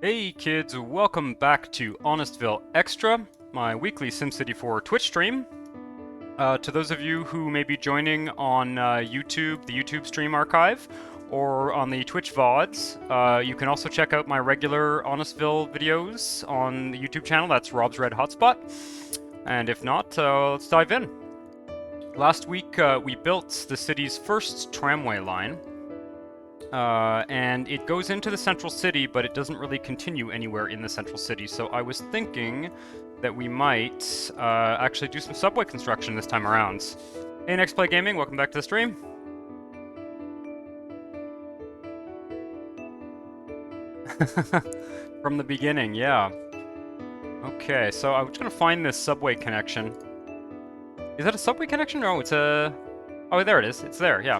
Hey kids, welcome back to Honestville Extra, my weekly SimCity 4 Twitch stream. To those of you who may be joining on YouTube, the YouTube stream archive, or on the Twitch VODs, you can also check out my regular Honestville videos on the YouTube channel. That's Rob's Red Hotspot. And if not, let's dive in. Last week, we built the city's first tramway line. And it goes into the central city, but it doesn't really continue anywhere in the central city. So I was thinking that we might actually do some subway construction this time around. Hey, Next Play Gaming, welcome back to the stream. From the beginning, yeah. Okay, so I'm just gonna find this subway connection. Is that a subway connection? No, it's a... Oh, there it is. It's there, yeah.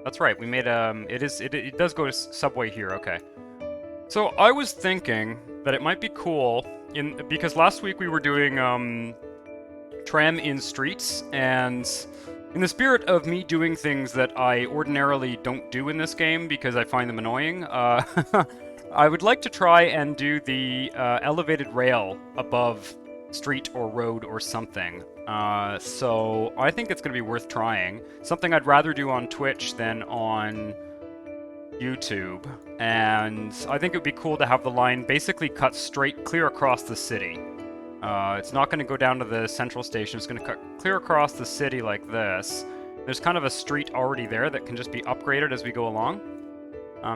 That's right, we made, it does go to subway here, okay. So I was thinking that it might be cool, because last week we were doing, tram in streets, and in the spirit of me doing things that I ordinarily don't do in this game because I find them annoying, I would like to try and do the, elevated rail above street or road or something. So I think it's going to be worth trying. Something I'd rather do on Twitch than on YouTube. And I think it would be cool to have the line basically cut straight clear across the city. It's not going to go down to the central station. It's going to cut clear across the city like this. There's kind of a street already there that can just be upgraded as we go along.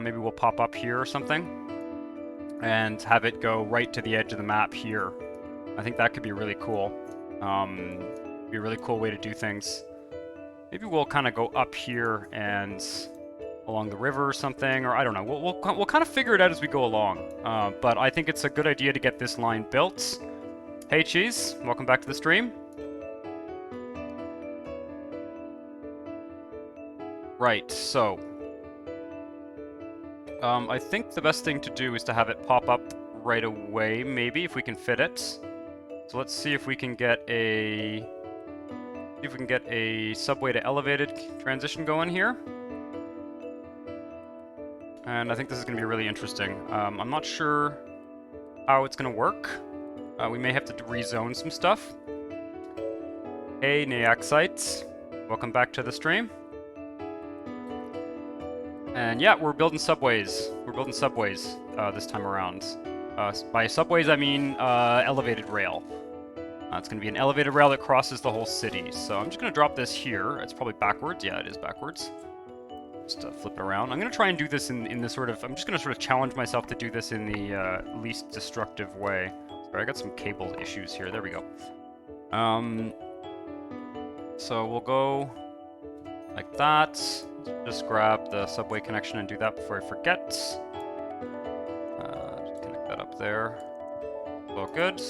Maybe we'll pop up here or something and have it go right to the edge of the map here. I think that could be really cool. Be a really cool way to do things. Maybe we'll kind of go up here and along the river or something, or I don't know. We'll kind of figure it out as we go along. But I think it's a good idea to get this line built. Hey Cheese, welcome back to the stream. Right, so I think the best thing to do is to have it pop up right away, maybe, if we can fit it. So let's see if we can get a subway to elevated transition going here. And I think this is going to be really interesting. I'm not sure how it's going to work. We may have to rezone some stuff. Hey, Neaxites. Welcome back to the stream. And yeah, we're building subways. We're building subways this time around. By subways, I mean elevated rail. It's going to be an elevated rail that crosses the whole city. So I'm just going to drop this here. It's probably backwards. Yeah, it is backwards. Just flip it around. I'm going to try and do this in the sort of... I'm just going to sort of challenge myself to do this in the least destructive way. Sorry, I got some cable issues here. There we go. So we'll go like that. Just grab the subway connection and do that before I forget. Just connect that up there. All good.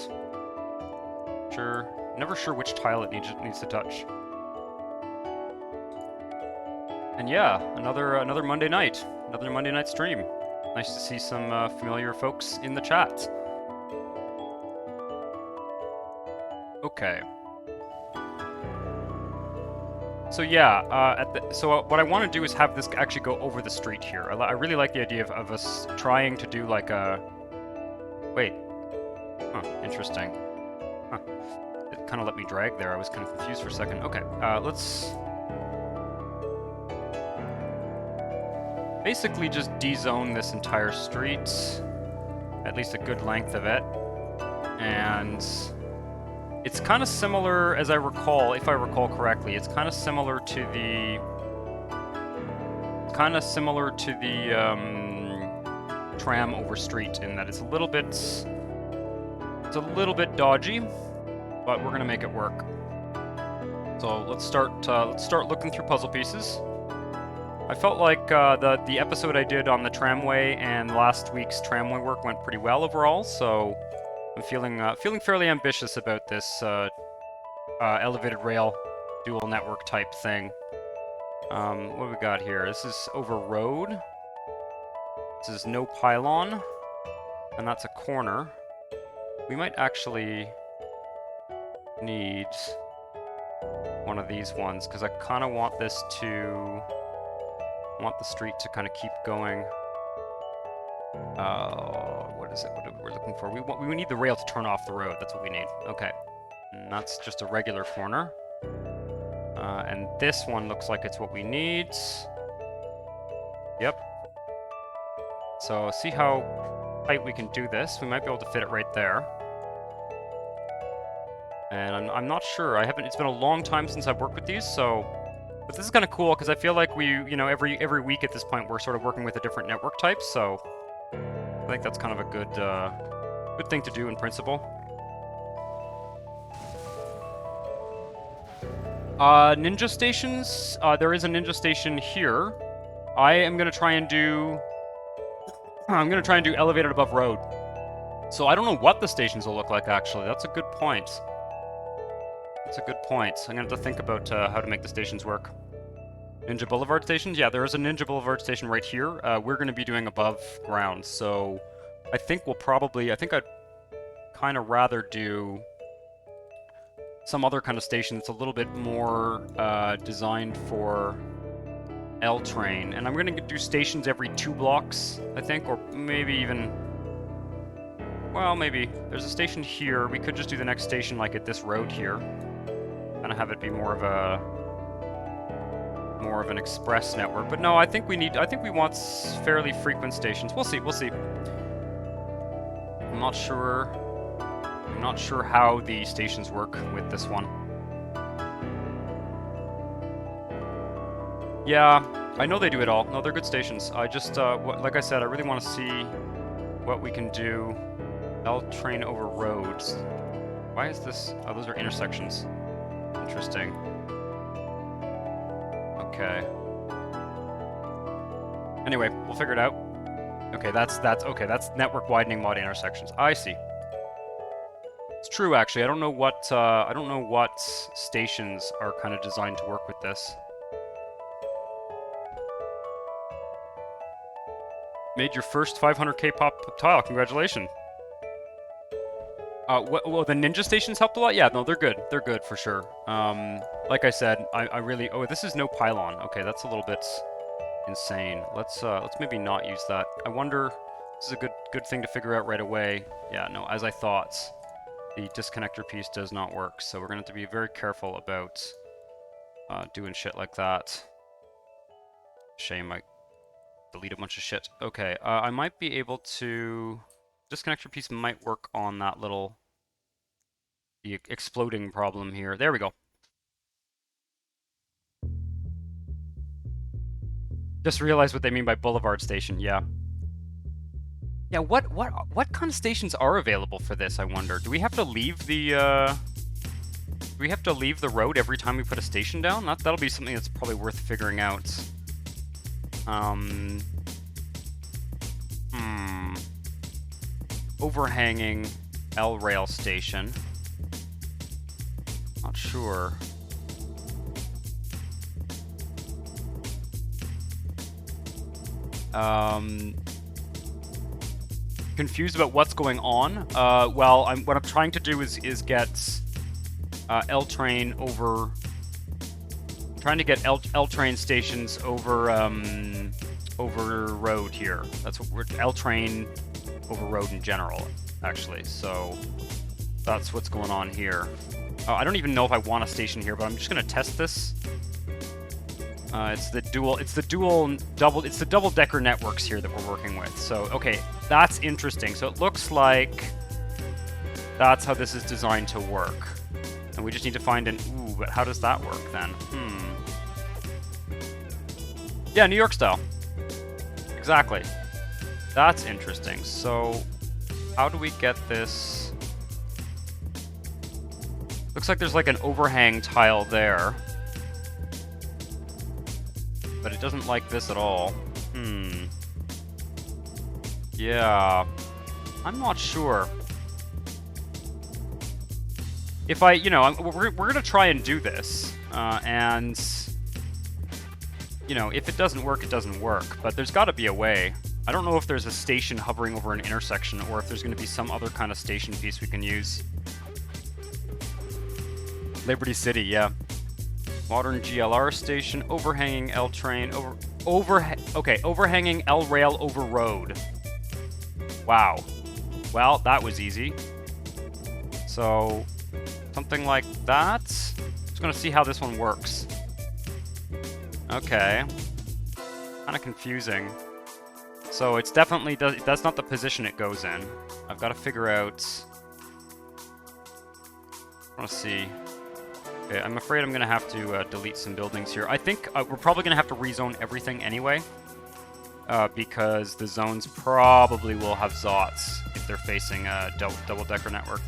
Never sure which tile it needs to touch. And yeah, another Monday night. Another Monday night stream. Nice to see some familiar folks in the chat. Okay. So yeah, so what I want to do is have this actually go over the street here. I really like the idea of us trying to do like a... Wait. Huh, interesting. Huh. It kind of let me drag there. I was kind of confused for a second. Okay, let's... basically just de-zone this entire street. At least a good length of it. And... it's kind of similar, as I recall, if I recall correctly, it's kind of similar to the... tram over street in that it's a little bit... it's a little bit dodgy, but we're gonna make it work. So let's start looking through puzzle pieces. I felt like the episode I did on the tramway and last week's tramway work went pretty well overall, so I'm feeling fairly ambitious about this elevated rail dual network type thing. What do we got here? This is over road. This is no pylon, and that's a corner. We might actually need one of these ones because I kind of want the street to kind of keep going. What is it? What we're looking for? We need the rail to turn off the road. That's what we need. Okay. And that's just a regular corner. And this one looks like it's what we need. Yep. So see how tight we can do this. We might be able to fit it right there. And I'm not sure. It's been a long time since I've worked with these, so... But this is kind of cool, because I feel like every week at this point, we're sort of working with a different network type, so... I think that's kind of a good thing to do in principle. Ninja stations. There is a ninja station here. I'm gonna try and do elevated above road. So I don't know what the stations will look like, actually. That's a good point. That's a good point. I'm gonna have to think about how to make the stations work. Ninja Boulevard stations? Yeah, there is a Ninja Boulevard station right here. We're gonna be doing above ground, so I think I'd kind of rather do some other kind of station that's a little bit more designed for L-train. And I'm gonna do stations every 2 blocks, I think, or maybe even... Well, maybe. There's a station here. We could just do the next station like at this road here. Kind of have it be more of an express network. But no, I think we want fairly frequent stations. We'll see. I'm not sure how the stations work with this one. Yeah, I know they do it all. No, they're good stations. I just, like I said, I really want to see what we can do. L-train over roads. Why is this? Oh, those are intersections. Interesting. Okay. Anyway, we'll figure it out. Okay, that's network widening mod intersections. I see. It's true, actually. I don't know what stations are kind of designed to work with this. Made your first 500k pop tile. Congratulations. Well, the ninja stations helped a lot? Yeah, no, they're good. They're good, for sure. Like I said, I really... Oh, this is no pylon. Okay, that's a little bit insane. Let's maybe not use that. I wonder... This is a good thing to figure out right away. Yeah, no, as I thought, the disconnector piece does not work, so we're going to have to be very careful about doing shit like that. Shame I delete a bunch of shit. Okay, I might be able to... Disconnector piece might work on that the exploding problem here. There we go. Just realized what they mean by boulevard station. Yeah. Yeah. What kind of stations are available for this? I wonder. Do we have to leave the road every time we put a station down? That'll be something that's probably worth figuring out. Overhanging L-rail station. Not sure. Confused about what's going on. Well, what I'm trying to do is get L-train over... I'm trying to get L-train stations over road here. That's what we're... L-train over road in general, actually. So that's what's going on here. I don't even know if I want a station here, but I'm just gonna test this. It's the double-decker networks here that we're working with. So, okay, that's interesting. So it looks like that's how this is designed to work. And we just need to find an... Ooh, but how does that work then? Yeah, New York style. Exactly. That's interesting. So, how do we get this? Looks like there's like an overhang tile there. But it doesn't like this at all. Yeah. I'm not sure. If we're gonna try and do this. And, if it doesn't work, it doesn't work. But there's gotta be a way. I don't know if there's a station hovering over an intersection or if there's going to be some other kind of station piece we can use. Liberty City, yeah. Modern GLR station, overhanging L train, overhanging L rail over road. Wow. Well, that was easy. So, something like that. Just gonna see how this one works. Okay. Kind of confusing. So it's definitely, that's not the position it goes in. I've got to figure out... I want to see. Okay, I'm afraid I'm going to have to delete some buildings here. I think we're probably going to have to rezone everything anyway. Because the zones probably will have ZOTs if they're facing a double-decker network.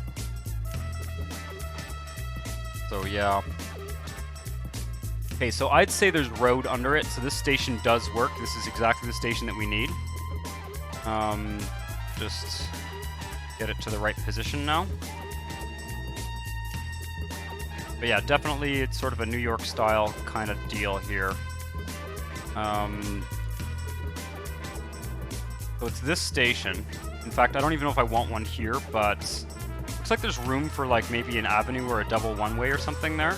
So yeah. Okay, so I'd say there's road under it, so this station does work. This is exactly the station that we need. Just get it to the right position now. But yeah, definitely it's sort of a New York style kind of deal here. So it's this station. In fact, I don't even know if I want one here, but looks like there's room for like maybe an avenue or a double one-way or something there.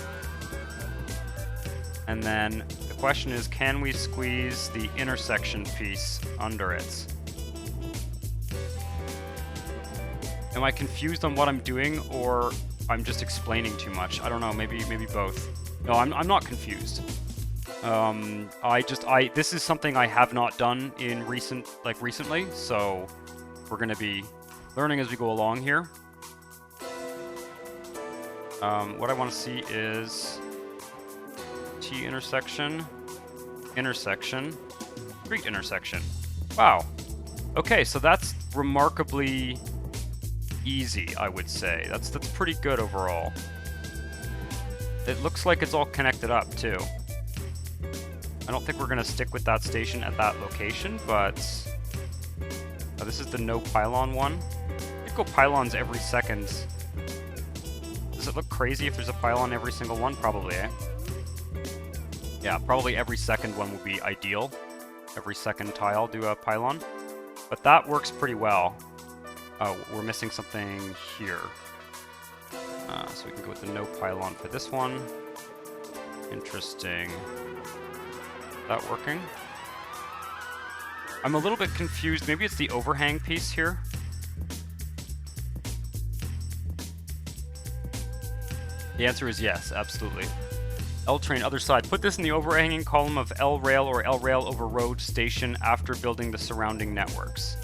And then the question is, can we squeeze the intersection piece under it? Am I confused on what I'm doing, or I'm just explaining too much? I don't know, maybe both. No, I'm not confused. This is something I have not done in recently, so we're gonna be learning as we go along here. What I want to see is T intersection, street intersection. Wow. Okay, so that's remarkably easy, I would say. That's pretty good overall. It looks like it's all connected up too. I don't think we're gonna stick with that station at that location, but this is the no pylon one. You could go pylons every second. Does it look crazy if there's a pylon every single one? Probably, eh? Yeah, probably every second one would be ideal. Every second tile do a pylon. But that works pretty well. Oh, we're missing something here. So we can go with the no pylon for this one. Interesting. Is that working? I'm a little bit confused. Maybe it's the overhang piece here. The answer is yes, absolutely. L train other side. Put this in the overhanging column of L rail or L rail over road station after building the surrounding networks.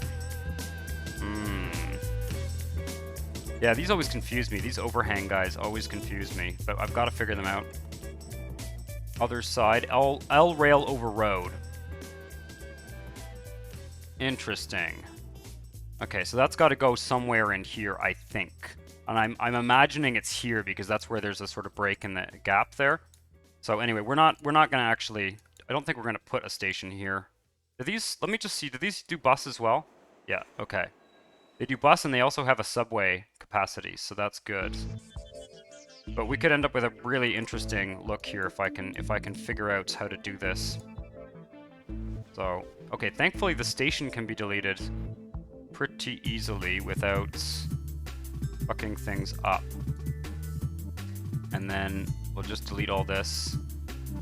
Yeah, these always confuse me. These overhang guys always confuse me, but I've got to figure them out. Other side, L rail over road. Interesting. Okay, so that's got to go somewhere in here, I think. And I'm imagining it's here because that's where there's a sort of break in the gap there. So anyway, we're not gonna actually. I don't think we're gonna put a station here. Do these? Let me just see. Do these do bus as well? Yeah. Okay. They do bus, and they also have a subway capacity, so that's good. But we could end up with a really interesting look here if I can figure out how to do this. So okay, thankfully the station can be deleted pretty easily without fucking things up. And then we'll just delete all this.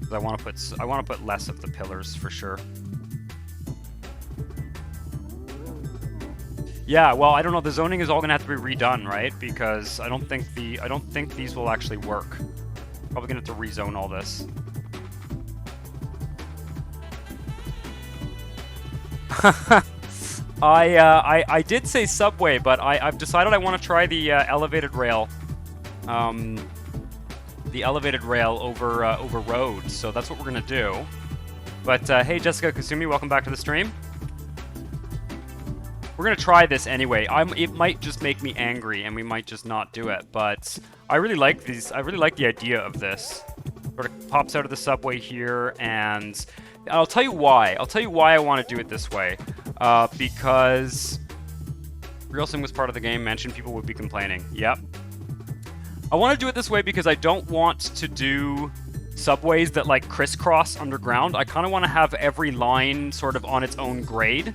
I want to put less of the pillars for sure. Yeah, well, I don't know. The zoning is all gonna have to be redone, right? Because I don't think these will actually work. Probably gonna have to rezone all this. I did say subway, but I've decided I want to try the elevated rail. The elevated rail over road. So that's what we're gonna do. But hey, Jessica Kasumi, welcome back to the stream. We're gonna try this anyway. It might just make me angry, and we might just not do it. But I really like these. I really like the idea of this. Sort of pops out of the subway here, and I'll tell you why. I'll tell you why I want to do it this way. Because Real Sim was part of the game. Mentioned people would be complaining. Yep. I want to do it this way because I don't want to do subways that like crisscross underground. I kind of want to have every line sort of on its own grade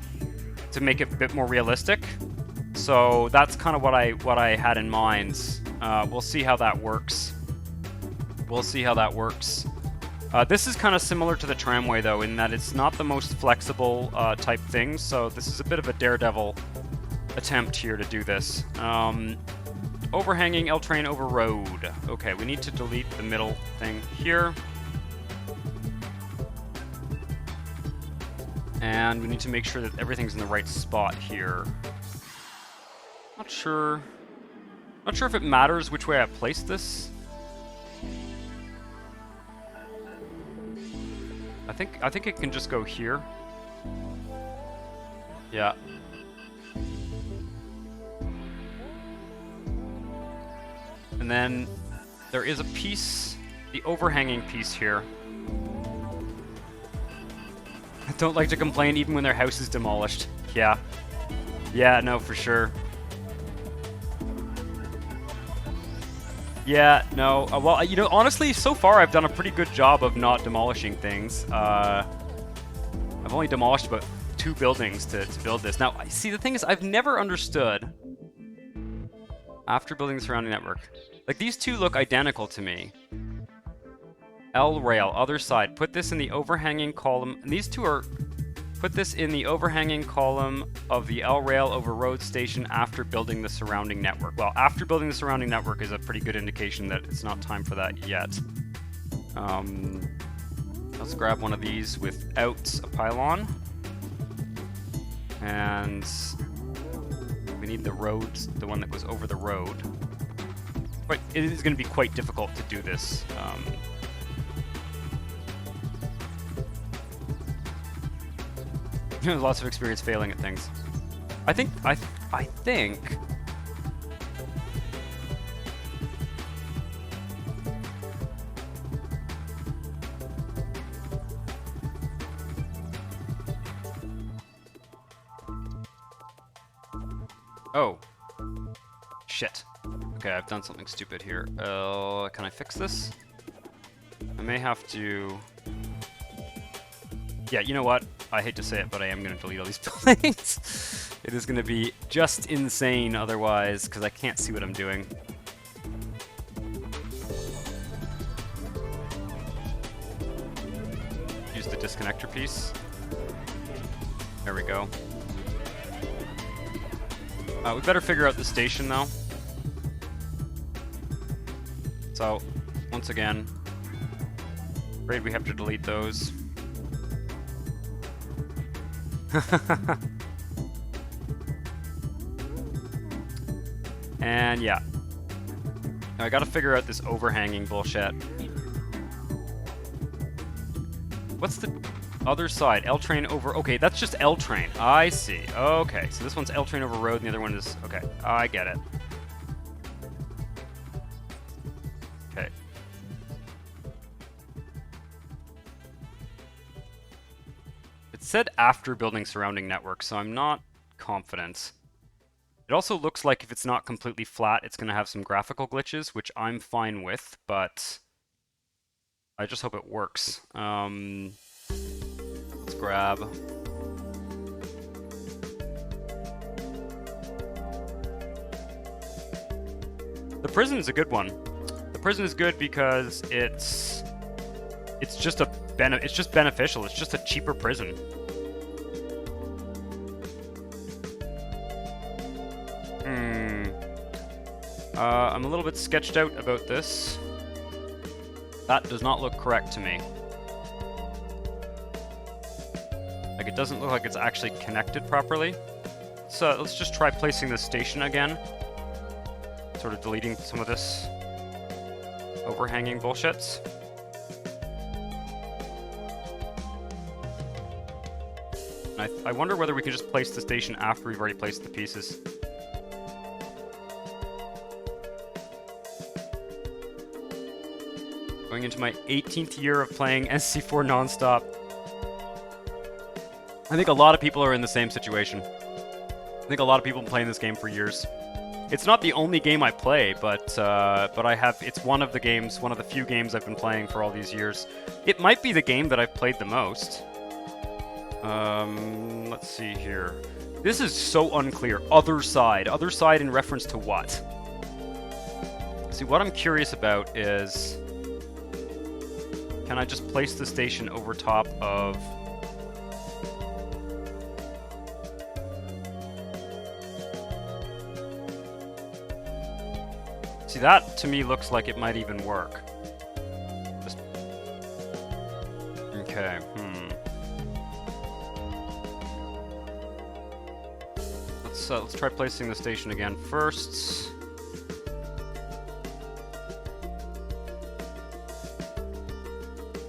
to make it a bit more realistic. So that's kind of what I had in mind. We'll see how that works. We'll see how that works. This is kind of similar to the tramway though, in that it's not the most flexible type thing. So this is a bit of a daredevil attempt here to do this. Overhanging L train over road. Okay, we need to delete the middle thing here. And we need to make sure that everything's in the right spot here. Not sure if it matters which way I place this. I think it can just go here. Yeah. And then there is a piece, the overhanging piece here. I don't like to complain even when their house is demolished. Yeah. Yeah, no, for sure. Yeah, no. Well, you know, honestly, so far I've done a pretty good job of not demolishing things. I've only demolished about 2 buildings to build this. Now, see, the thing is, I've never understood, after building the surrounding network, like, these two look identical to me. L rail, other side. Put this in the overhanging column. And these two are... Put this in the overhanging column of the L rail over road station after building the surrounding network. Well, after building the surrounding network is a pretty good indication that it's not time for that yet. Let's grab one of these without a pylon. And we need the road, the one that goes over the road. But it is going to be quite difficult to do this. Lots of experience failing at things. I think. Oh. Shit. Okay, I've done something stupid here. Can I fix this? I may have to... Yeah, you know what? I hate to say it, but I am going to delete all these buildings. It is going to be just insane otherwise, because I can't see what I'm doing. Use the disconnector piece. There we go. We better figure out the station, though. So, once again, afraid we have to delete those. And yeah. Now I gotta figure out this overhanging bullshit. What's the other side? L train over... Okay, that's just L train. I see. Okay, so this one's L train over road and the other one is... Okay, I get it. Okay. It said after building surrounding network, so I'm not confident. It also looks like if it's not completely flat, it's going to have some graphical glitches, which I'm fine with, but I just hope it works. Let's grab... The prison is a good one. The prison is good because it's just it's just beneficial. It's just a cheaper prison. I'm a little bit sketched out about this. That does not look correct to me. Like, it doesn't look like it's actually connected properly. So let's just try placing the station again. Sort of deleting some of this overhanging bullshits. And I wonder whether we can just place the station after we've already placed the pieces. Going into my 18th year of playing SC4 nonstop. I think a lot of people are in the same situation. I think a lot of people have been playing this game for years. It's not the only game I play, but I have. It's one of the games, one of the few games I've been playing for all these years. It might be the game that I've played the most. Let's see here. This is so unclear. Other side in reference to what? See, what I'm curious about is, can I just place the station over top of... See, that to me looks like it might even work. Just... Okay, Let's try placing the station again first.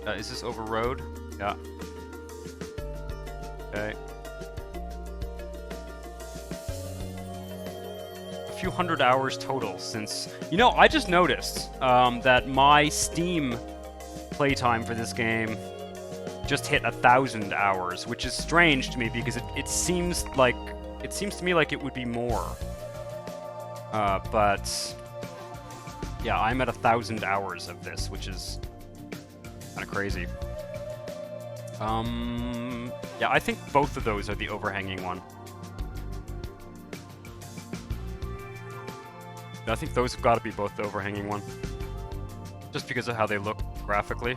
Is this over road? Yeah. Okay. A few hundred hours total since... You know, I just noticed that my Steam playtime for this game just hit 1,000 hours, which is strange to me because it seems like... It seems to me like it would be more. But... Yeah, I'm at 1,000 hours of this, which is kind of crazy. Yeah, I think both of those are the overhanging one. I think those have got to be both the overhanging one. Just because of how they look graphically.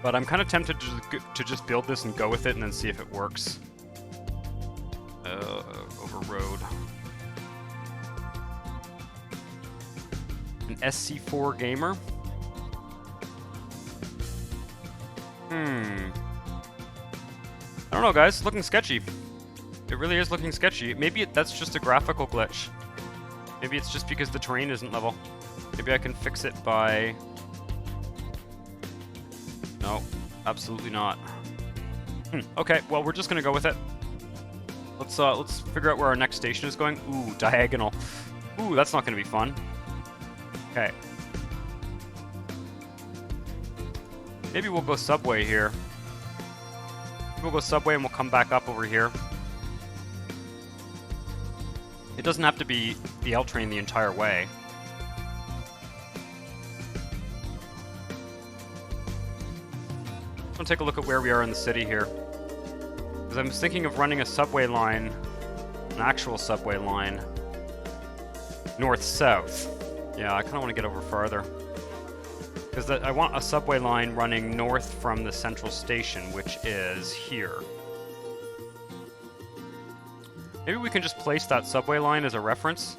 But I'm kind of tempted to just build this and go with it and then see if it works. Over road. An SC4 gamer? I don't know, guys. It's looking sketchy. It really is looking sketchy. Maybe that's just a graphical glitch. Maybe it's just because the terrain isn't level. Maybe I can fix it by... No, absolutely not. Okay, well, we're just gonna go with it. Let's figure out where our next station is going. Ooh, diagonal. Ooh, that's not gonna be fun. Okay. Maybe we'll go subway here. We'll go subway and we'll come back up over here. It doesn't have to be the L train the entire way. I'm gonna take a look at where we are in the city here. Because I'm thinking of running a subway line, an actual subway line, north-south. Yeah, I kind of want to get over farther. Because I want a subway line running north from the central station, which is here. Maybe we can just place that subway line as a reference.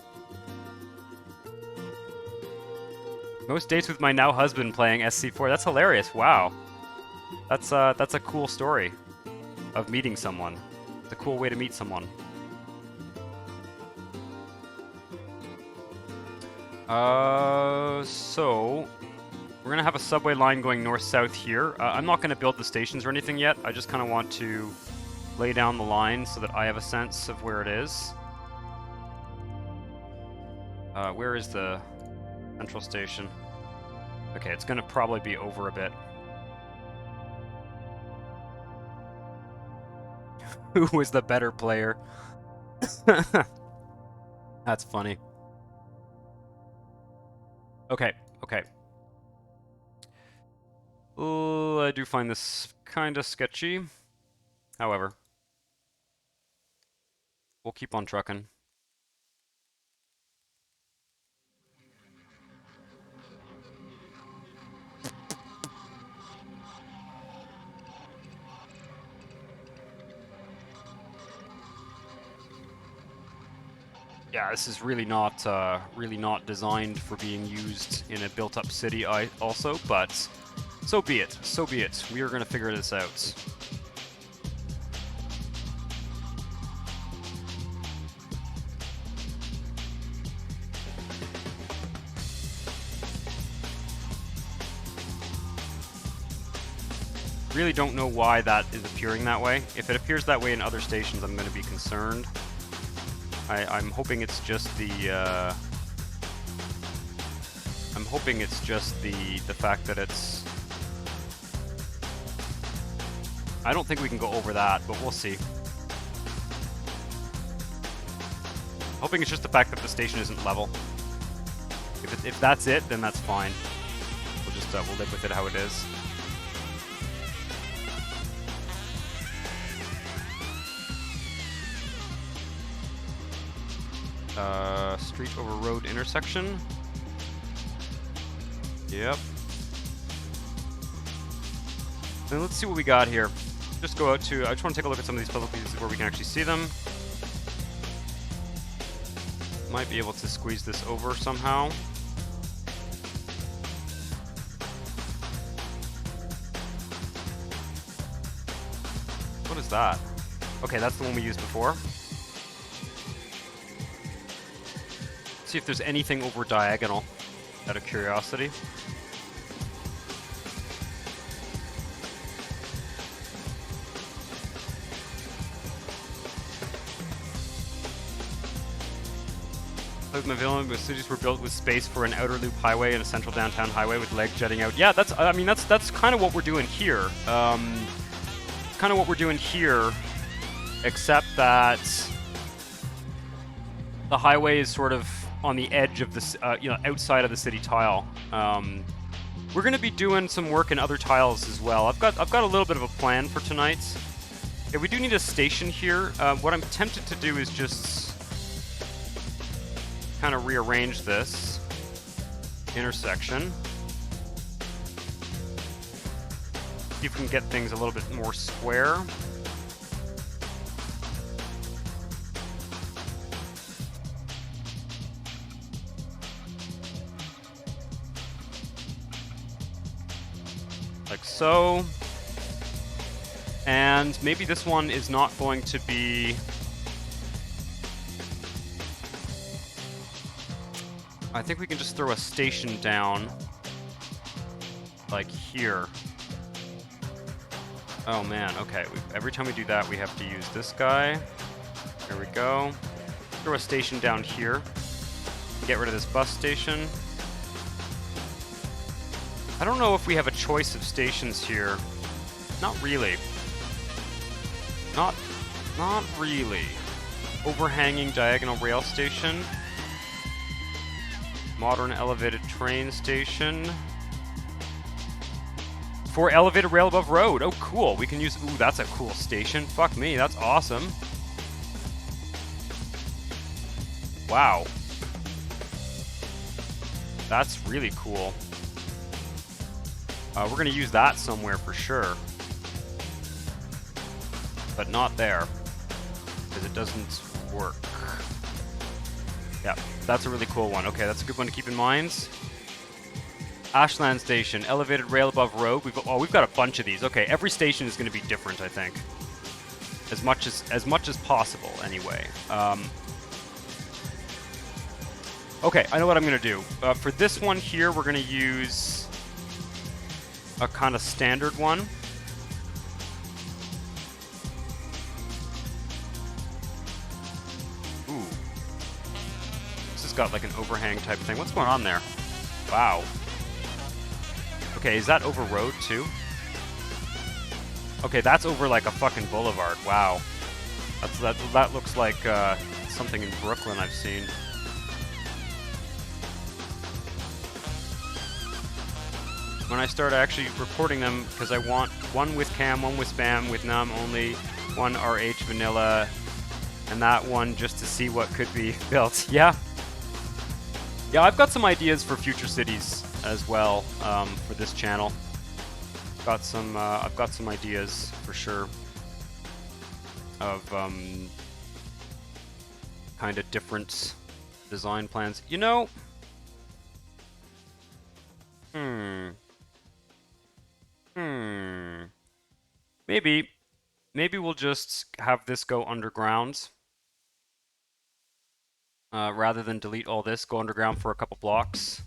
Most dates with my now husband playing SC4. That's hilarious. Wow. That's a cool story of meeting someone. It's a cool way to meet someone. So we're gonna have a subway line going north-south here. I'm not gonna build the stations or anything yet. I just kind of want to lay down the line so that I have a sense of where it is. Where is the central station? Okay, it's gonna probably be over a bit. Who was the better player? That's funny. Okay, okay. I do find this kind of sketchy. However, we'll keep on trucking. Yeah, this is really not designed for being used in a built-up city. Also, but so be it. So be it. We are going to figure this out. Really don't know why that is appearing that way. If it appears that way in other stations, I'm going to be concerned. I'm hoping it's just the I'm hoping it's just the fact that it's... I don't think we can go over that, but we'll see. Hoping it's just the fact that the station isn't level. If that's it, then that's fine. We'll just we'll live with it how it is. Street over road intersection. Yep. And let's see what we got here. Just go out to... I just want to take a look at some of these puzzle pieces where we can actually see them. Might be able to squeeze this over somehow. What is that? Okay, that's the one we used before. See if there's anything over diagonal, out of curiosity. My villain with cities were built with space for an outer loop highway and a central downtown highway with legs jutting out. Yeah, that's, I mean, that's kind of what we're doing here. Kind of what we're doing here, except that the highway is sort of on the edge of this, outside of the city tile. We're going to be doing some work in other tiles as well. I've got a little bit of a plan for tonight. Yeah, we do need a station here. What I'm tempted to do is just kind of rearrange this intersection. See if we can get things a little bit more square. Like so. And maybe this one is not going to be... I think we can just throw a station down, like here. Oh man, okay. Every time we do that, we have to use this guy. There we go. Throw a station down here. Get rid of this bus station. I don't know if we have a choice of stations here. Not really. Not really. Overhanging diagonal rail station. Modern elevated train station. For elevated rail above road. Oh, cool. We can use... Ooh, that's a cool station. Fuck me. That's awesome. Wow. That's really cool. We're going to use that somewhere for sure. But not there. Because it doesn't work. Yeah, that's a really cool one. Okay, that's a good one to keep in mind. Ashland Station, elevated rail above road. We've got a bunch of these. Okay, every station is going to be different, I think. As much as possible, anyway. Okay, I know what I'm going to do. For this one here, we're going to use a kind of standard one. Ooh. This has got like an overhang type thing. What's going on there? Wow. Okay, is that over road too? Okay, that's over like a fucking boulevard. Wow. That looks like something in Brooklyn I've seen. When I start actually recording them, because I want one with cam, one with spam, with num only, one RH vanilla, and that one just to see what could be built. Yeah. Yeah, I've got some ideas for future cities as well for this channel. I've got some ideas for sure of kind of different design plans. You know, Maybe we'll just have this go underground. Rather than delete all this, go underground for a couple blocks.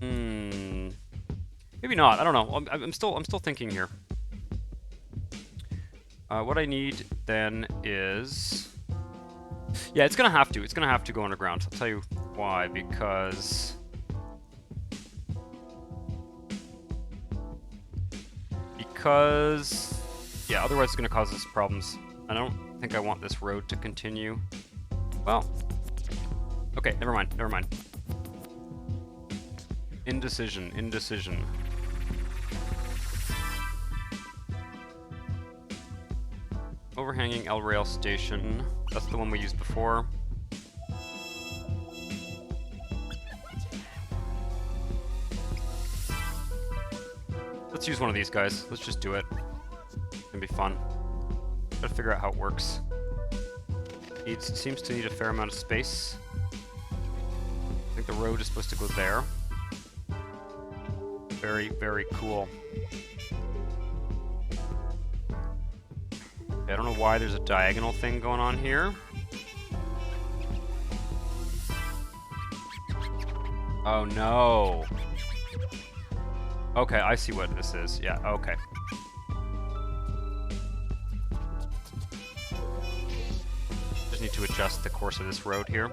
Maybe not. I don't know. I'm still thinking here. What I need then is... Yeah, it's gonna have to. It's gonna have to go underground. I'll tell you why. Because... yeah, otherwise it's going to cause us problems. I don't think I want this road to continue. Well, okay, never mind. Indecision. Overhanging L rail station. That's the one we used before. Let's use one of these guys. Let's just do it. It's gonna be fun. Gotta figure out how it works. seems to need a fair amount of space. I think the road is supposed to go there. Very, very cool. Okay, I don't know why there's a diagonal thing going on here. Oh no. Okay, I see what this is. Yeah, okay. Just need to adjust the course of this road here.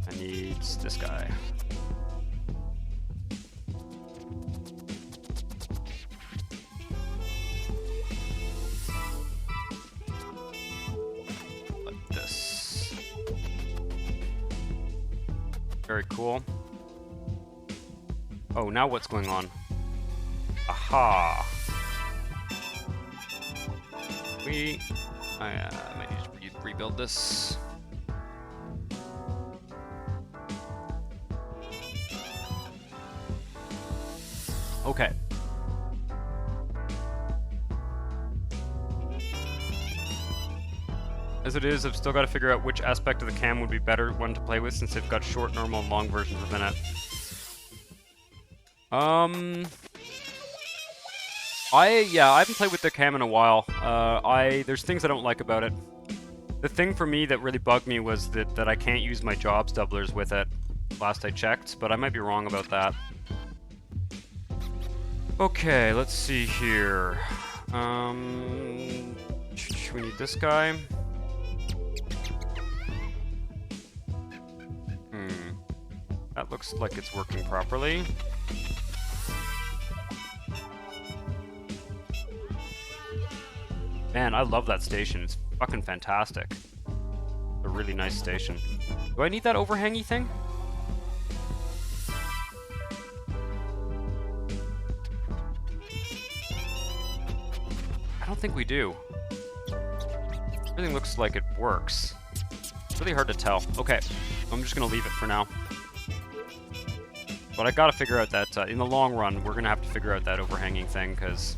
I need this guy. Like this. Very cool. Oh, now what's going on? Aha! I might need to rebuild this. Okay. As it is, I've still got to figure out which aspect of the cam would be better one to play with, since they've got short, normal, and long versions within it. I haven't played with the cam in a while. There's things I don't like about it. The thing for me that really bugged me was that I can't use my jobs doublers with it, last I checked, but I might be wrong about that. Okay, let's see here. We need this guy. That looks like it's working properly. Man, I love that station. It's fucking fantastic. It's a really nice station. Do I need that overhangy thing? I don't think we do. Everything looks like it works. It's really hard to tell. Okay, I'm just gonna leave it for now. But I gotta figure out that, in the long run, we're gonna have to figure out that overhanging thing, because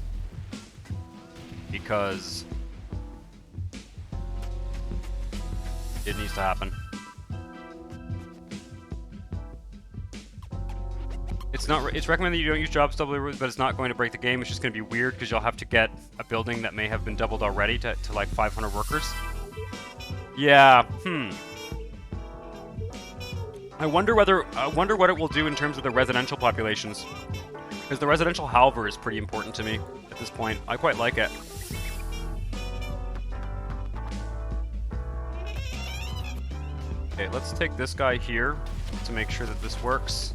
it needs to happen. It's recommended that you don't use jobs double, but it's not going to break the game. It's just going to be weird because you'll have to get a building that may have been doubled already to like 500 workers. Yeah. I wonder what it will do in terms of the residential populations, because the residential halver is pretty important to me at this point. I quite like it. Okay, let's take this guy here to make sure that this works.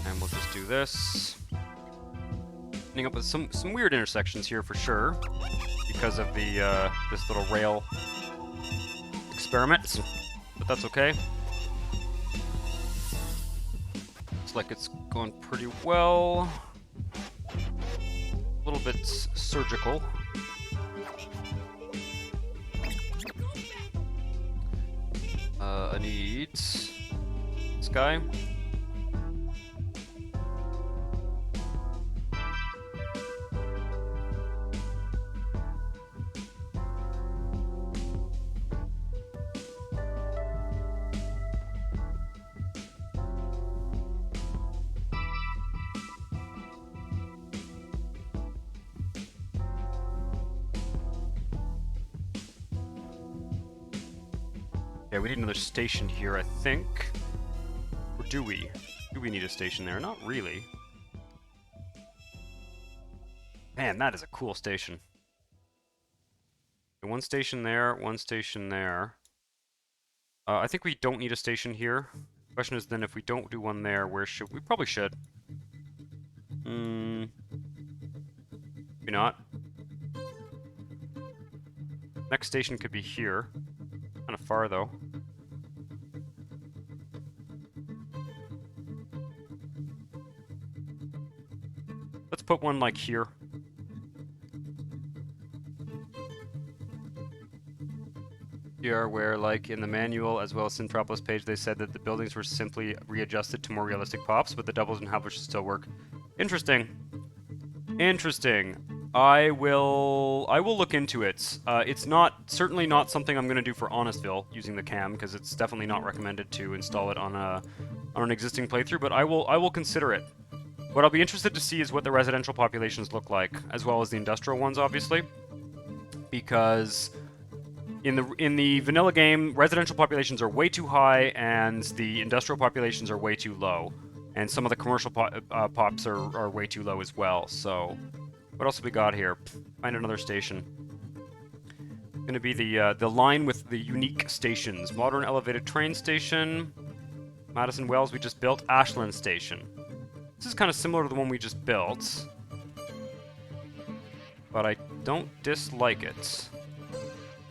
And we'll just do this. Ending up with some weird intersections here for sure, because of the this little rail experiment, but that's okay. Looks like it's going pretty well. A little bit surgical. I need this guy. Yeah, we need another station here, I think. Or do we? Do we need a station there? Not really. Man, that is a cool station. One station there, one station there. I think we don't need a station here. The question is then, if we don't do one there, where should we? Probably should. Maybe not. Next station could be here. Kind of far though. Let's put one like here. Here, where like in the manual as well as Synthropolis page, they said that the buildings were simply readjusted to more realistic pops, but the doubles and halvers should still work. Interesting. Interesting. I will look into it. It's certainly not something I'm going to do for Honestville using the cam, because it's definitely not recommended to install it on an existing playthrough, but I will consider it. What I'll be interested to see is what the residential populations look like, as well as the industrial ones, obviously, because in the vanilla game, residential populations are way too high, and the industrial populations are way too low, and some of the commercial pops are way too low as well. So, what else have we got here? Find another station. It's gonna be the line with the unique stations. Modern elevated train station. Madison Wells we just built. Ashland Station. This is kind of similar to the one we just built, but I don't dislike it.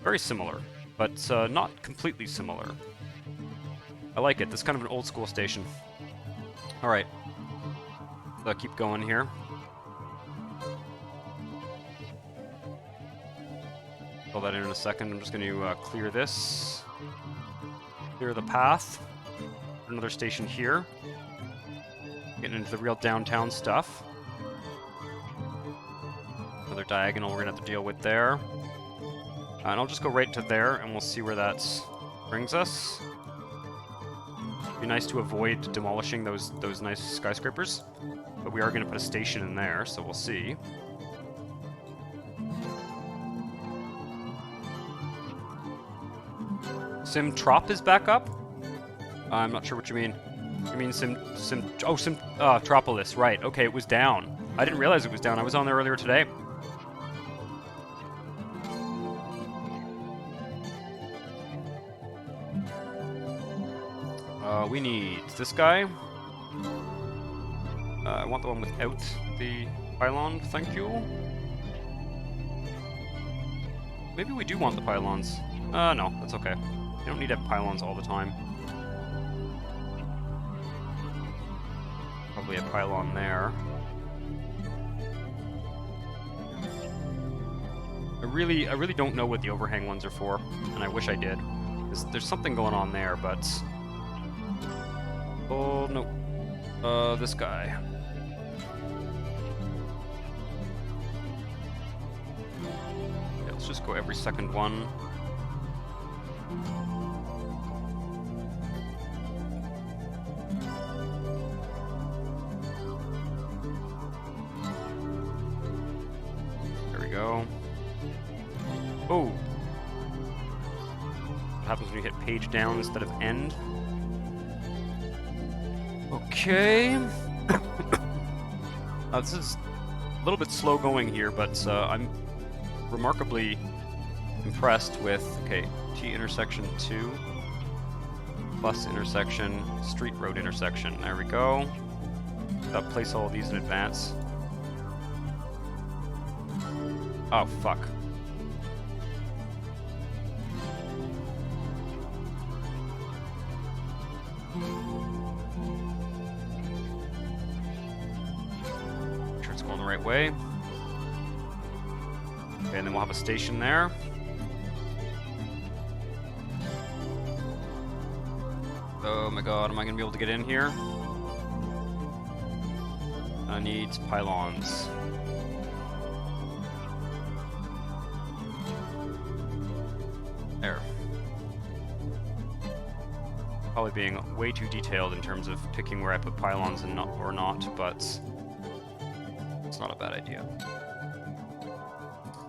Very similar, but not completely similar. I like it. This is kind of an old school station. Alright. Keep going here. Fill that in a second. I'm just going to clear this. Clear the path. Another station here. Getting into the real downtown stuff. Another diagonal we're going to have to deal with there. And I'll just go right to there, and we'll see where that brings us. It'd be nice to avoid demolishing those nice skyscrapers, but we are going to put a station in there, so we'll see. Sim-Trop is back up? I'm not sure what you mean. You mean Tropolis, right. Okay, it was down. I didn't realize it was down. I was on there earlier today. We need this guy. I want the one without the pylon, thank you. Maybe we do want the pylons. No, that's okay. You don't need to have pylons all the time. Probably a pylon there. I really don't know what the overhang ones are for, and I wish I did. There's something going on there, but... Oh, no. This guy. Yeah, let's just go every second one. There we go. Oh! What happens when you hit page down instead of end? Okay. This is a little bit slow going here, but I'm remarkably impressed with... Okay, T intersection 2, plus intersection, street road intersection. There we go. I'll place all of these in advance. Oh, fuck. Right way. Okay, and then we'll have a station there. Oh my god, am I gonna be able to get in here? I need pylons. There. Probably being way too detailed in terms of picking where I put pylons and not, but it's not a bad idea.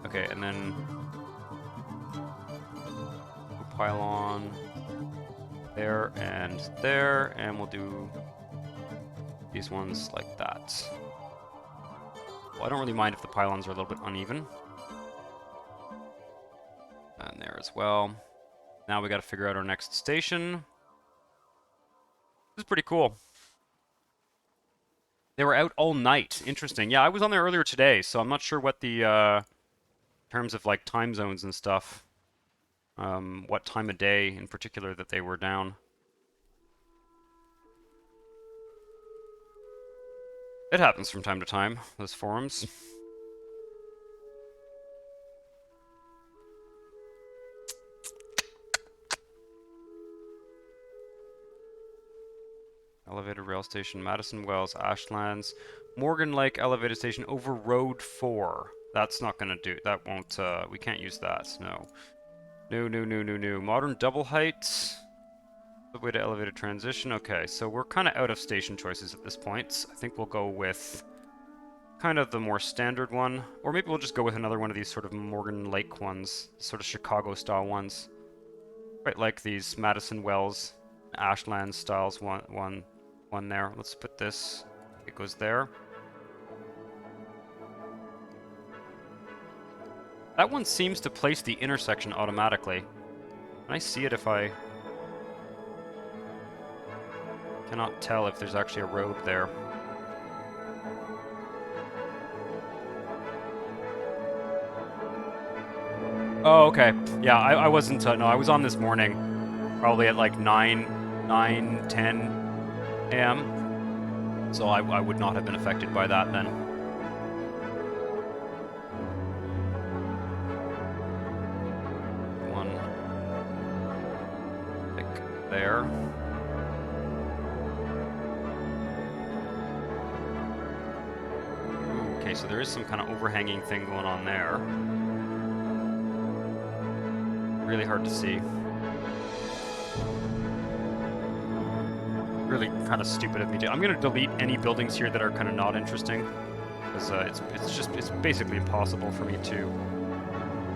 Okay, and then pylon there, and we'll do these ones like that. Well, I don't really mind if the pylons are a little bit uneven. And there as well. Now we got to figure out our next station. This is pretty cool. They were out all night. Interesting. Yeah, I was on there earlier today, so I'm not sure what the, in terms of, like, time zones and stuff, what time of day in particular that they were down. It happens from time to time, those forums. Elevated rail station, Madison Wells, Ashlands, Morgan Lake elevated station over Road 4. That's not gonna do. That won't. We can't use that. No. No, no, no, no, no. Modern double height. Subway to elevated transition. Okay, so we're kind of out of station choices at this point. I think we'll go with kind of the more standard one. Or maybe we'll just go with another one of these sort of Morgan Lake ones. Sort of Chicago-style ones. Quite like these Madison Wells, Ashland styles one there. Let's put this. It goes there. That one seems to place the intersection automatically. Can I see it if I... Cannot tell if there's actually a road there. Oh, okay. Yeah, I wasn't... no, I was on this morning. Probably at like 10 a.m. So I would not have been affected by that then. One. Like there. Okay, so there is some kind of overhanging thing going on there. Really hard to see. Really kind of stupid of me to... I'm going to delete any buildings here that are kind of not interesting. Because it's basically impossible for me to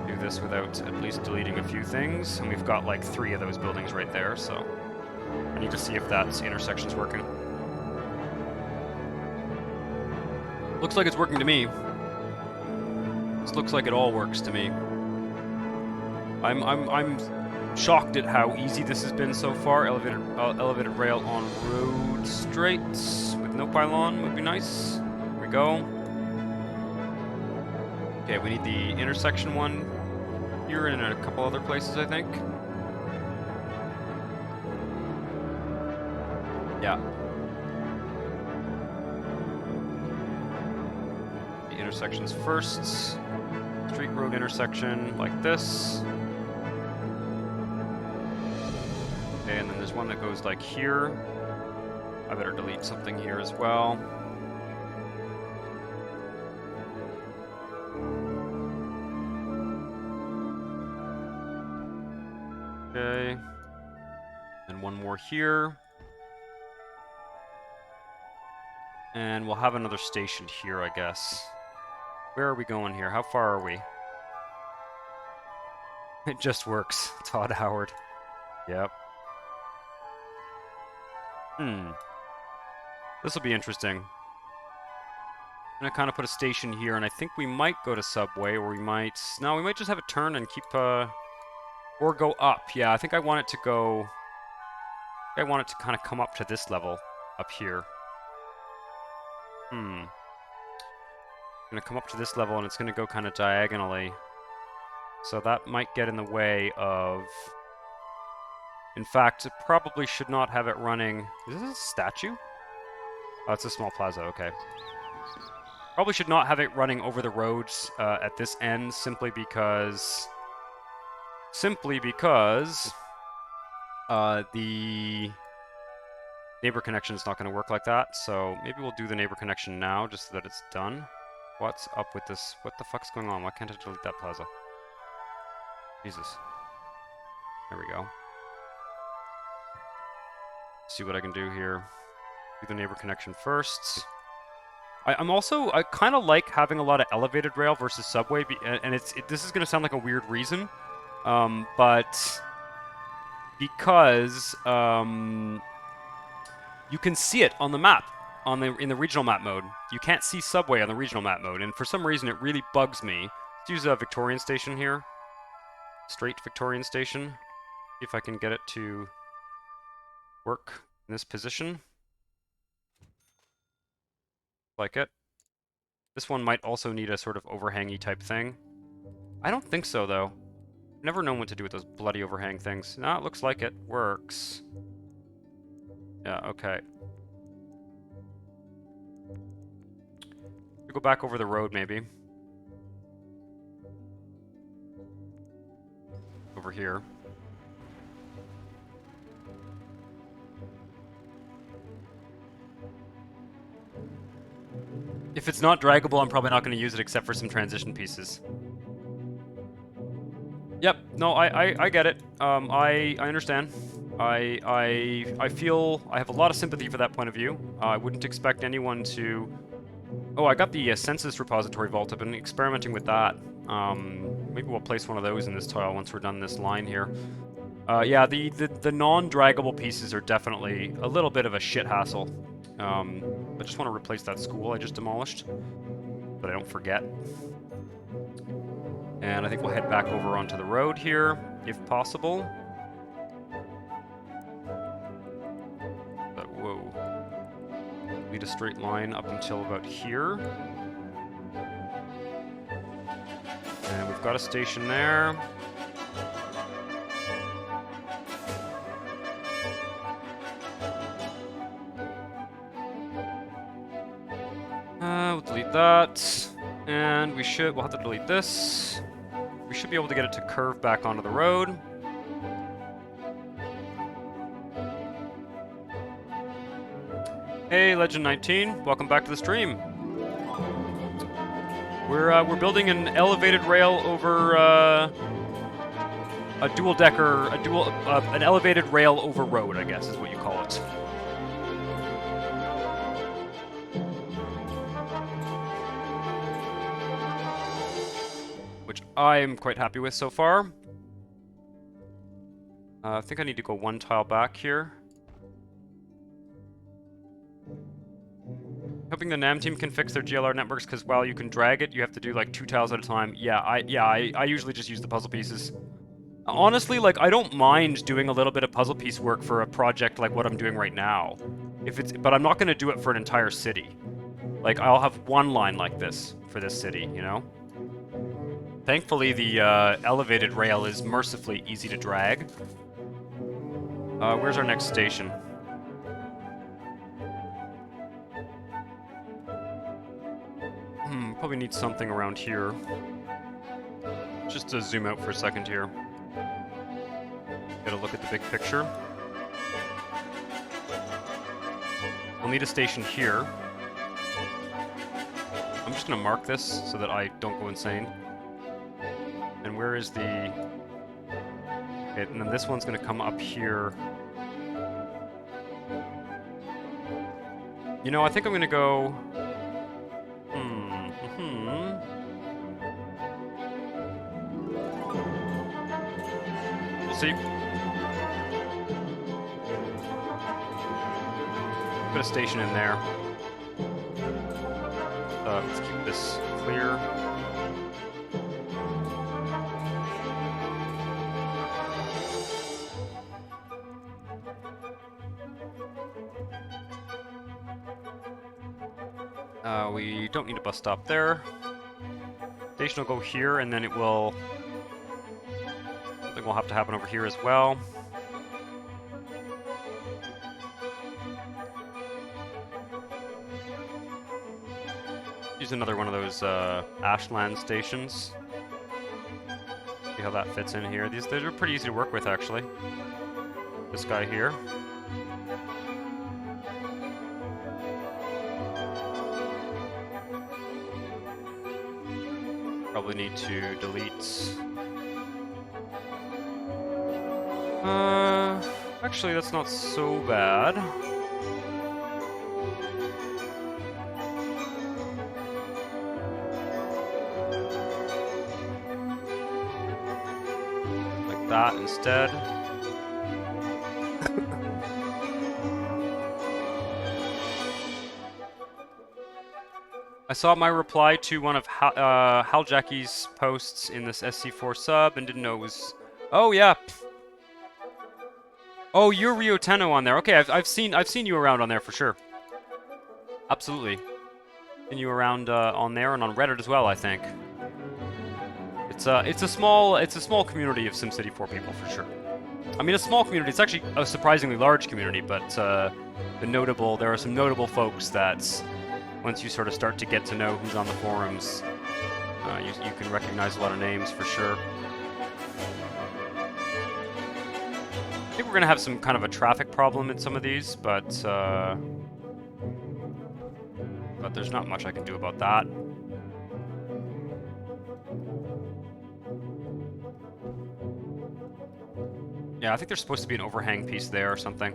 do this without at least deleting a few things. And we've got like 3 of those buildings right there, so... I need to see if that intersection's working. Looks like it's working to me. This looks like it all works to me. I'm shocked at how easy this has been so far. Elevated rail on road straights with no pylon would be nice. Here we go. Okay, we need the intersection one here and in a couple other places, I think. Yeah. The intersections first. Street road intersection like this. Okay, and then there's one that goes like here. I better delete something here as well. Okay. And one more here. And we'll have another station here, I guess. Where are we going here? How far are we? It just works. Todd Howard. Yep. This will be interesting. I'm gonna kind of put a station here, and I think we might go to Subway, or we might... No, we might just have a turn and keep, or go up. Yeah, I think I want it to go... I want it to kind of come up to this level, up here. Gonna come up to this level, and it's gonna go kind of diagonally. So that might get in the way of... In fact, it probably should not have it running... Is this a statue? Oh, it's a small plaza, okay. Probably should not have it running over the roads at this end, simply because... the neighbor connection is not going to work like that, so maybe we'll do the neighbor connection now, just so that it's done. What's up with this? What the fuck's going on? Why can't I delete that plaza? Jesus. There we go. See what I can do here. Do the neighbor connection first. I kind of like having a lot of elevated rail versus subway, and this is going to sound like a weird reason, but because you can see it on the map, in the regional map mode. You can't see subway on the regional map mode, and for some reason it really bugs me. Let's use a Victorian Station here. Straight Victorian Station. See if I can get it to work in this position. Like it. This one might also need a sort of overhangy type thing. I don't think so, though. Never known what to do with those bloody overhang things. No, it looks like it works. Yeah, okay. We go back over the road, maybe. Over here. If it's not draggable, I'm probably not going to use it except for some transition pieces. Yep, no, I get it. I understand. I feel I have a lot of sympathy for that point of view. I wouldn't expect anyone to... Oh, I got the census repository vault. I've been experimenting with that. Maybe we'll place one of those in this tile once we're done this line here. Yeah, the non-draggable pieces are definitely a little bit of a shit hassle. I just want to replace that school I just demolished, but I don't forget. And I think we'll head back over onto the road here, if possible. But whoa. Lead a straight line up until about here. And we've got a station there. We'll delete that. And we'll have to delete this. We should be able to get it to curve back onto the road. Hey, Legend 19, welcome back to the stream. We're building an elevated rail over a dual-decker, an elevated rail over road, I guess is what you call it. Which I'm quite happy with so far. I think I need to go one tile back here. Hoping the NAM team can fix their GLR networks, because while you can drag it, you have to do like 2 tiles at a time. Yeah, I usually just use the puzzle pieces. Honestly, like, I don't mind doing a little bit of puzzle piece work for a project like what I'm doing right now. But I'm not going to do it for an entire city. Like, I'll have one line like this for this city, you know? Thankfully, the elevated rail is mercifully easy to drag. Where's our next station? Probably need something around here. Just to zoom out for a second here. Get a look at the big picture. We'll need a station here. I'm just gonna mark this so that I don't go insane. And where is the... Okay, and then this one's gonna come up here. You know, I think I'm gonna go... We'll see. Put a station in there. Let's keep this clear. We don't need a bus stop there. Station will go here, and then it will... Something will have to happen over here as well. Use another one of those Ashland stations. See how that fits in here. These are pretty easy to work with, actually. This guy here. Probably need to delete... Actually, that's not so bad. Like that instead. I saw my reply to one of Hal Jackie's posts in this SC4 sub and didn't know it was... Oh, yeah. Oh, you're Rio Tenno on there. Okay, I've seen you around on there for sure. Absolutely. Seen you around on there and on Reddit as well, I think. It's a small community of SimCity 4 people for sure. I mean, a small community. It's actually a surprisingly large community, but there are some notable folks that once you sort of start to get to know who's on the forums, you can recognize a lot of names for sure. I think we're gonna have some kind of a traffic problem in some of these, but but there's not much I can do about that. Yeah, I think there's supposed to be an overhang piece there or something.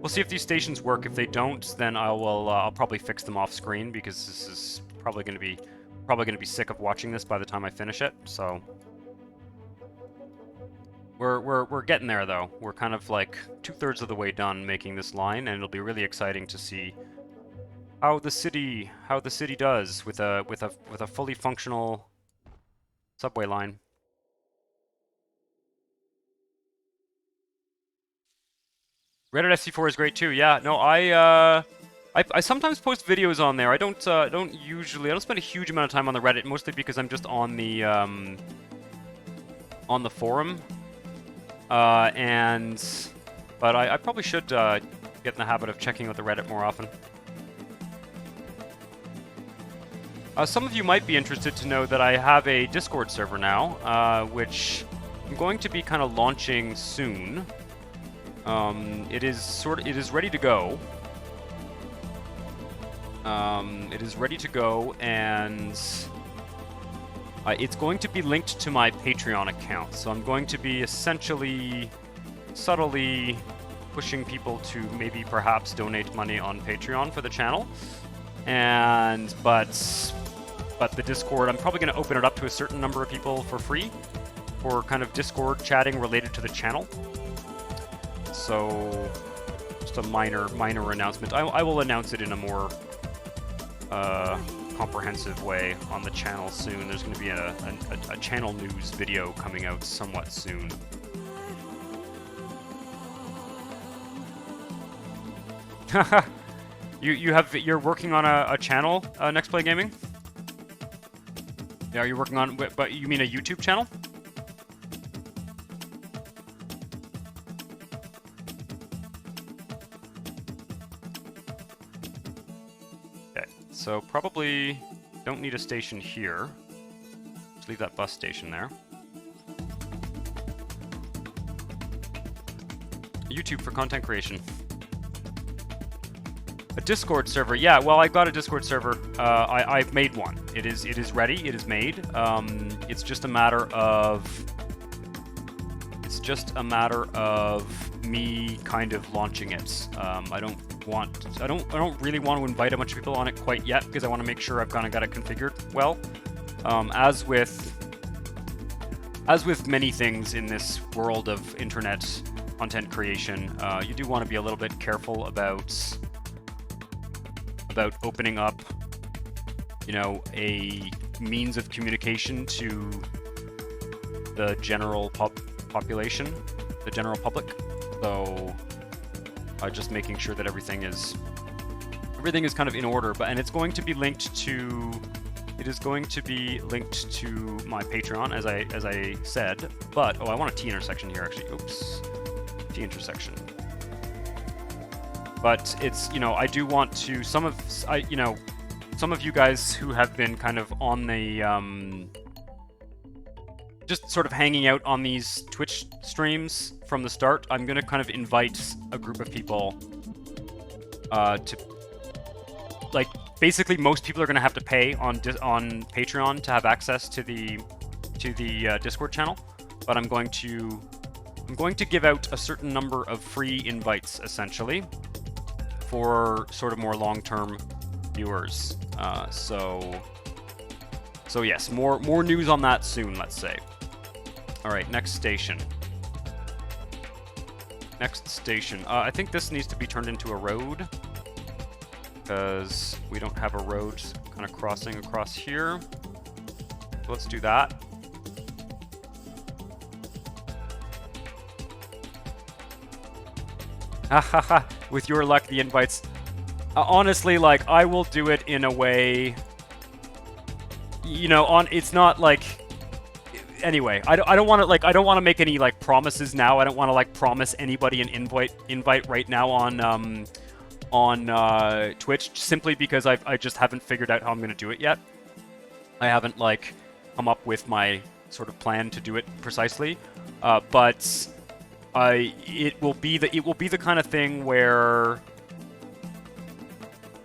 We'll see if these stations work. If they don't, then I'll probably fix them off screen, because this is probably going to be sick of watching this by the time I finish it. So we're getting there though. We're kind of like 2/3 of the way done making this line, and it'll be really exciting to see how the city does with a fully functional subway line. Reddit SC4 is great too. Yeah, no, I sometimes post videos on there. I don't spend a huge amount of time on the Reddit, mostly because I'm just on the forum. But I probably should get in the habit of checking out the Reddit more often. Some of you might be interested to know that I have a Discord server now, which I'm going to be kind of launching soon. It is ready to go. It is ready to go, and it's going to be linked to my Patreon account. So I'm going to be essentially, subtly pushing people to maybe perhaps donate money on Patreon for the channel. But the Discord, I'm probably going to open it up to a certain number of people for free, for kind of Discord chatting related to the channel. So, just a minor announcement. I will announce it in a more comprehensive way on the channel soon. There's going to be a channel news video coming out somewhat soon. You're working on a channel, Next Play Gaming? Yeah, you're working on, but you mean a YouTube channel? So probably don't need a station here. Just leave that bus station there. YouTube for content creation. A Discord server. Yeah, well, I got a Discord server. I've made one. It is ready. It is made. It's just a matter of me kind of launching it. I don't really want to invite a bunch of people on it quite yet, because I want to make sure I've kind of got it configured well. As with many things in this world of internet content creation, you do want to be a little bit careful about opening up, you know, a means of communication to the general population, the general public. So just making sure that everything is kind of in order, and it's going to be linked to my Patreon, as I said. But I want a T intersection here actually. Oops, T intersection. But it's, you know, I do want to, some of you guys who have been kind of on the just sort of hanging out on these Twitch streams from the start, I'm going to kind of invite a group of people to, like, basically most people are going to have to pay on Patreon to have access to the Discord channel, but I'm going to give out a certain number of free invites, essentially, for sort of more long-term viewers. So yes, more news on that soon, let's say. All right, next station. Next station. I think this needs to be turned into a road, because we don't have a road kind of crossing across here. So let's do that. Hahaha, with your luck, the invites. Honestly, like, I will do it in a way, you know, it's not like, anyway, I don't want to make any, like, promises now. I don't want to, like, promise anybody an invite right now on Twitch, simply because I just haven't figured out how I'm going to do it yet. I haven't, like, come up with my sort of plan to do it precisely, but it will be the kind of thing where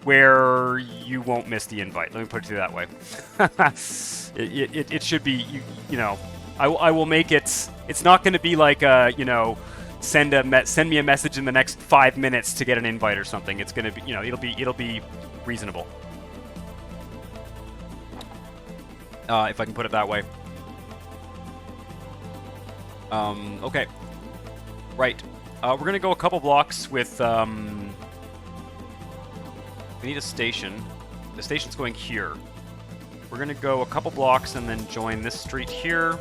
where you won't miss the invite. Let me put it that way. It should be, you know, I will make it. It's not going to be like you know, send me a message in the next 5 minutes to get an invite or something. It's going to be, you know, it'll be reasonable. If I can put it that way. Okay. Right. We're gonna go a couple blocks with, we need a station. The station's going here. We're gonna go a couple blocks and then join this street here.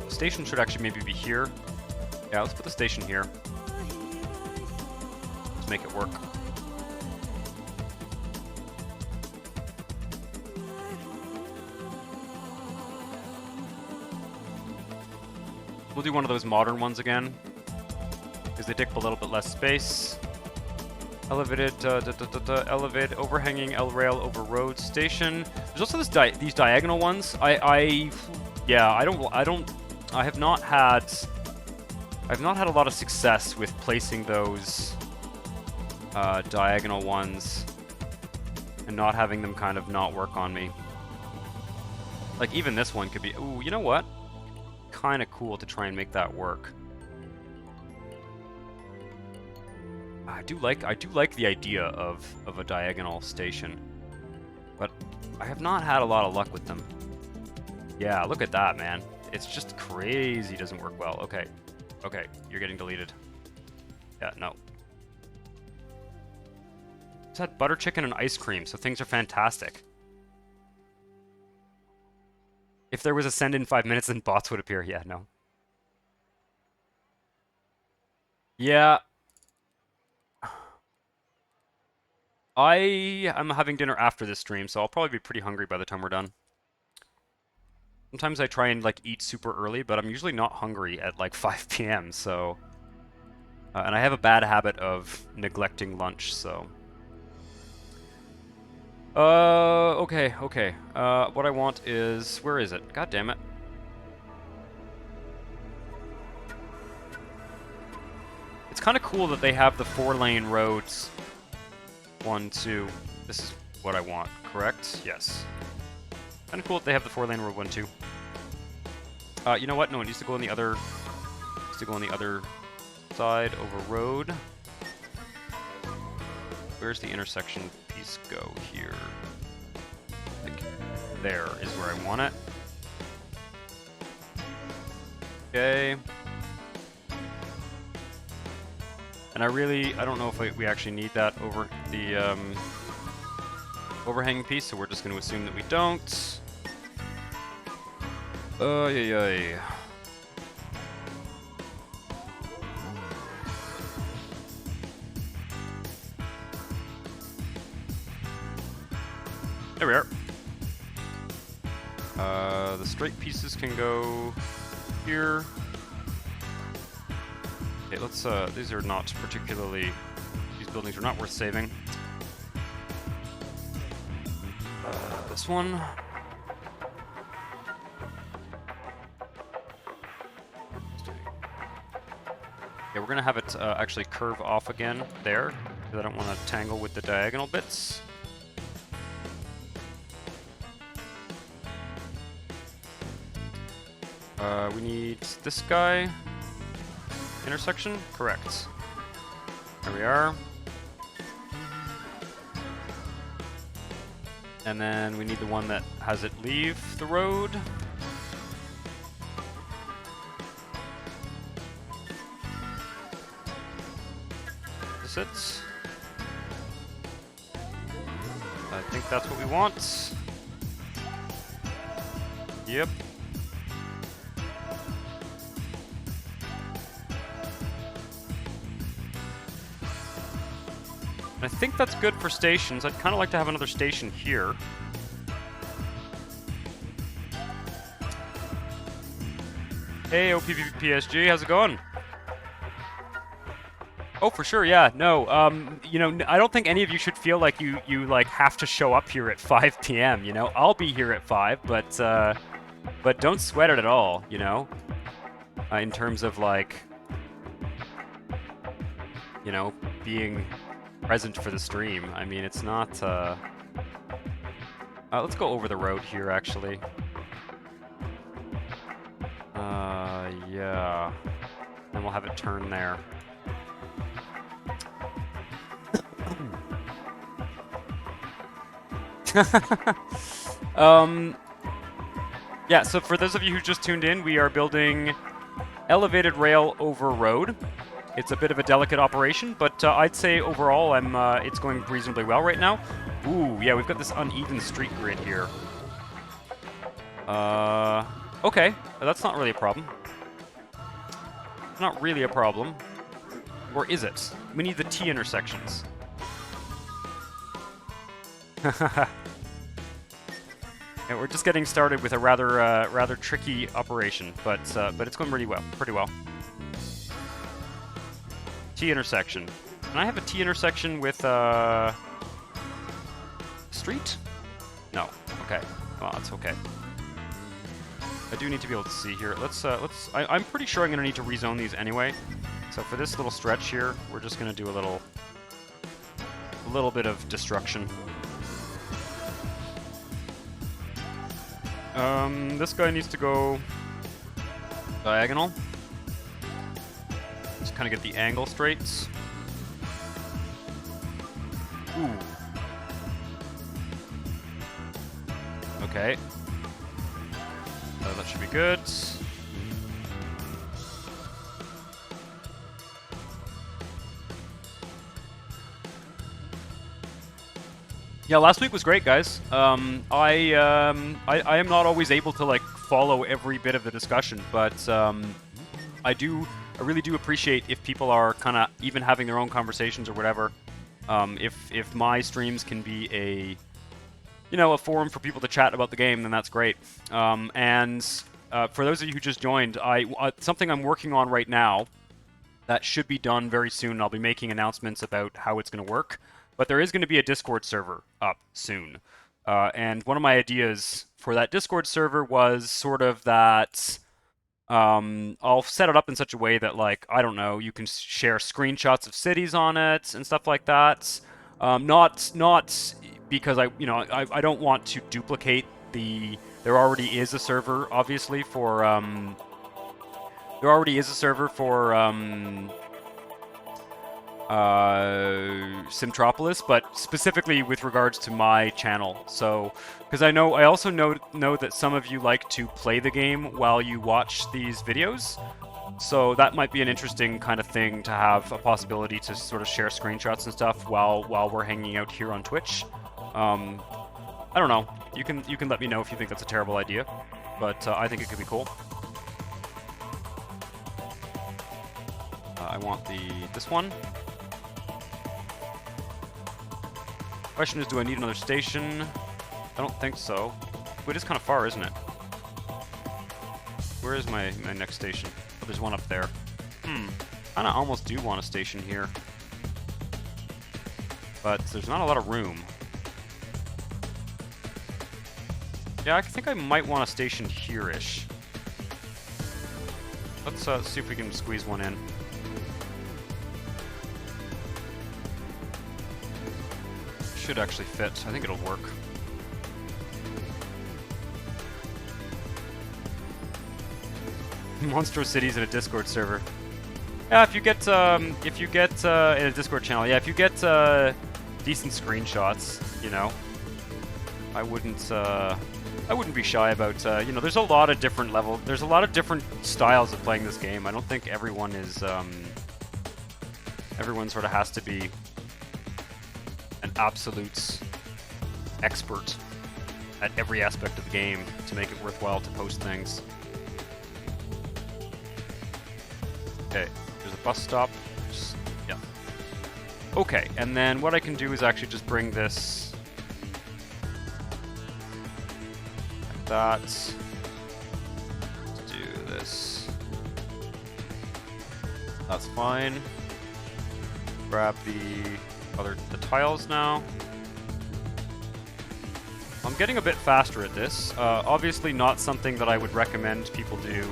Station should actually maybe be here. Yeah, let's put the station here. Let's make it work. We'll do one of those modern ones again, because they take up a little bit less space. Elevated, elevate, overhanging L rail over road station. There's also these diagonal ones. I have not had a lot of success with placing those diagonal ones and not having them kind of not work on me. Like even this one could be. Ooh, you know what? Kind of cool to try and make that work. I do like the idea of a diagonal station, but I have not had a lot of luck with them. Yeah, look at that, man. It's just crazy. Doesn't work well. Okay, okay, you're getting deleted. Yeah, no. Just had butter chicken and ice cream, so things are fantastic. If there was a send in 5 minutes, then bots would appear. Yeah, no. Yeah. I am having dinner after this stream, so I'll probably be pretty hungry by the time we're done. Sometimes I try and like eat super early, but I'm usually not hungry at like 5 p.m. So, and I have a bad habit of neglecting lunch. So, okay. What I want is, where is it? God damn it. It's kind of cool that they have the 4-lane roads. 1, 2. This is what I want, correct? Yes. Kind of cool that they have the 4-lane road 1, 2. You know what? No, it needs to go on the other. Needs to go on the other side over road. Where's the intersection piece go here? Like there is where I want it. Okay. And I don't know if we actually need that over the overhanging piece, so we're just going to assume that we don't. Yeah. There we are. The straight pieces can go here. Okay, let's, these are not particularly, these buildings are not worth saving. This one. Yeah, we're gonna have it actually curve off again there, because I don't want to tangle with the diagonal bits. We need this guy. Intersection? Correct. There we are. And then we need the one that has it leave the road. Is it? I think that's what we want. Yep. I think that's good for stations. I'd kind of like to have another station here. Hey, OPPPSG, how's it going? Oh, for sure, yeah. No, you know, I don't think any of you should feel like you like have to show up here at 5 p.m., you know? I'll be here at 5, but But don't sweat it at all, you know? In terms of, like, you know, being present for the stream. I mean, it's not, let's go over the road here, actually. Yeah. And we'll have it turn there. Yeah, so for those of you who just tuned in, we are building elevated rail over road. It's a bit of a delicate operation, but I'd say overall it's going reasonably well right now. Ooh, yeah, we've got this uneven street grid here. Okay, that's not really a problem. Not really a problem. Or is it? We need the T intersections. Yeah, we're just getting started with a rather tricky operation, but it's going pretty well. T intersection. Can I have a T intersection with street? No. Okay. Well, that's okay. I do need to be able to see here. I'm pretty sure I'm gonna need to rezone these anyway. So for this little stretch here, we're just gonna do a little bit of destruction. This guy needs to go diagonal. Just kind of get the angle straight. Ooh. Okay. That should be good. Yeah, last week was great, guys. I am not always able to like follow every bit of the discussion, but I really do appreciate if people are kind of even having their own conversations or whatever. If my streams can be a forum for people to chat about the game, then that's great. And for those of you who just joined, something I'm working on right now that should be done very soon. I'll be making announcements about how it's going to work. But there is going to be a Discord server up soon. And one of my ideas for that Discord server was sort of that I'll set it up in such a way that, like, I don't know, you can share screenshots of cities on it and stuff like that. Not because I don't want to duplicate there already is a server, obviously, for Simtropolis, but specifically with regards to my channel. So, because I also know that some of you like to play the game while you watch these videos. So that might be an interesting kind of thing to have a possibility to sort of share screenshots and stuff while we're hanging out here on Twitch. I don't know. You can let me know if you think that's a terrible idea, but I think it could be cool. I want this one. Question is, do I need another station? I don't think so. It is kind of far, isn't it? Where is my next station? Oh, there's one up there. I almost do want a station here. But there's not a lot of room. Yeah, I think I might want a station here-ish. Let's see if we can squeeze one in. Should actually fit. I think it'll work. Monstro Cities in a Discord server. Yeah, if you get in a Discord channel, yeah, if you get decent screenshots, I wouldn't be shy about there's a lot of different there's a lot of different styles of playing this game. I don't think everyone is everyone sort of has to be an absolute expert at every aspect of the game to make it worthwhile to post things. Okay, there's a bus stop. Yeah. Okay, and then what I can do is actually just bring this like that. Let's do this. That's fine. Grab the tiles now. I'm getting a bit faster at this. Obviously not something that I would recommend people do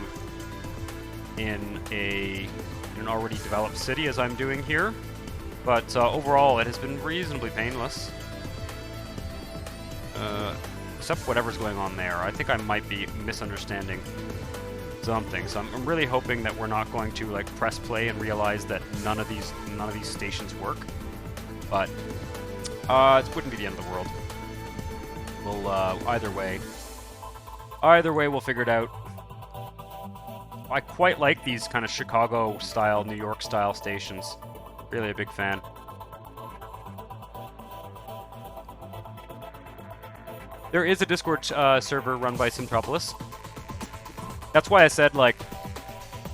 in an already developed city as I'm doing here, but overall it has been reasonably painless. Except whatever's going on there. I think I might be misunderstanding something, so I'm really hoping that we're not going to like press play and realize that none of these stations work. But it wouldn't be the end of the world. We'll either way we'll figure it out. I quite like these kind of Chicago style, New York style stations. Really a big fan. There is a Discord server run by Simtropolis. That's why I said, like,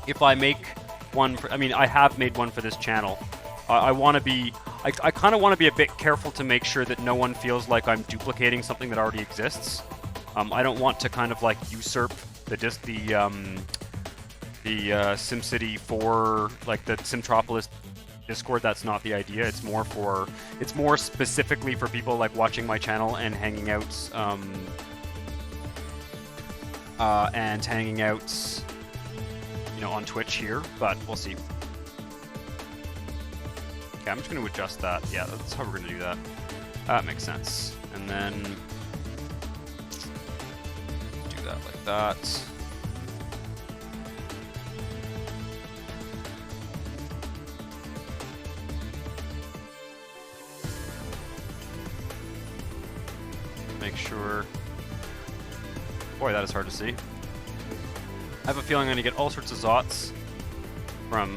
if I make one for, I mean, I have made one for this channel. I want to be, I kind of want to be a bit careful to make sure that no one feels like I'm duplicating something that already exists. I don't want to kind of like usurp the SimCity 4, like the Simtropolis Discord. That's not the idea. It's more specifically for people like watching my channel and hanging out, you know, on Twitch here. But we'll see. Okay, I'm just going to adjust that. Yeah, that's how we're going to do that. That makes sense. And then do that like that. Make sure. Boy, that is hard to see. I have a feeling I'm going to get all sorts of zots from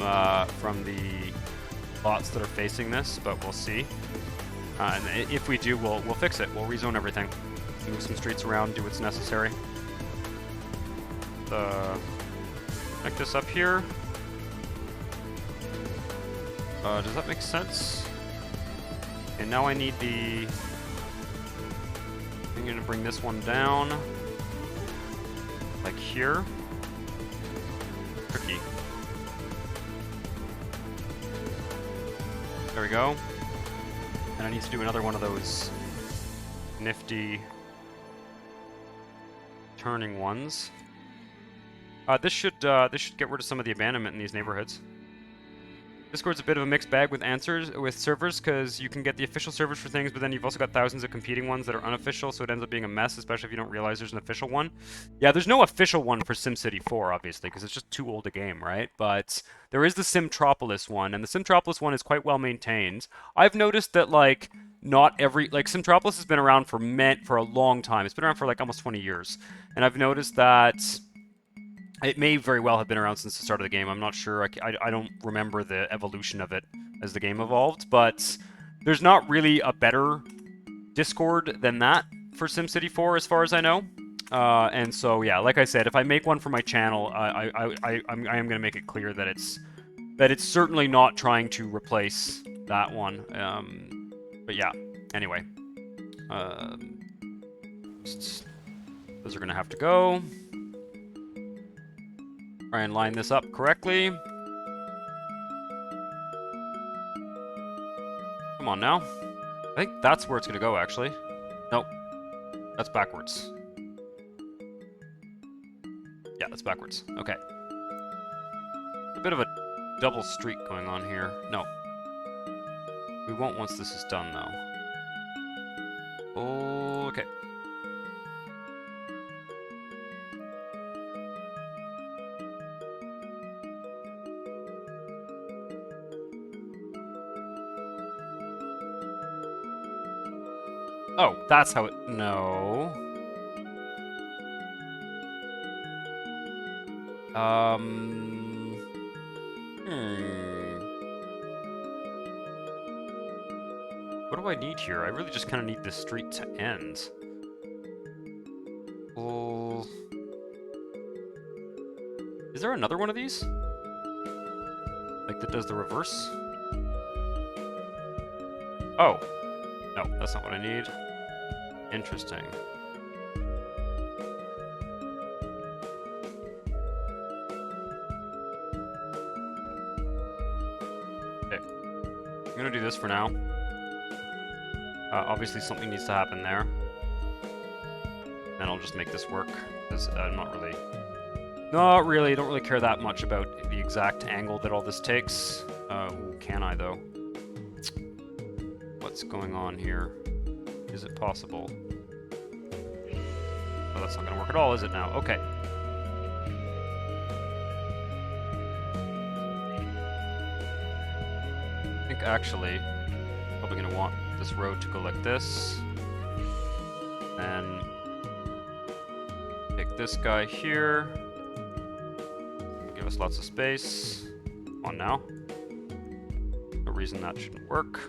the bots that are facing this, but we'll see. And if we do, we'll fix it. We'll rezone everything, move some streets around, do what's necessary. Connect this up here. Does that make sense? And now I need the. I'm going to bring this one down, like here. Tricky. There we go. And I need to do another one of those nifty turning ones. This should get rid of some of the abandonment in these neighborhoods. Discord's a bit of a mixed bag with servers, because you can get the official servers for things, but then you've also got thousands of competing ones that are unofficial, so it ends up being a mess, especially if you don't realize there's an official one. Yeah, there's no official one for SimCity 4, obviously, because it's just too old a game, right? But there is the Simtropolis one, and the Simtropolis one is quite well maintained. I've noticed that, like, not every... Like, Simtropolis has been around for a long time. It's been around for, like, almost 20 years. And I've noticed that... It may very well have been around since the start of the game. I'm not sure. I don't remember the evolution of it as the game evolved, but there's not really a better Discord than that for SimCity 4 as far as I know. And so, yeah, like I said, if I make one for my channel, I am going to make it clear that it's certainly not trying to replace that one. But yeah, anyway. Those are going to have to go. Try and line this up correctly. Come on now. I think that's where it's going to go, actually. Nope. That's backwards. Yeah, that's backwards. Okay. A bit of a double streak going on here. No. We won't once this is done, though. Okay. Oh, that's how it... No. What do I need here? I really just kind of need this street to end. Well... Is there another one of these? Like that does the reverse? Oh. No, that's not what I need. Interesting. Okay. I'm gonna do this for now. Obviously something needs to happen there. And I'll just make this work, because I'm not really, don't really care that much about the exact angle that all this takes. Ooh, can I though? What's going on here? Is it possible? Oh, that's not gonna work at all, is it now? Okay. I think actually, probably gonna want this road to go like this. And take this guy here. Give us lots of space. Come on now. No reason that shouldn't work.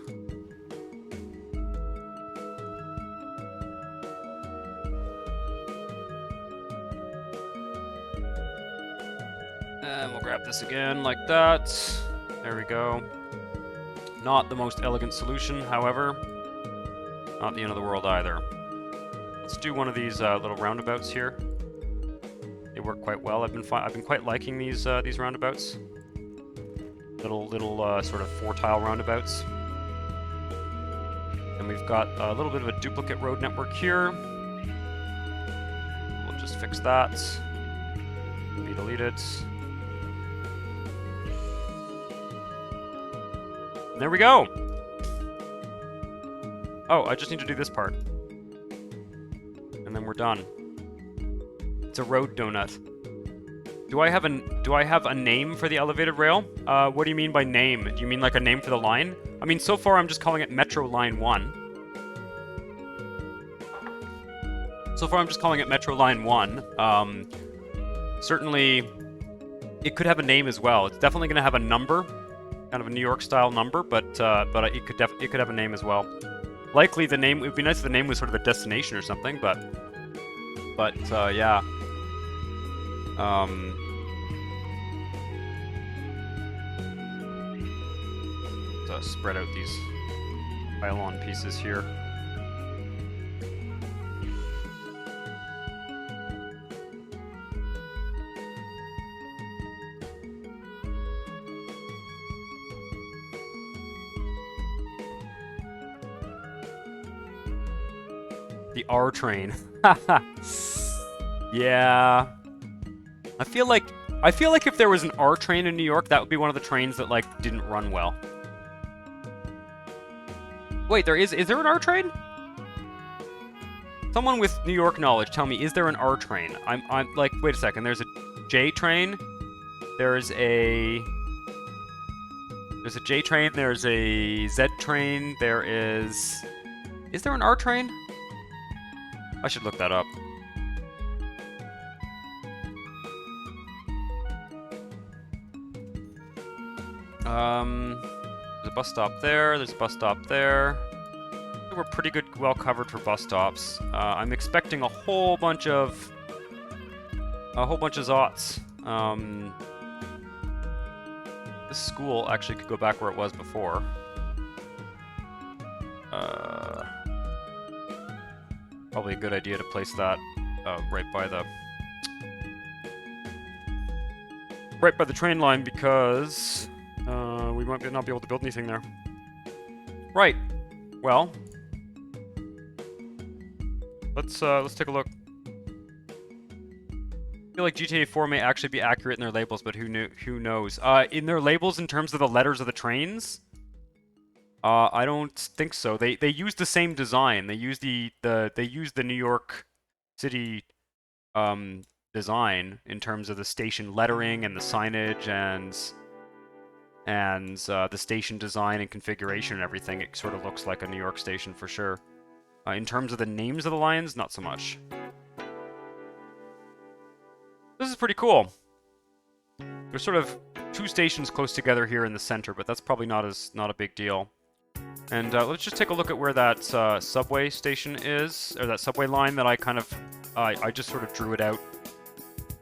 And we'll grab this again like that. There we go. Not the most elegant solution, however. Not the end of the world either. Let's do one of these little roundabouts here. They work quite well. I've been quite liking these roundabouts. Little sort of 4-tile roundabouts. And we've got a little bit of a duplicate road network here. We'll just fix that. Be deleted. There we go. Oh, I just need to do this part. And then we're done. It's a road donut. Do I have a name for the elevated rail? What do you mean by name? Do you mean like a name for the line? I mean, so far I'm just calling it Metro Line 1. So far I'm just calling it Metro Line 1. Certainly, it could have a name as well. It's definitely going to have a number, kind of a New York style number, but it could have a name as well. Likely the name, it would be nice if the name was sort of a destination or something, but yeah. To spread out these pylon pieces here. The R train. Yeah. I feel like if there was an R train in New York, that would be one of the trains that like didn't run well. Wait, is there an R train? Someone with New York knowledge, tell me, is there an R train? I'm like, wait a second, there's a J train. There's a J train, there's a Z train, is there an R train? I should look that up. There's a bus stop there. There's a bus stop there. I think we're pretty well covered for bus stops. I'm expecting a whole bunch of zots. This school actually could go back where it was before. Probably a good idea to place that right by the train line, because we might not be able to build anything there. Right. Well, let's take a look. I feel like GTA 4 may actually be accurate in their labels, but who knows? In their labels, in terms of the letters of the trains, I don't think so. They use the same design. They use the New York City design in terms of the station lettering and the signage and the station design and configuration and everything. It sort of looks like a New York station for sure. In terms of the names of the lines, not so much. This is pretty cool. There's sort of two stations close together here in the center, but that's probably not a big deal. And let's just take a look at where that subway station is, or that subway line that I just sort of drew it out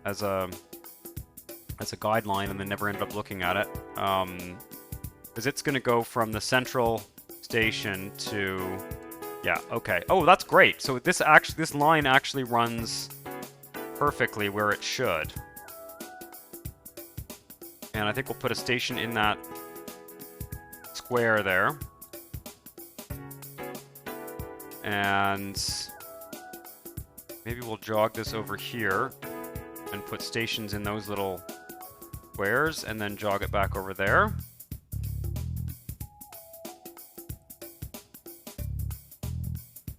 as a guideline and then never ended up looking at it. Because it's going to go from the central station to... Yeah, okay. Oh, that's great. So this line actually runs perfectly where it should. And I think we'll put a station in that square there. maybe we'll jog this over here and put stations in those little squares, and then jog it back over there.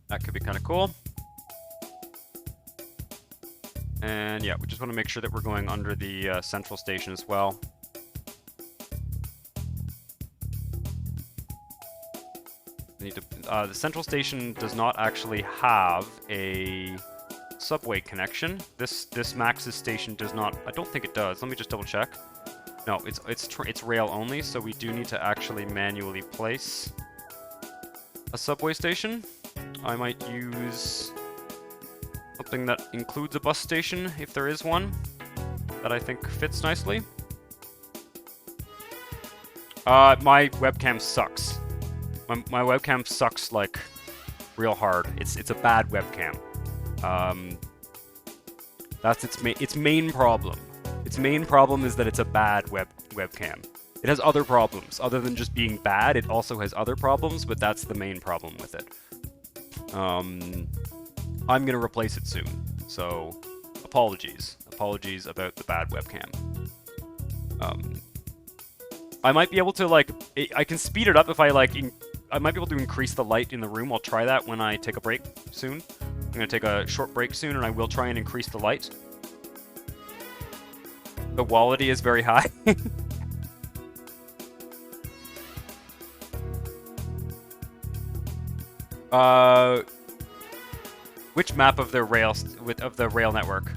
That could be kind of cool. And yeah, we just want to make sure that we're going under the central station as well. We need to, the central station does not actually have a subway connection. This Max's station does not. I don't think it does. Let me just double check. No, it's rail only, so we do need to actually manually place a subway station. I might use something that includes a bus station, if there is one, that I think fits nicely. My webcam sucks. My webcam sucks, like, real hard. It's a bad webcam. That's its main problem. Its main problem is that it's a bad webcam. It has other problems. Other than just being bad, it also has other problems, but that's the main problem with it. I'm gonna replace it soon, so apologies. Apologies about the bad webcam. I might be able to, like, I can speed it up if I, like, I might be able to increase the light in the room. I'll try that when I take a break soon. I'm gonna take a short break soon, and I will try and increase the light. The quality is very high. Which map of the rail network?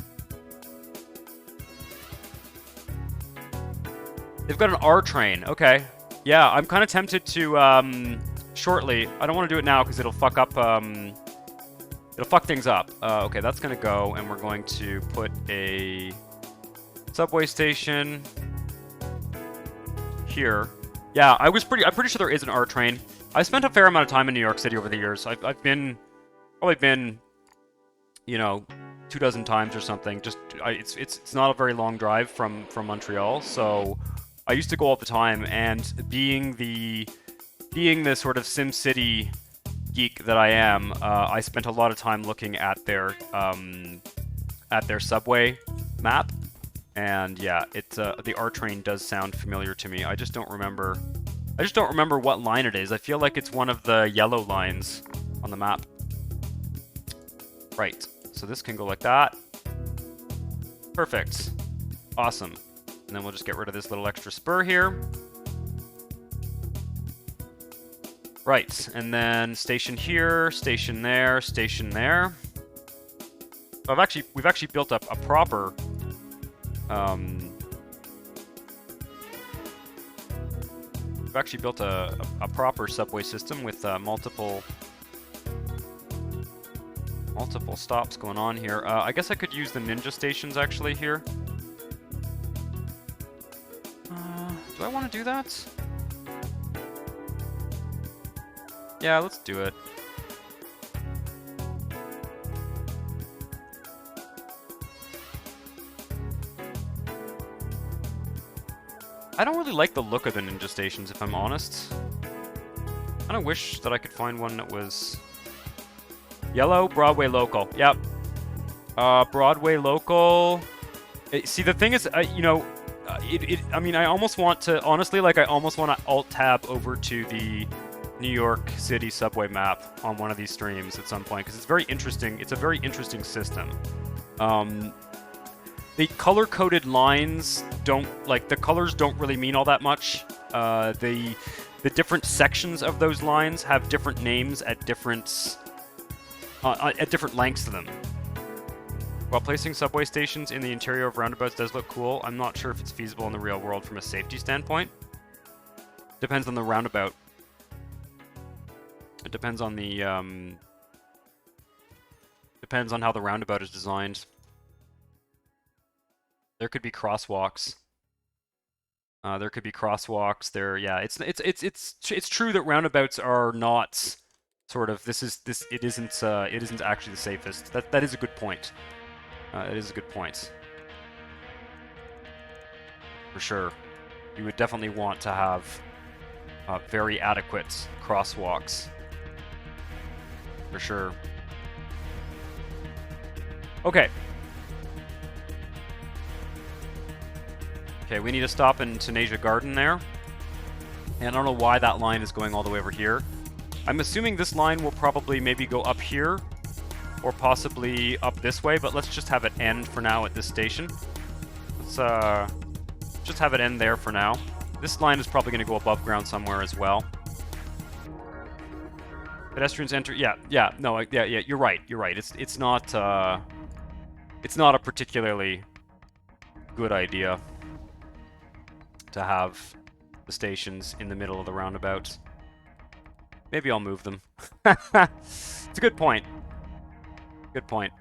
They've got an R train. Okay. Yeah, I'm kind of tempted to shortly. I don't want to do it now because it'll fuck up. It'll fuck things up. Okay, that's gonna go, and we're going to put a subway station here. Yeah, I'm pretty sure there is an R train. I spent a fair amount of time in New York City over the years. I've probably been, you know, 24 times or something. Just it's not a very long drive from Montreal, so I used to go all the time. And being the sort of SimCity geek that I am, I spent a lot of time looking at their subway map. And yeah, the R train does sound familiar to me. I just don't remember what line it is. I feel like it's one of the yellow lines on the map. Right. So this can go like that. Perfect. Awesome. And then we'll just get rid of this little extra spur here. Right. And then station here, station there, station there. So we've actually built up a proper we've actually built a proper subway system with multiple stops going on here. I guess I could use the ninja stations actually here. Do I want to do that? Yeah, let's do it. I don't really like the look of the ninja stations, if I'm honest. I kind of wish that I could find one that was yellow. Broadway local. Yep. Broadway local. See, the thing is, you know, I mean, I almost want to, honestly, like, I almost want to alt-tab over to the New York City subway map on one of these streams at some point, because it's very interesting. It's a very interesting system. The color-coded lines don't, like, the colors don't really mean all that much. The different sections of those lines have different names at different lengths to them. While placing subway stations in the interior of roundabouts does look cool, I'm not sure if it's feasible in the real world from a safety standpoint. Depends on the roundabout. It depends on the, depends on how the roundabout is designed. There could be crosswalks. There could be crosswalks. There, yeah. It's true that roundabouts are not sort of. It isn't actually the safest. That is a good point. It is a good point. For sure, you would definitely want to have very adequate crosswalks. For sure. Okay. Okay, we need to stop in Tunisia Garden there. And I don't know why that line is going all the way over here. I'm assuming this line will probably maybe go up here, or possibly up this way, but let's just have it end for now at this station. Let's just have it end there for now. This line is probably going to go above ground somewhere as well. Pedestrians enter. Yeah, you're right. You're right. It's not a particularly good idea to have the stations in the middle of the roundabout. Maybe I'll move them. It's a good point. Good point.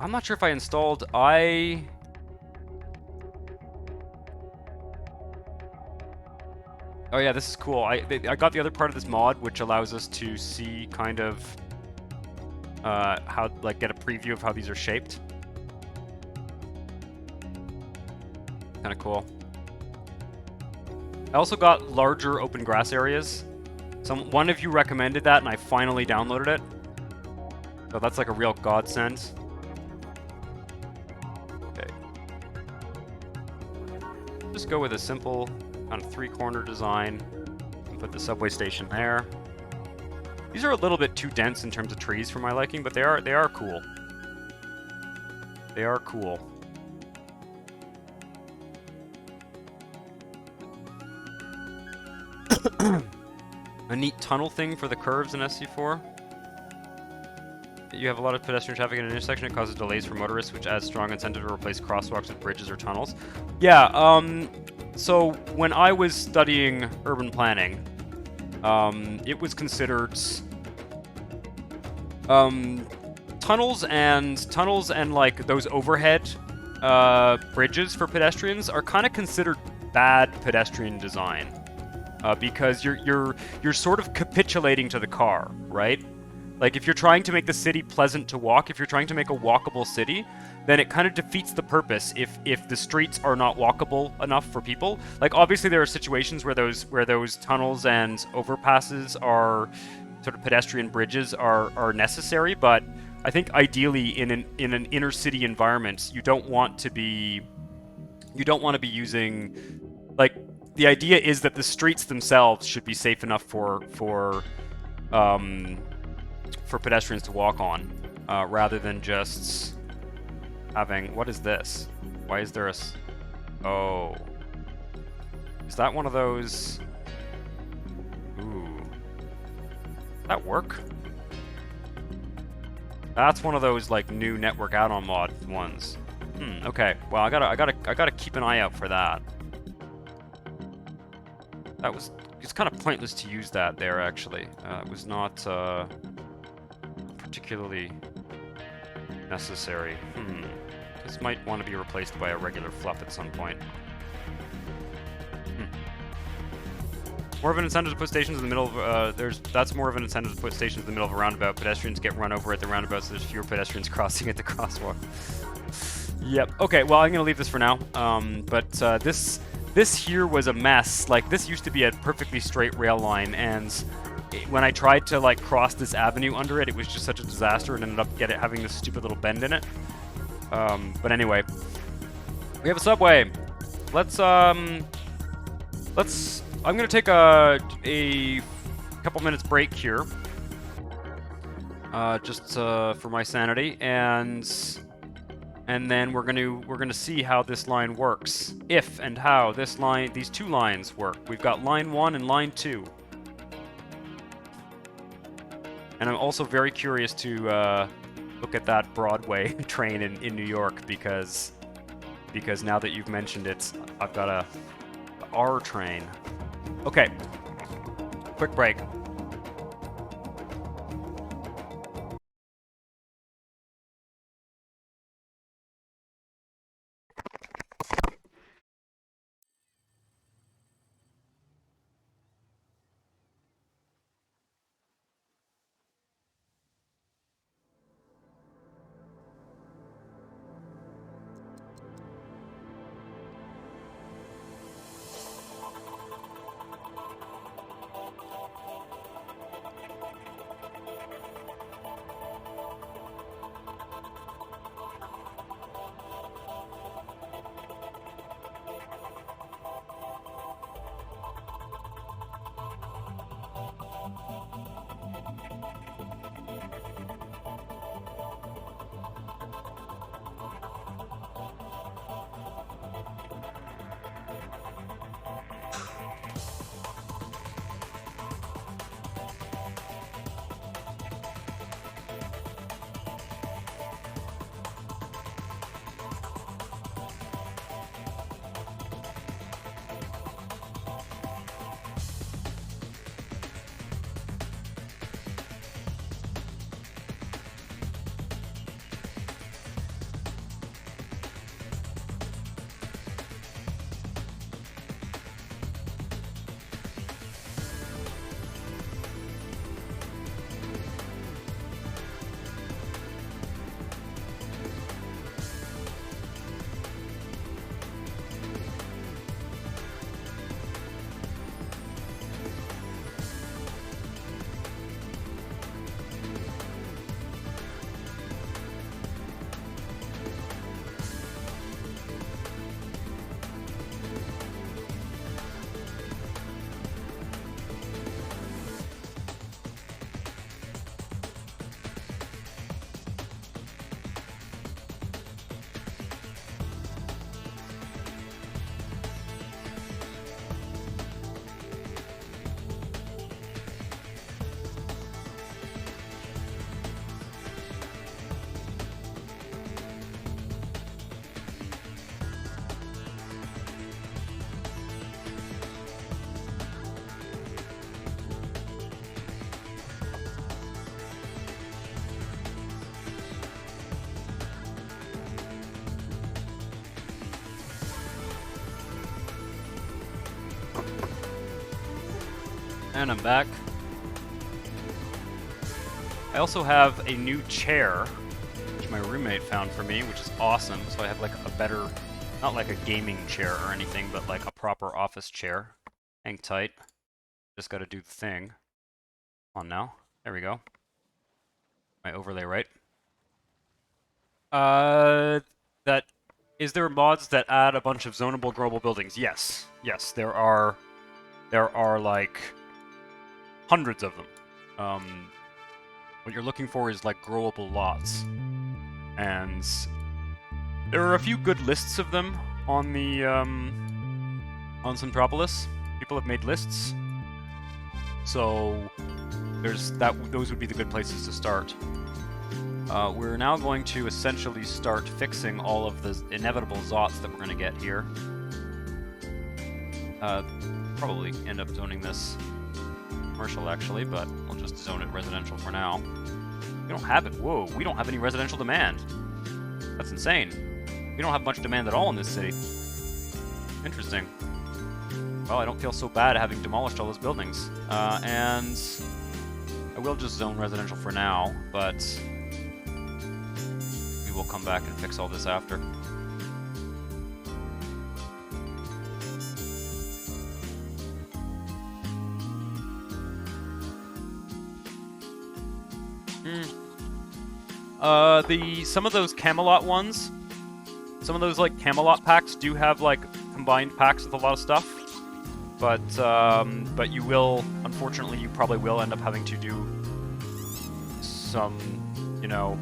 I'm not sure if I installed. Oh yeah, this is cool. I got the other part of this mod, which allows us to see kind of how, like, get a preview of how these are shaped. Kind of cool. I also got larger open grass areas. One of you recommended that, and I finally downloaded it. So that's like a real godsend. Okay. Just go with a simple kind of 3-corner design and put the subway station there. These are a little bit too dense in terms of trees for my liking, but they are cool. They are cool. A neat tunnel thing for the curves in SC4. You have a lot of pedestrian traffic in an intersection. It causes delays for motorists, which adds strong incentive to replace crosswalks with bridges or tunnels. Yeah, so when I was studying urban planning, it was considered tunnels and like those overhead bridges for pedestrians are kind of considered bad pedestrian design. Because you're sort of capitulating to the car, right? Like, if you're trying to make the city pleasant to walk, if you're trying to make a walkable city, then it kind of defeats the purpose if the streets are not walkable enough for people. Like, obviously there are situations where those tunnels and overpasses are sort of pedestrian bridges are necessary, but I think ideally in an inner city environment, you don't want to be using, like, the idea is that the streets themselves should be safe enough for pedestrians to walk on, rather than just having... What is this? Why is there a... Oh. Is that one of those... Ooh. Does that work? That's one of those, like, new network add-on mod ones. Okay. Well, I gotta keep an eye out for that. It's kind of pointless to use that there, actually. It was not particularly necessary. This might want to be replaced by a regular fluff at some point. More of an incentive to put stations in the middle of, that's more of an incentive to put stations in the middle of a roundabout. Pedestrians get run over at the roundabout, so there's fewer pedestrians crossing at the crosswalk. Yep. Okay, well, I'm gonna leave this for now. This here was a mess. Like, this used to be a perfectly straight rail line, and when I tried to, like, cross this avenue under it, it was just such a disaster and ended up having this stupid little bend in it. But anyway, we have a subway. I'm gonna take a couple minutes break here, just for my sanity, and then we're gonna see how this line works. If and how these two lines work. We've got line 1 and line 2. And I'm also very curious to look at that Broadway train in New York, because now that you've mentioned it, I've got a R train. Okay. Quick break. And I'm back. I also have a new chair, which my roommate found for me, which is awesome. So I have like a better, not like a gaming chair or anything, but like a proper office chair. Hang tight. Just gotta do the thing. On now. There we go. My overlay right. That is there mods that add a bunch of zonable, growable buildings? Yes, yes, there are like hundreds of them. What you're looking for is like growable lots, and there are a few good lists of them on the on Centropolis. People have made lists, so there's that. Those would be the good places to start. We're now going to essentially start fixing all of the inevitable zots that we're going to get here. Probably end up zoning this commercial, actually, but we'll just zone it residential for now. We don't have it. Whoa, we don't have any residential demand. That's insane. We don't have much demand at all in this city. Interesting. Well, I don't feel so bad having demolished all those buildings. And I will just zone residential for now, but we will come back and fix all this after. Some of those Camelot ones, some of those like Camelot packs do have like combined packs with a lot of stuff, but you will, unfortunately, you probably will end up having to do some, you know,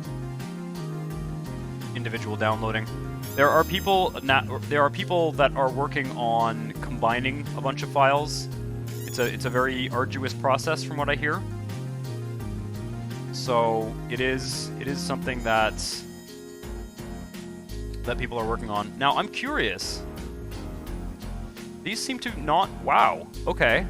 individual downloading. There are people that are working on combining a bunch of files. It's a very arduous process, from what I hear. So it is something that people are working on. Now I'm curious. These seem to not. Wow. Okay.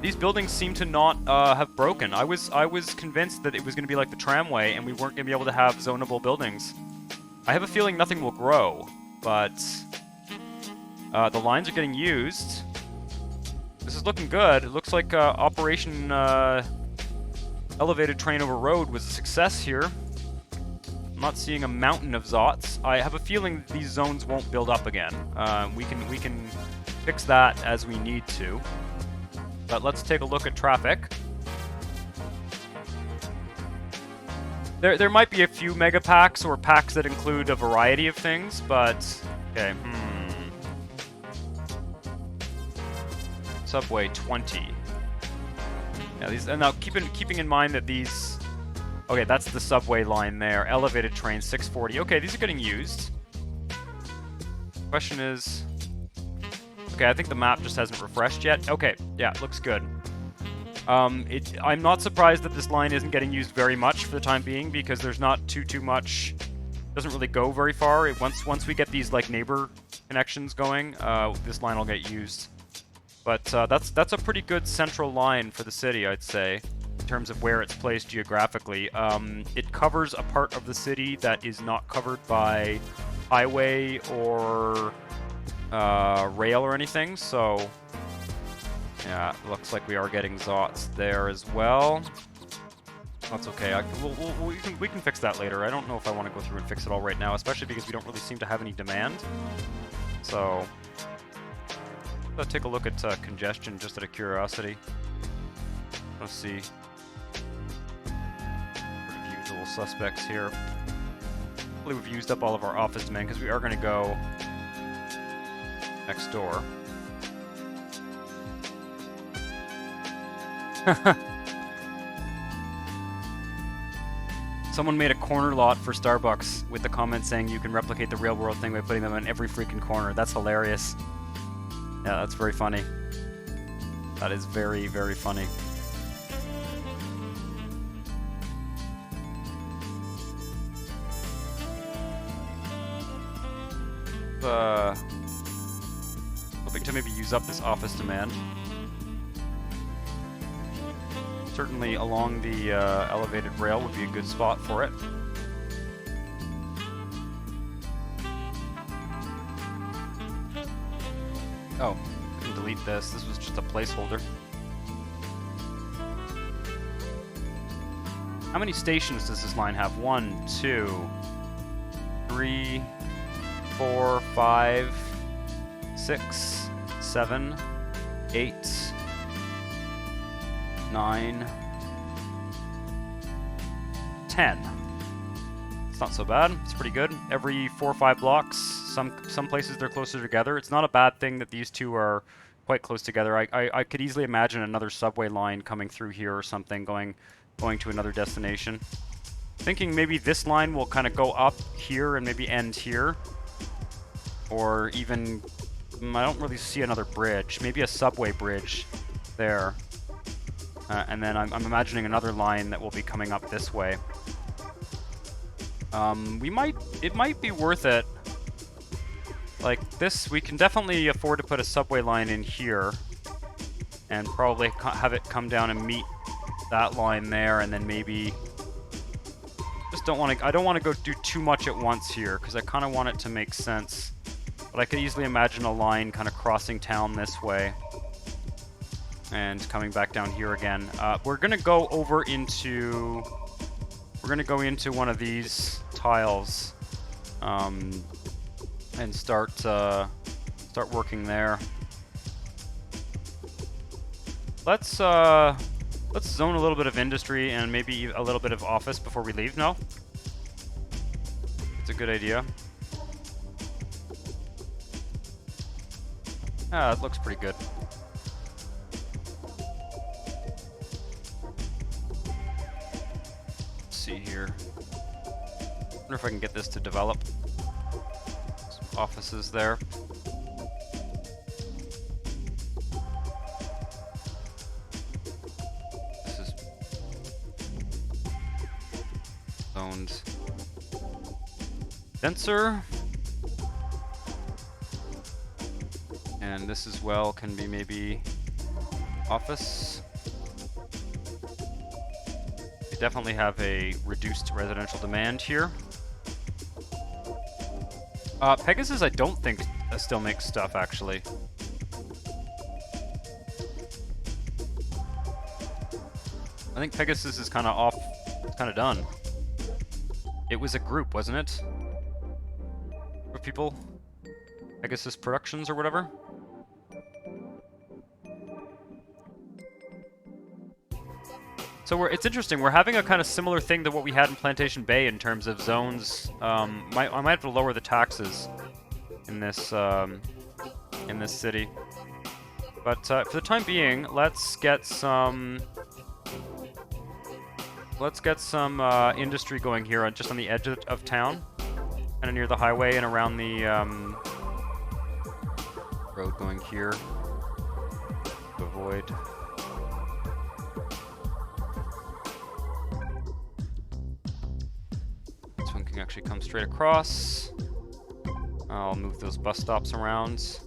These buildings seem to not have broken. I was convinced that it was going to be like the tramway, and we weren't going to be able to have zonable buildings. I have a feeling nothing will grow, but the lines are getting used. This is looking good. It looks like Operation Elevated Train Over Road was a success here. I'm not seeing a mountain of zots. I have a feeling these zones won't build up again. We can fix that as we need to. But let's take a look at traffic. There might be a few mega packs or packs that include a variety of things, but okay. Subway 20. Yeah, these, and now keeping in mind that these. Okay, that's the subway line there. Elevated train 640. Okay, these are getting used. Question is. Okay, I think the map just hasn't refreshed yet. Okay, yeah, looks good. I'm not surprised that this line isn't getting used very much for the time being, because there's not too much. Doesn't really go very far. Once we get these like neighbor connections going, this line will get used. But that's a pretty good central line for the city, I'd say, in terms of where it's placed geographically. It covers a part of the city that is not covered by highway or rail or anything, so yeah, it looks like we are getting zots there as well. That's okay. We can fix that later. I don't know if I want to go through and fix it all right now, especially because we don't really seem to have any demand. So let's take a look at congestion just out of curiosity. Let's see. Sort of usual suspects here. Hopefully we've used up all of our office demand, because we are going to go next door. Someone made a corner lot for Starbucks with the comment saying you can replicate the real world thing by putting them in every freaking corner. That's hilarious. Yeah, that's very funny. That is very, very funny. Hoping to maybe use up this office demand. Certainly along the elevated rail would be a good spot for it. Oh, couldn't delete delete this. This was just a placeholder. How many stations does this line have? 1, 2, 3, 4, 5, 6, 7, 8, 9, 10. It's not so bad. It's pretty good. Every 4 or 5 blocks, some places they're closer together. It's not a bad thing that these two are quite close together. I could easily imagine another subway line coming through here or something, going to another destination. Thinking maybe this line will kind of go up here and maybe end here. Or even, I don't really see another bridge. Maybe a subway bridge there. And then I'm imagining another line that will be coming up this way. It might be worth it. Like this, we can definitely afford to put a subway line in here. And probably have it come down and meet that line there, and then maybe just I don't want to go do too much at once here, because I kind of want it to make sense. But I could easily imagine a line kind of crossing town this way and coming back down here again. We're gonna go into one of these tiles and start working there. Let's zone a little bit of industry and maybe a little bit of office before we leave, no? It's a good idea. Ah, that looks pretty good. Let's see here. Wonder if I can get this to develop. Some offices there. Denser, and this as well can be maybe office. We definitely have a reduced residential demand here. Pegasus, I don't think still makes stuff actually. I think Pegasus is kind of off. It's kind of done. It was a group, wasn't it? Of people, Pegasus Productions or whatever. So it's interesting. We're having a kind of similar thing to what we had in Plantation Bay in terms of zones. I might have to lower the taxes in this city, but for the time being, let's get some industry going here, just on the edge of town. Kind of near the highway and around the road going here to avoid. This one can actually come straight across. I'll move those bus stops around.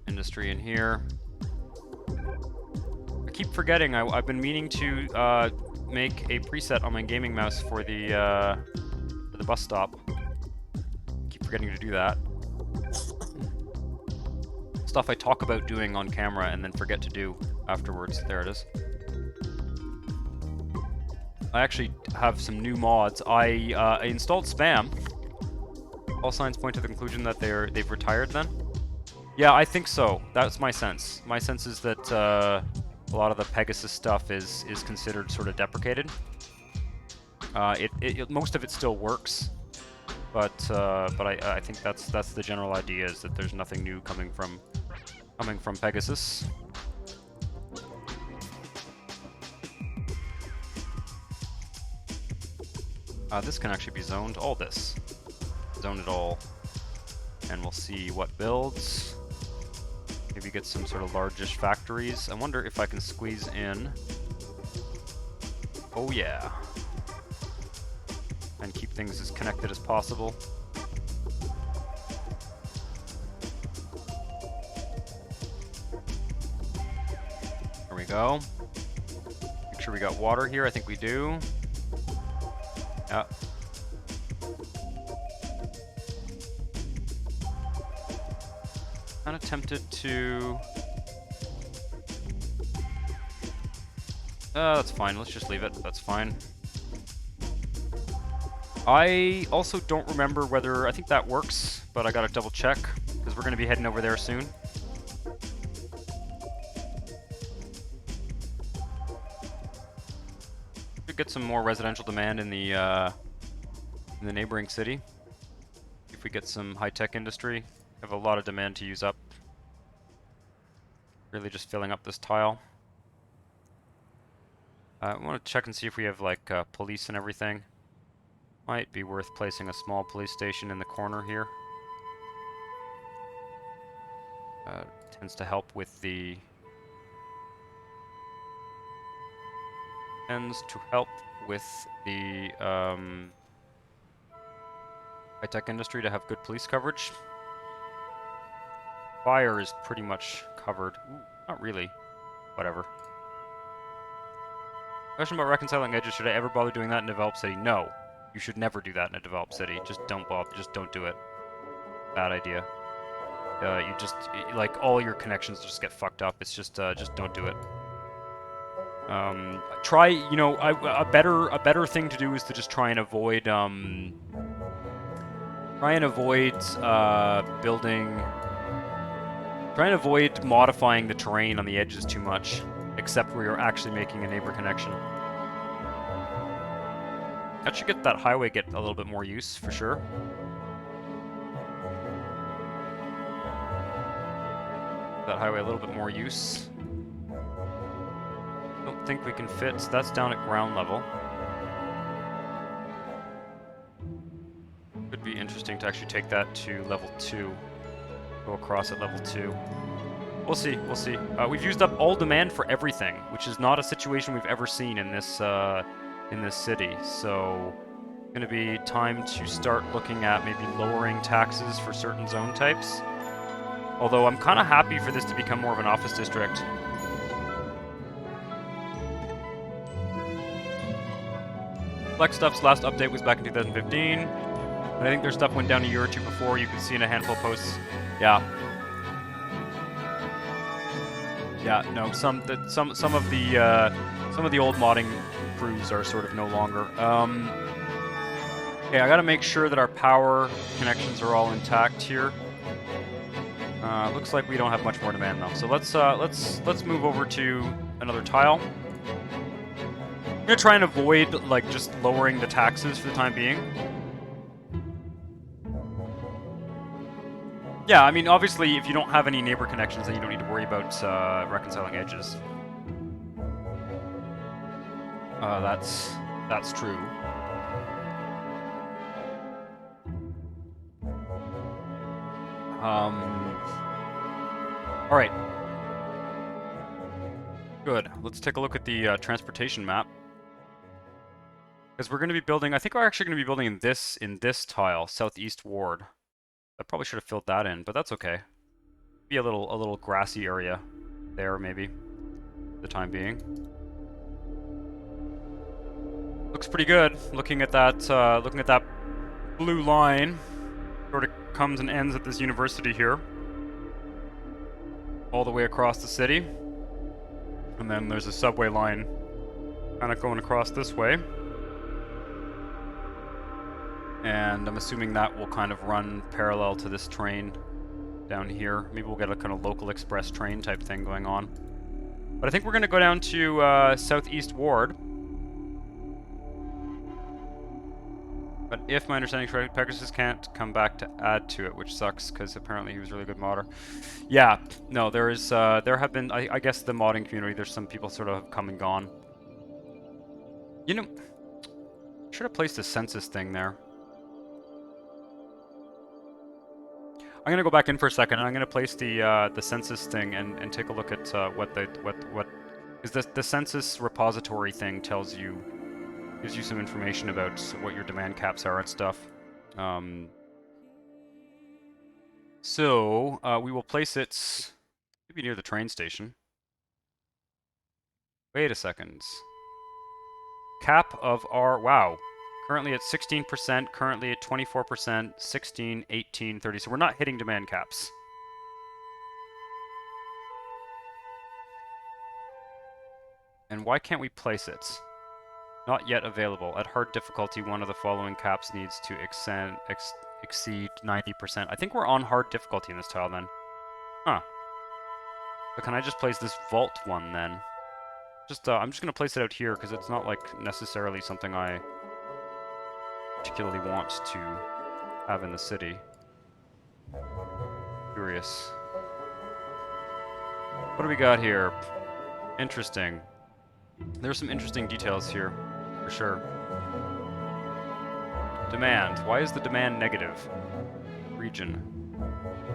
Industry in here. I keep forgetting. I've been meaning to make a preset on my gaming mouse for the bus stop. Keep forgetting to do that. Stuff I talk about doing on camera and then forget to do afterwards. There it is. I actually have some new mods. I installed Spam. All signs point to the conclusion that they've retired then. Yeah, I think so. That's my sense. My sense is that a lot of the Pegasus stuff is considered sort of deprecated. Most of it still works, but I think that's the general idea, is that there's nothing new coming from Pegasus. This can actually be zoned. All this. Zone it all. And we'll see what builds. Maybe get some sort of largish factories. I wonder if I can squeeze in. Oh yeah. And keep things as connected as possible. There we go. Make sure we got water here. I think we do. Yeah. kind of tempted to... that's fine. Let's just leave it. That's fine. I also don't remember whether... I think that works, but I gotta double check, because we're going to be heading over there soon. Should get some more residential demand in the neighboring city. If we get some high-tech industry, have a lot of demand to use up. Really just filling up this tile. I want to check and see if we have like police and everything. Might be worth placing a small police station in the corner here. Tends to help with the... high-tech industry to have good police coverage. Fire is pretty much covered. Ooh, not really. Whatever. Question about reconciling edges. Should I ever bother doing that in a developed city? No. You should never do that in a developed city. Just don't bother. Just don't do it. Bad idea. You just... like, all your connections just get fucked up. It's just don't do it. Try, you know, a better thing to do is to just try and avoid, modifying the terrain on the edges too much, except where you're actually making a neighbor connection. That should get that highway get a little bit more use, for sure. That highway a little bit more use. Don't think we can fit, so that's down at ground level. Could be interesting to actually take that to level 2. Go across at level 2. We'll see, we'll see. We've used up all demand for everything, which is not a situation we've ever seen in this city. So, it's going to be time to start looking at maybe lowering taxes for certain zone types. Although I'm kind of happy for this to become more of an office district. Stuff's last update was back in 2015. And I think their stuff went down a year or two before. You could see in a handful of posts. Yeah. Yeah, no, some of the old modding crews are sort of no longer. Okay, I gotta make sure that our power connections are all intact here. Looks like we don't have much more demand though. So let's move over to another tile. I'm gonna try and avoid like just lowering the taxes for the time being. Yeah, I mean, obviously, if you don't have any neighbor connections, then you don't need to worry about reconciling edges. That's true. All right. Good. Let's take a look at the transportation map. Because we're going to be building, I think we're actually going to be building in this tile, Southeast Ward. I probably should have filled that in, but that's okay. Be a little grassy area there, maybe, for the time being. Looks pretty good. Looking at that blue line, sort of comes and ends at this university here, all the way across the city, and then there's a subway line, kind of going across this way. And I'm assuming that will kind of run parallel to this train down here. Maybe we'll get a kind of local express train type thing going on. But I think we're going to go down to Southeast Ward. But if my understanding is correct, Pegasus can't come back to add to it, which sucks, because apparently he was a really good modder. Yeah, no, there have been, I guess the modding community, there's some people sort of come and gone. You know, should have placed a census thing there. I'm gonna go back in for a second, and I'm gonna place the census thing and take a look at what is the census repository thing gives you some information about what your demand caps are and stuff. So we will place it maybe near the train station. Wait a second. Cap of our wow. Currently at 16%, currently at 24%, 16, 18, 30. So we're not hitting demand caps. And why can't we place it? Not yet available. At hard difficulty, one of the following caps needs to exceed 90%. I think we're on hard difficulty in this tile then. Huh. But can I just place this vault one then? I'm just gonna place it out here because it's not like necessarily something I particularly want to have in the city. Curious. What do we got here? Interesting. There's some interesting details here, for sure. Demand. Why is the demand negative? Region.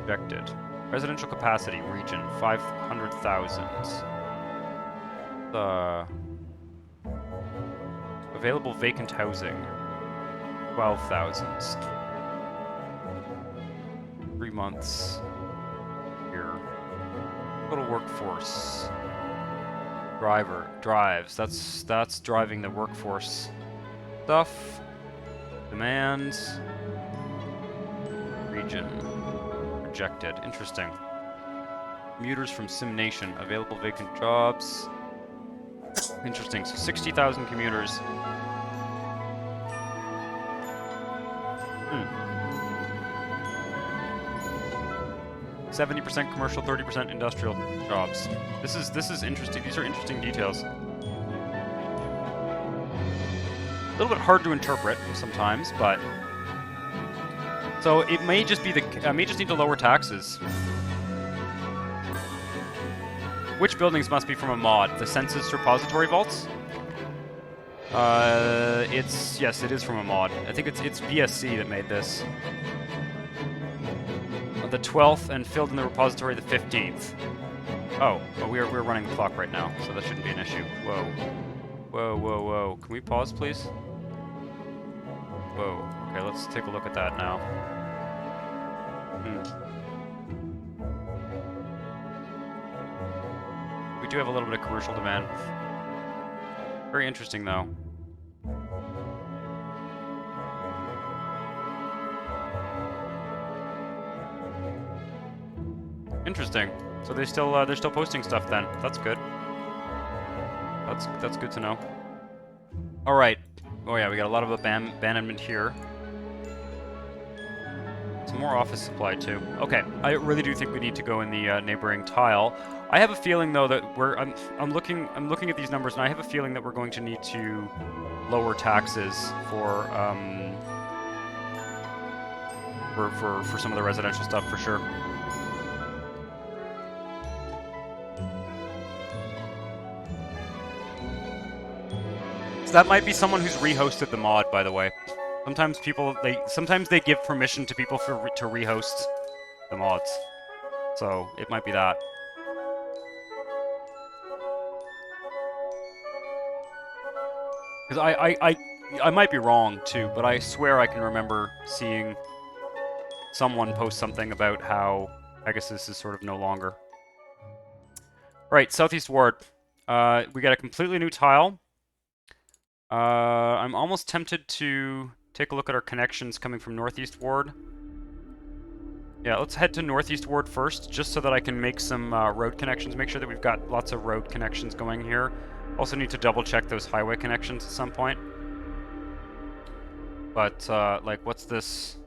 Rejected. Residential capacity. Region. 500,000. Available vacant housing. 12,000. 3 months. Here. Total workforce. Drives. That's driving the workforce stuff. Demand. Region. Rejected. Interesting. Commuters from Sim Nation. Available vacant jobs. Interesting. So 60,000 commuters. 70% commercial, 30% industrial jobs. This is interesting. These are interesting details. A little bit hard to interpret sometimes, but so it may just be I may just need to lower taxes. Which buildings must be from a mod? The census repository vaults? Yes, it is from a mod. I think it's BSC that made this. The 12th and filled in the repository the 15th. Oh, but we're running the clock right now, so that shouldn't be an issue. Whoa. Whoa, whoa, whoa. Can we pause, please? Whoa. Okay, let's take a look at that now. We do have a little bit of commercial demand. Very interesting, though. Interesting. So they're still posting stuff then. That's good. That's good to know. All right. Oh yeah, we got a lot of abandonment here. Some more office supply too. Okay, I really do think we need to go in the neighboring tile. I have a feeling though that I'm looking at these numbers and I have a feeling that we're going to need to lower taxes for some of the residential stuff for sure. That might be someone who's rehosted the mod, by the way. Sometimes they give permission to people to rehost the mods. So it might be that. Because I might be wrong too, but I swear I can remember seeing someone post something about how Pegasus is sort of no longer. Right, Southeast Ward. We got a completely new tile. I'm almost tempted to take a look at our connections coming from Northeast Ward. Yeah, let's head to Northeast Ward first, just so that I can make some road connections, make sure that we've got lots of road connections going here. Also need to double check those highway connections at some point. But, like, what's this?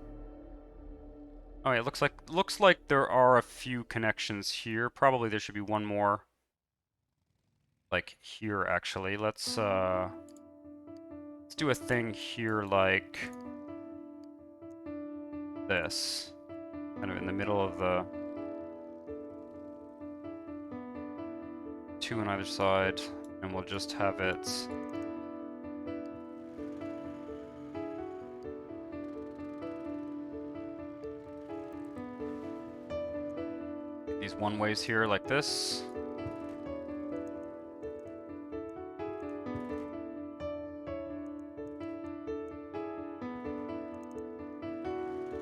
Oh yeah, looks like there are a few connections here. Probably there should be one more, like, here, actually. Let's do a thing here like this. Kind of in the middle of the two on either side, and we'll just have it these one-ways here like this.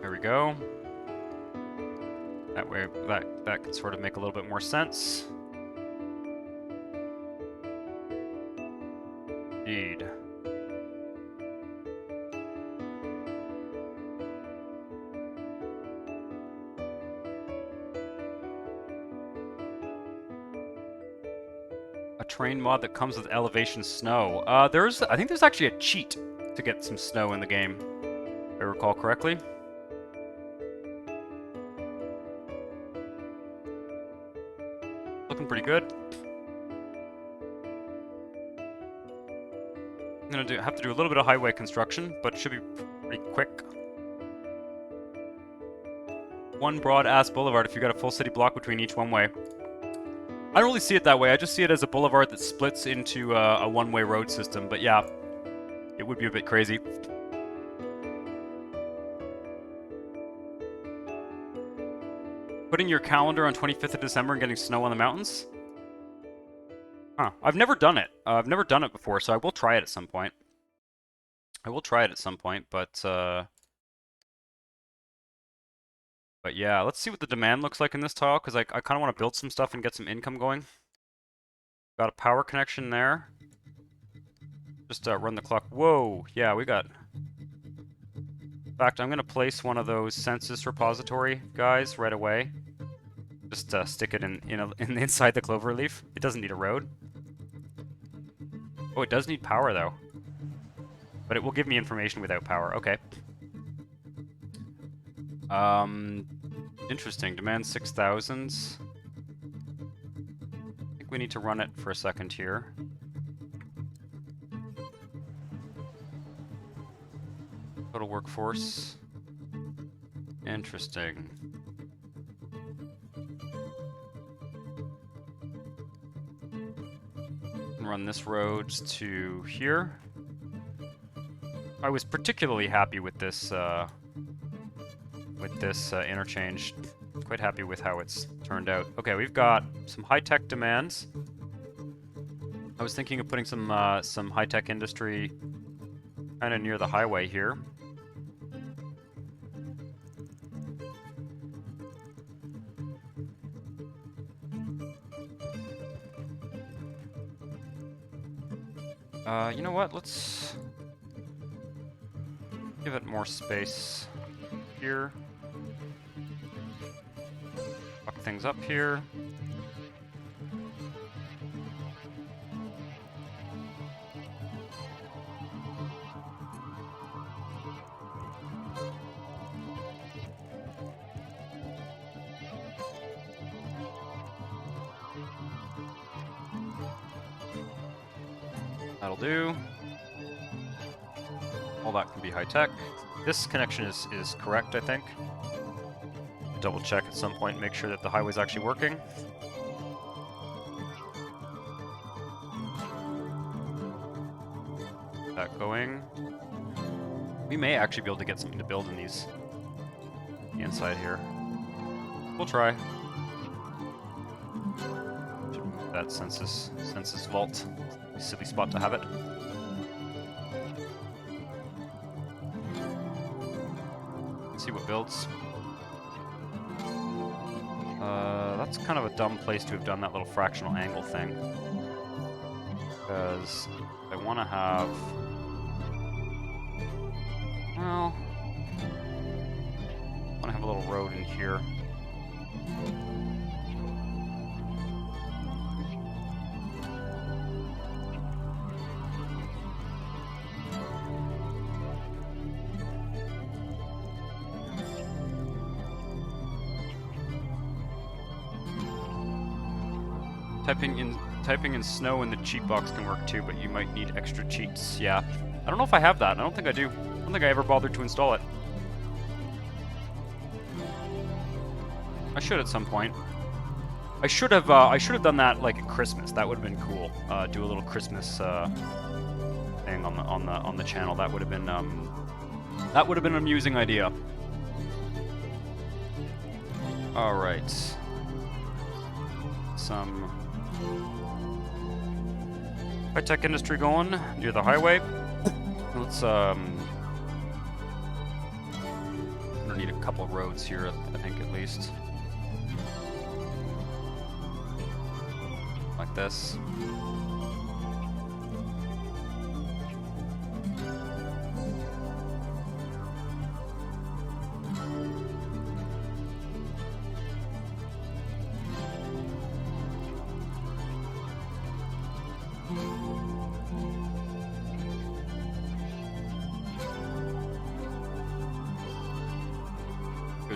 There we go. That way, that can sort of make a little bit more sense. Indeed. A terrain mod that comes with elevation snow. I think there's actually a cheat to get some snow in the game, if I recall correctly. Looking pretty good. I'm gonna have to do a little bit of highway construction, but it should be pretty quick. One broad-ass boulevard if you got a full city block between each one-way. I don't really see it that way. I just see it as a boulevard that splits into a one-way road system. But yeah, it would be a bit crazy. Putting your calendar on 25th of December and getting snow on the mountains? Huh. I've never done it. I've never done it before, so I will try it at some point. But yeah, let's see what the demand looks like in this tile, because I kind of want to build some stuff and get some income going. Got a power connection there. Just run the clock. Whoa, yeah, we got... In fact, I'm going to place one of those census repository guys right away. Just stick it in inside the clover leaf. It doesn't need a road. Oh, it does need power, though. But it will give me information without power. Okay. Interesting. Demand 6,000. I think we need to run it for a second here. Total workforce. Interesting. Run this road to here. I was particularly happy with this interchange. Quite happy with how it's turned out. Okay, we've got some high-tech demands. I was thinking of putting some high-tech industry kind of near the highway here. You know what? Let's give it more space here. Fuck things up here. That'll do. All that can be high-tech. This connection is correct, I think. Double check at some point, make sure that the highway's actually working. That going. We may actually be able to get something to build in these inside here. We'll try. Should move that census vault. Silly spot to have it. Let's see what builds. That's kind of a dumb place to have done that little fractional angle thing. Because I want to have... Well... I want to have a little road in here. Typing in snow in the cheat box can work too, but you might need extra cheats. Yeah. I don't know if I have that. I don't think I do. I don't think I ever bothered to install it. I should at some point. I should have done that like at Christmas. That would have been cool. Do a little Christmas thing on the channel. That would have been an amusing idea. All right. Some high-tech industry going near the highway. Let's gonna need a couple of roads here, I think, at least. Like this.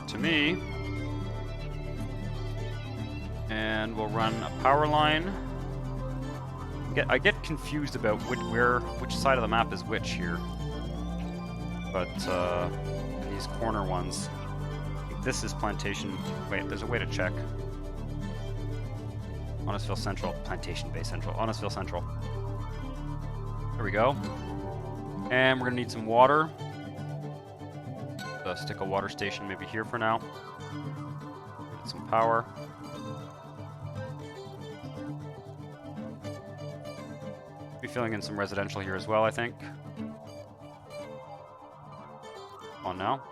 to me. And we'll run a power line. I get confused about which side of the map is which here. But these corner ones, I think this is Plantation. Wait, there's a way to check. Honestville Central, Plantation Bay Central, Honestville Central. There we go. And we're gonna need some water. Stick a water station maybe here for now. Get some power. Be filling in some residential here as well, I think. On now.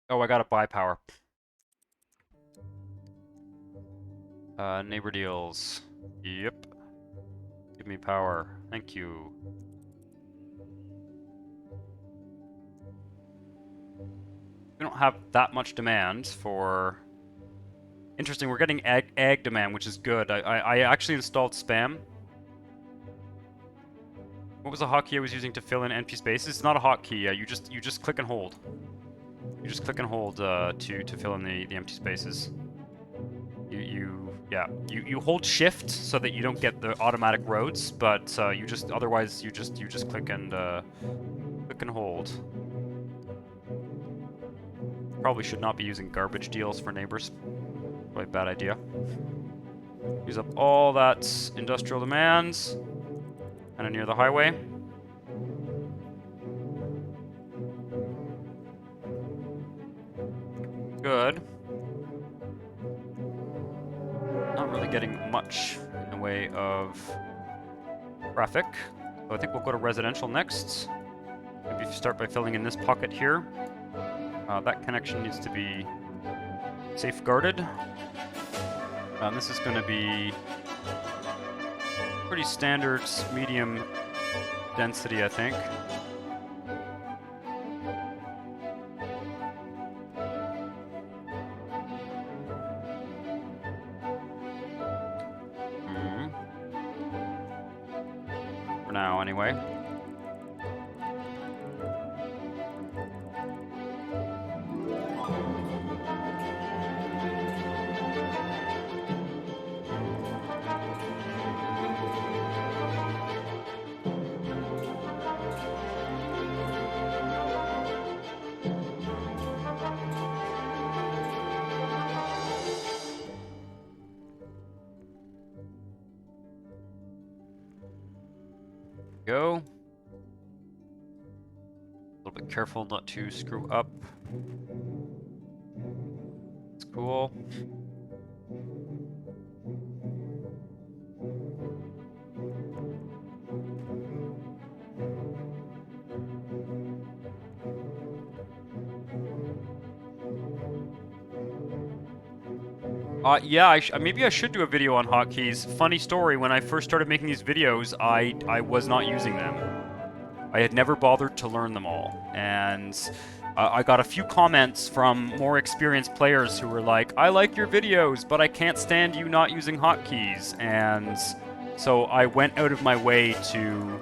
Oh, I gotta buy power. Neighbor deals. Yep. Give me power. Thank you. We don't have that much demand for... Interesting, we're getting ag demand, which is good. I actually installed spam. What was the hotkey I was using to fill in empty spaces? It's not a hotkey. You just click and hold. You just click and hold to fill in the empty spaces. You hold shift so that you don't get the automatic roads, but otherwise you just click and hold. Probably should not be using garbage deals for neighbors. Probably a bad idea. Use up all that industrial demands. Kind of near the highway. Good. Not really getting much in the way of traffic. So I think we'll go to residential next. Maybe start by filling in this pocket here. That connection needs to be safeguarded. This is going to be pretty standard medium density, I think. For now, anyway. Go. A little bit careful not to screw up. It's cool. Yeah, maybe I should do a video on hotkeys. Funny story, when I first started making these videos, I was not using them. I had never bothered to learn them all. And I got a few comments from more experienced players who were like, I like your videos, but I can't stand you not using hotkeys. And so I went out of my way to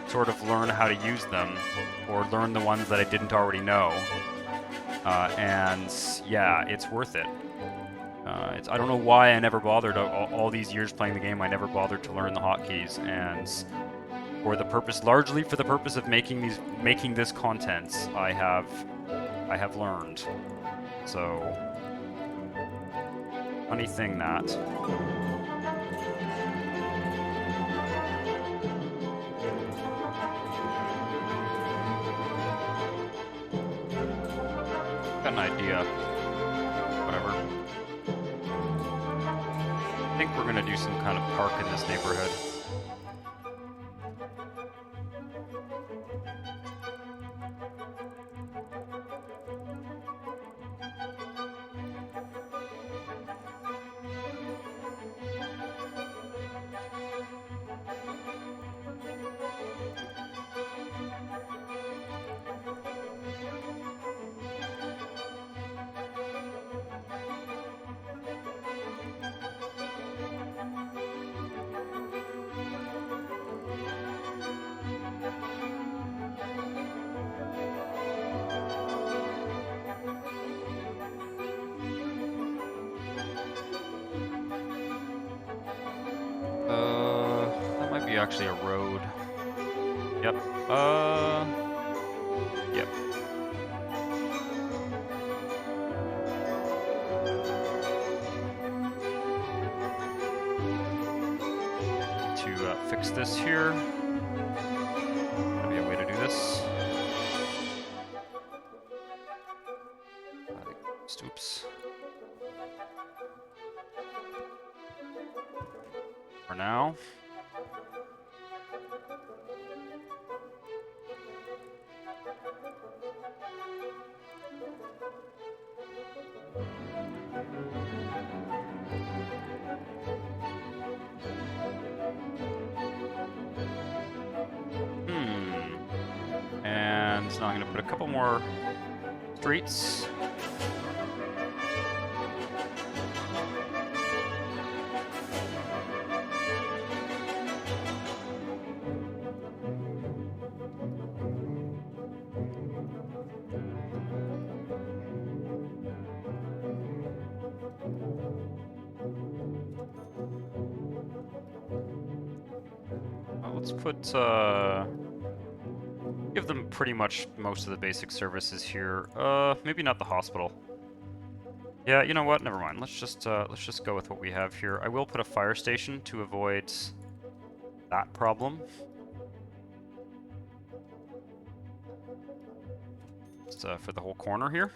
sort of learn how to use them, or learn the ones that I didn't already know. And yeah, it's worth it. I don't know why I never bothered. All these years playing the game, I never bothered to learn the hotkeys, and largely for the purpose of making this content, I have learned. So, funny thing that. Got an idea. Whatever. I think we're gonna do some kind of park in this neighborhood. actually a road. Yep. Yep. To fix this here. Maybe a way to do this. Oops. For now. And now I'm going to put a couple more streets. Let's put, give them pretty much most of the basic services here. Maybe not the hospital. Yeah, you know what? Never mind. Let's just go with what we have here. I will put a fire station to avoid that problem. Just, for the whole corner here.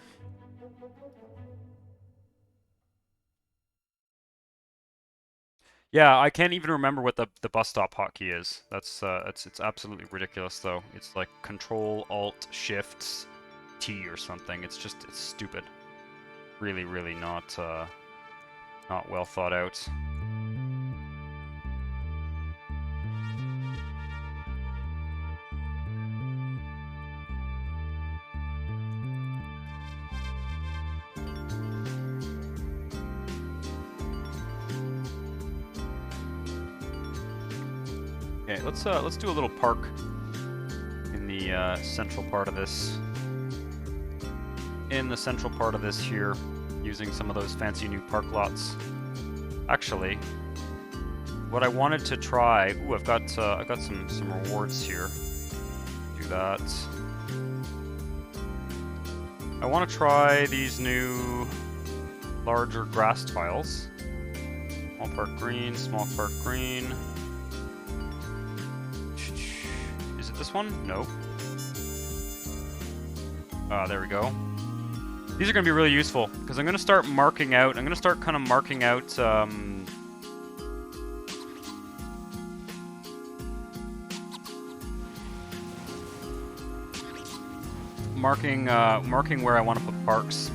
Yeah, I can't even remember what the bus stop hotkey is. That's it's absolutely ridiculous though. It's like Control Alt Shift T or something. It's stupid. Really, really not well thought out. Okay, let's do a little park in the central part of this. In the central part of this here, using some of those fancy new park lots. Actually, what I wanted to try. Ooh, I've got some rewards here. Do that. I want to try these new larger grass tiles. Small park green, small park green. Is it this one? No. There we go. These are going to be really useful, because I'm going to start marking out, kind of marking out, marking where I want to put parks.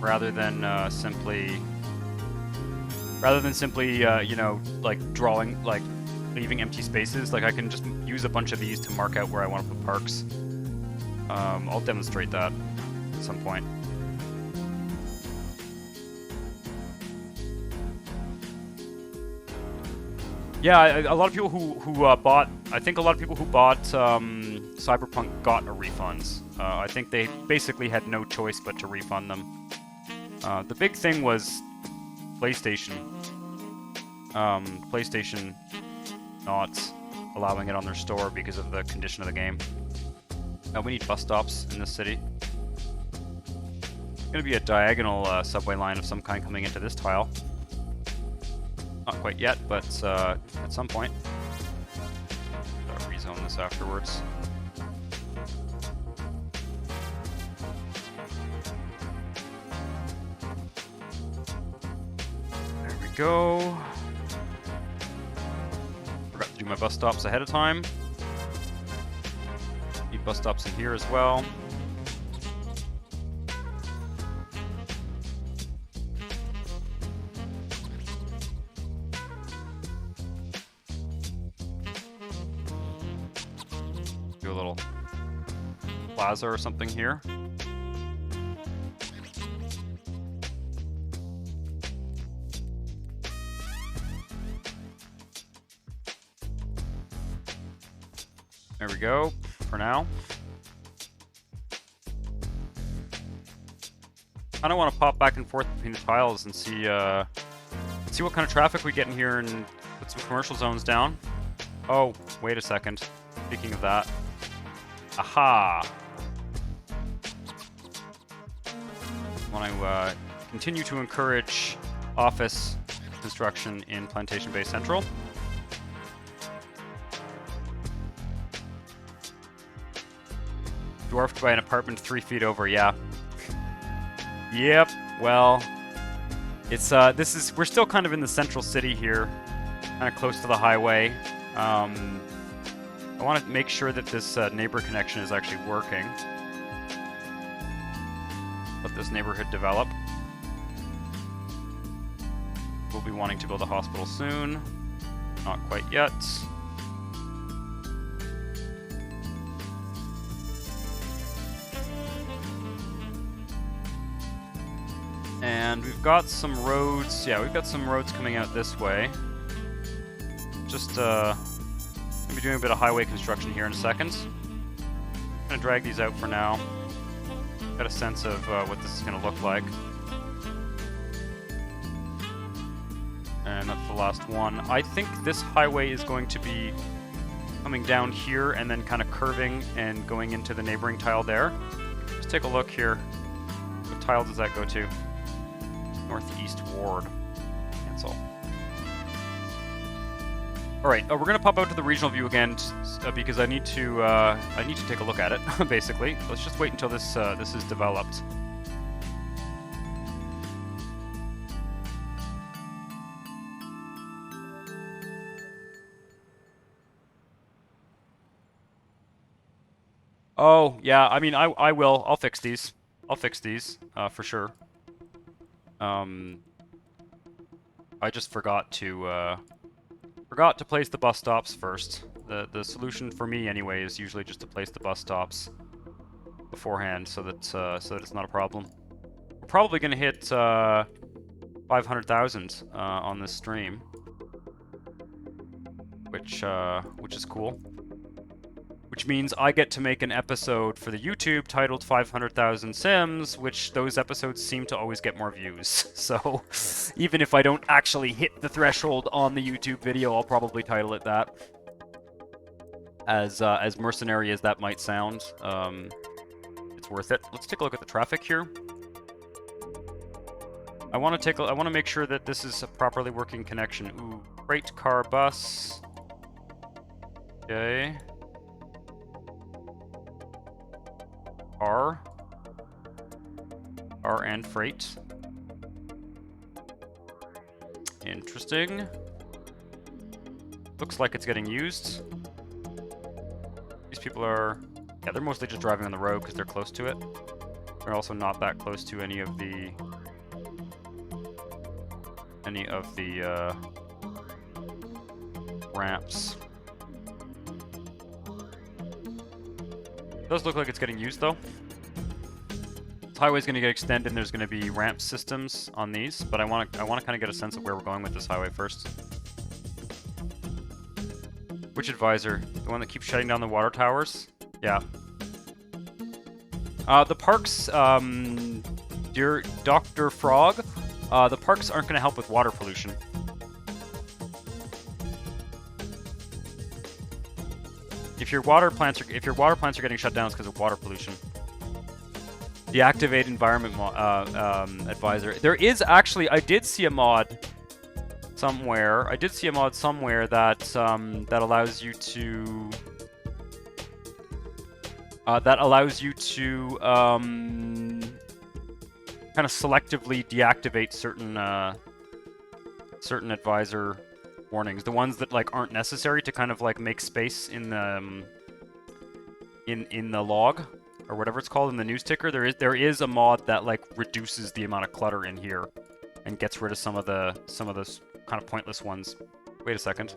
Rather than simply, you know, like drawing, like leaving empty spaces. Like I can just use a bunch of these to mark out where I want to put parks. I'll demonstrate that at some point. Yeah, a lot of people who bought, I think a lot of people who bought Cyberpunk got a refunds. I think they basically had no choice but to refund them. The big thing was PlayStation. PlayStation not allowing it on their store because of the condition of the game. We need bus stops in this city. There's gonna be a diagonal subway line of some kind coming into this tile. Not quite yet, but at some point. I'll rezone this afterwards. There we go. Forgot to do my bus stops ahead of time. Need bus stops in here as well. Do a little plaza or something here. There we go, for now. I don't want to pop back and forth between the tiles and see Let's see what kind of traffic we get in here and put some commercial zones down. Oh, wait a second. Speaking of that. Aha! I want to continue to encourage office construction in Plantation Bay Central. Dwarfed by an apartment 3 feet over, yeah. Yep, well, it's, we're still kind of in the central city here, kind of close to the highway. I want to make sure that this neighbor connection is actually working. Let this neighborhood develop. We'll be wanting to build a hospital soon. Not quite yet. And we've got some roads. Yeah, we've got some roads coming out this way. Just gonna be doing a bit of highway construction here in a second. Gonna drag these out for now. Got a sense of what this is gonna look like. And that's the last one. I think this highway is going to be coming down here and then kind of curving and going into the neighboring tile there. Just take a look here. What tile does that go to? Northeast Ward. Cancel. Alright, we're going to pop out to the regional view again because I need to take a look at it, basically. Let's just wait until this is developed. Oh, yeah, I mean, I will. I'll fix these. I'll fix these, for sure. I just forgot to place the bus stops first. The solution for me, anyway, is usually just to place the bus stops beforehand, so that it's not a problem. We're probably gonna hit 500,000 on this stream, which is cool. Which means I get to make an episode for the YouTube titled 500,000 Sims, which those episodes seem to always get more views. So even if I don't actually hit the threshold on the YouTube video, I'll probably title it that. As mercenary as that might sound, it's worth it. Let's take a look at the traffic here. I want to make sure that this is a properly working connection. Ooh, freight car bus. Okay. R and freight. Interesting. Looks like it's getting used. These people are... yeah, they're mostly just driving on the road because they're close to it. They're also not that close to any of the ramps. Does look like it's getting used though. This highway's going to get extended and there's going to be ramp systems on these, but I want to kind of get a sense of where we're going with this highway first. Which advisor? The one that keeps shutting down the water towers? Yeah. The parks, dear Dr. Frog, the parks aren't going to help with water pollution. If your water plants are getting shut down, it's because of water pollution. Deactivate environment advisor. There is actually, I did see a mod somewhere. That that allows you to kind of selectively deactivate certain advisor warnings, the ones that like aren't necessary to kind of like make space in the log or whatever it's called in the news ticker. There is a mod that like reduces the amount of clutter in here and gets rid of some of those kind of pointless ones. Wait a second.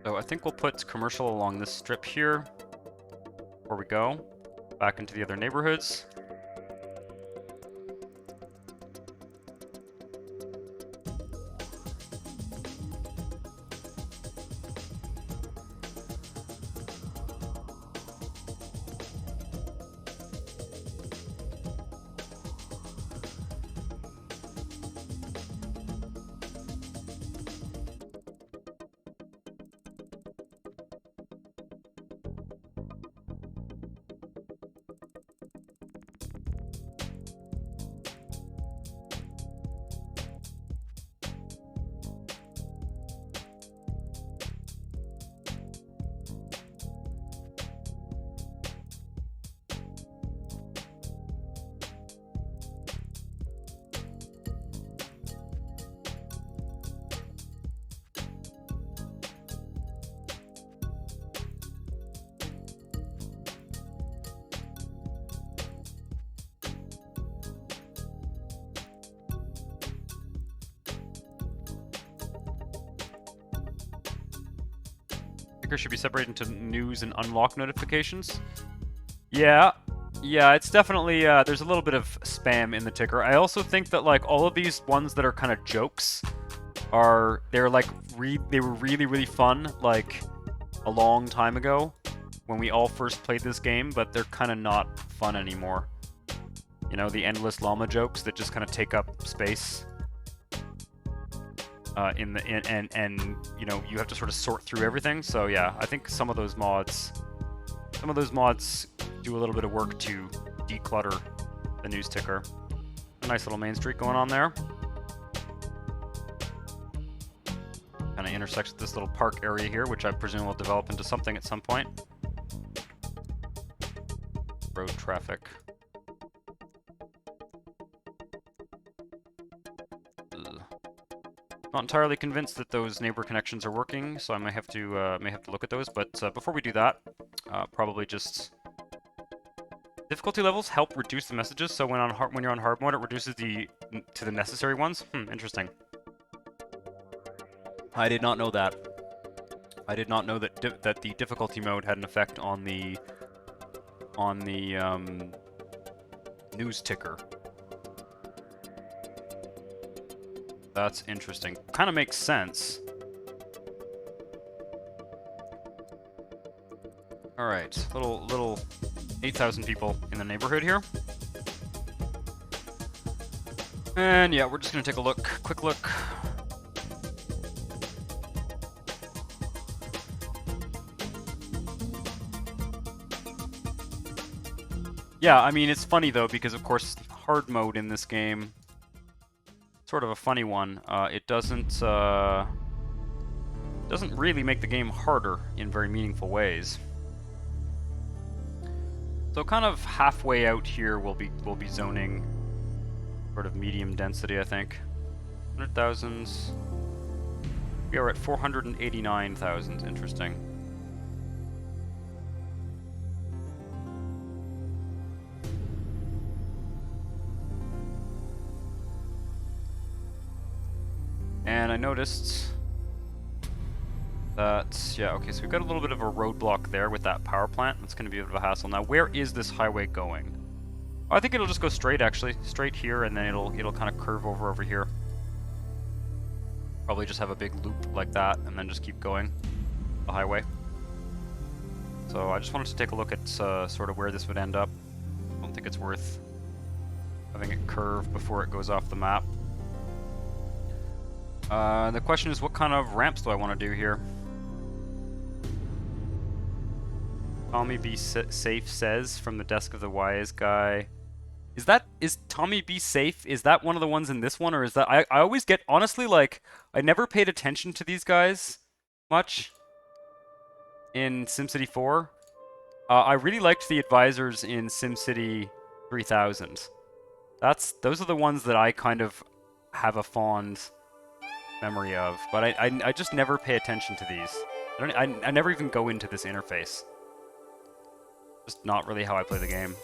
So I think we'll put commercial along this strip here before we go back into the other neighborhoods. ticker should be separated into news and unlock notifications. Yeah, it's definitely, there's a little bit of spam in the ticker. I also think that, like, all of these ones that are kind of jokes they were really, really fun, like, a long time ago when we all first played this game, but they're kind of not fun anymore. You know, the endless llama jokes that just kind of take up space. And you know, you have to sort of sort through everything. So yeah, I think some of those mods do a little bit of work to declutter the news ticker. A nice little main street going on there. Kind of intersects with this little park area here, which I presume will develop into something at some point. Road traffic. Not entirely convinced that those neighbor connections are working, so I may have to look at those. But before we do that, probably just difficulty levels help reduce the messages. So when you're on hard mode, it reduces to the necessary ones. Interesting. I did not know that. I did not know that that the difficulty mode had an effect on the news ticker. That's interesting. Kind of makes sense. All right, little 8,000 people in the neighborhood here. And yeah, we're just gonna take a quick look. Yeah, I mean, it's funny though, because of course, hard mode in this game, sort of a funny one. It doesn't really make the game harder in very meaningful ways. So kind of halfway out here, we'll be zoning sort of medium density, I think. 100,000. We are at 489,000. Interesting. And I noticed that, yeah, okay, so we've got a little bit of a roadblock there with that power plant. That's going to be a bit of a hassle. Now, where is this highway going? Oh, I think it'll just go straight, actually. Straight here, and then it'll kind of curve over here. Probably just have a big loop like that, and then just keep going the highway. So I just wanted to take a look at sort of where this would end up. I don't think it's worth having it curve before it goes off the map. The question is, what kind of ramps do I want to do here? Tommy B. Safe says from the desk of the wise guy. Is Tommy B. Safe? Is that one of the ones in this one, or is that... I always get, honestly, like, I never paid attention to these guys much in SimCity 4. I really liked the advisors in SimCity 3000. Those are the ones that I kind of have a fond memory of, but I just never pay attention to these. I never even go into this interface. Just not really how I play the game.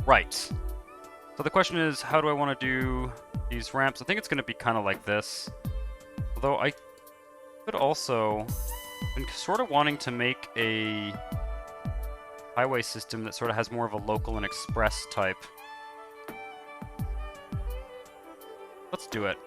Right. So the question is, how do I want to do these ramps? I think it's going to be kind of like this. Although I could also... been sort of wanting to make a highway system that sort of has more of a local and express type. Let's do it.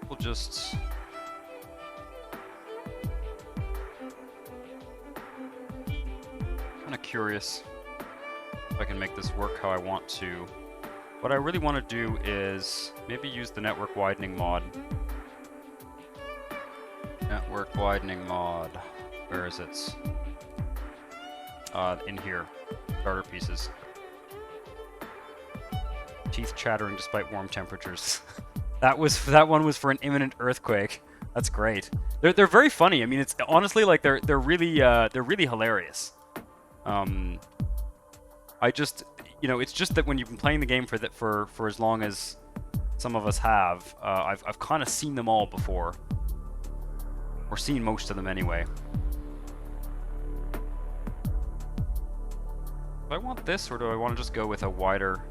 We'll just... kind of curious if I can make this work how I want to. What I really want to do is maybe use the network widening mod. Network widening mod. Where is it? In here. Starter pieces. Teeth chattering despite warm temperatures. that one was for an imminent earthquake. That's great. They're very funny. I mean, it's honestly like they're really hilarious. I just, you know, it's just that when you've been playing the game for as long as some of us have. I've kind of seen them all before. Or seen most of them anyway. Do I want this, or do I want to just go with a wider...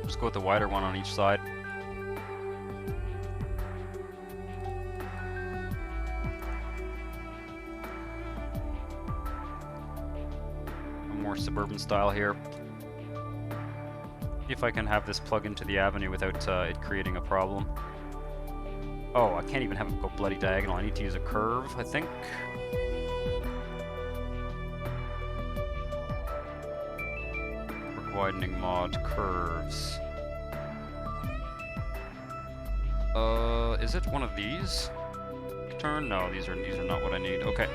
Just go with the wider one on each side. More suburban style here. See if I can have this plug into the avenue without it creating a problem. Oh, I can't even have it go bloody diagonal. I need to use a curve, I think. Widening mod curves. Is it one of these? Turn? No, these are not what I need. Okay.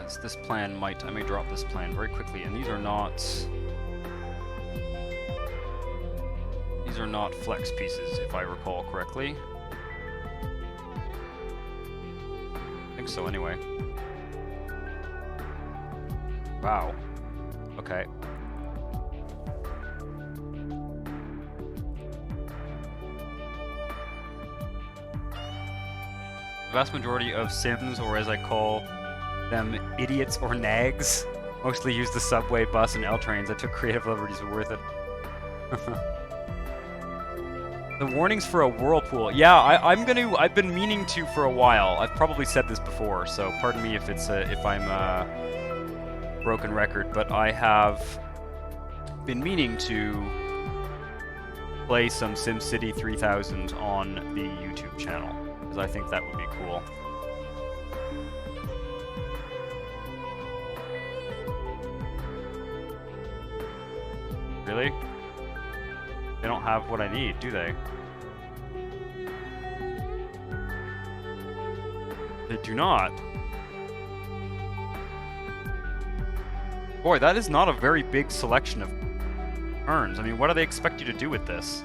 As this plan I may drop this plan very quickly, and these are not flex pieces, if I recall correctly. I think so anyway. Wow. Okay. The vast majority of Sims, or as I call them, idiots or nags, mostly use the subway, bus, and L trains. I took creative liberties, but worth it. The warnings for a whirlpool. Yeah, I've been meaning to for a while. I've probably said this before, so pardon me if it's if I'm broken record, but I have been meaning to play some SimCity 3000 on the YouTube channel, because I think that would be cool. Really? They don't have what I need, do they? They do not. Boy, that is not a very big selection of turns. I mean, what do they expect you to do with this?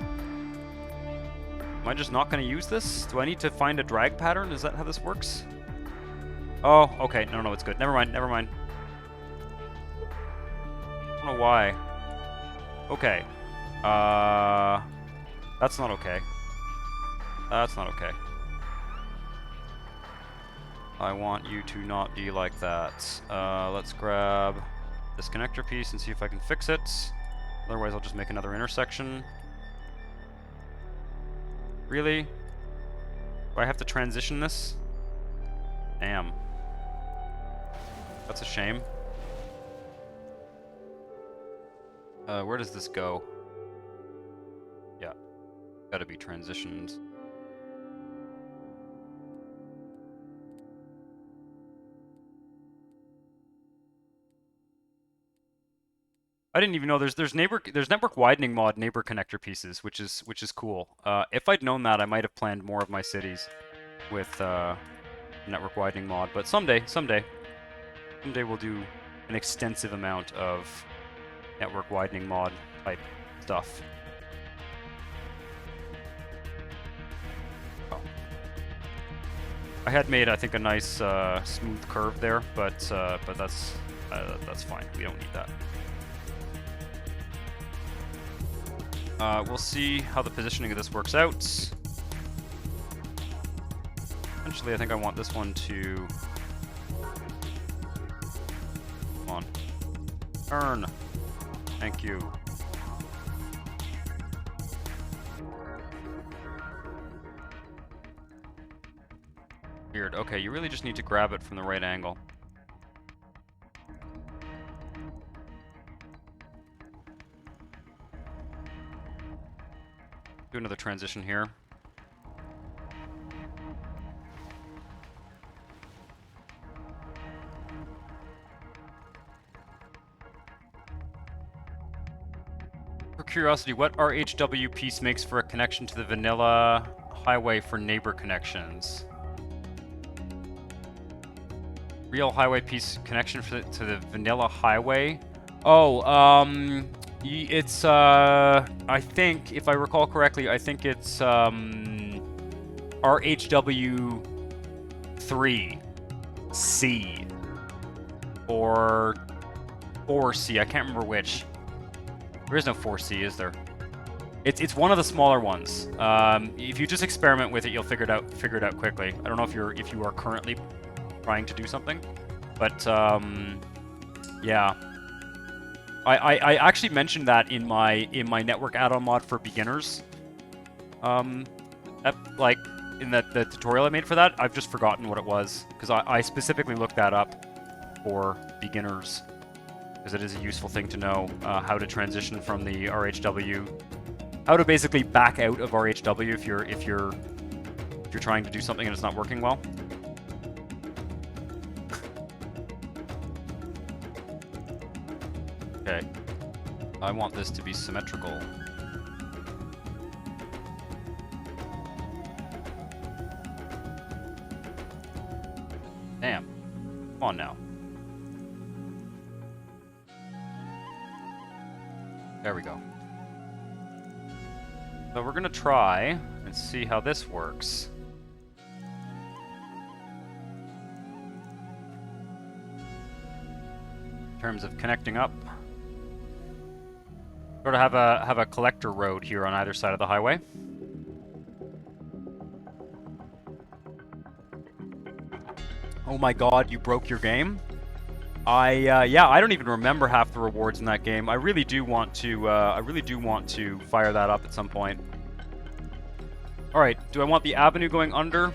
Am I just not going to use this? Do I need to find a drag pattern? Is that how this works? Oh, okay. No, it's good. Never mind. I don't know why. Okay. That's not okay. That's not okay. I want you to not be like that. Let's grab this connector piece and see if I can fix it. Otherwise, I'll just make another intersection. Really? Do I have to transition this? Damn. That's a shame. Where does this go? Yeah. Gotta be transitioned. I didn't even know there's network widening mod neighbor connector pieces, which is cool. If I'd known that, I might have planned more of my cities with network widening mod. But someday we'll do an extensive amount of network widening mod type stuff. Oh. I had made, I think, a nice smooth curve there, but that's fine. We don't need that. We'll see how the positioning of this works out. Eventually, I think I want this one to... Come on. Turn. Thank you. Weird. Okay, you really just need to grab it from the right angle. Do another transition here. For curiosity, what RHW piece makes for a connection to the vanilla highway for neighbor connections? Real highway piece connection to the vanilla highway? Oh, It's, I think, if I recall correctly, I think it's, RHW3C. Or 4C, I can't remember which. There is no 4C, is there? It's one of the smaller ones. If you just experiment with it, you'll figure it out quickly. I don't know if you are currently trying to do something, but yeah. I actually mentioned that in my network add-on mod for beginners. Like in the tutorial I made for that, I've just forgotten what it was because I specifically looked that up for beginners because it is a useful thing to know how to transition from the RHW, how to basically back out of RHW if you're trying to do something and it's not working well. Okay, I want this to be symmetrical. Damn. Come on now. There we go. So we're gonna try and see how this works. In terms of connecting up. Sort of have a collector road here on either side of the highway. Oh my god, you broke your game? Yeah, I don't even remember half the rewards in that game. I really do want to fire that up at some point. Alright, do I want the avenue going under?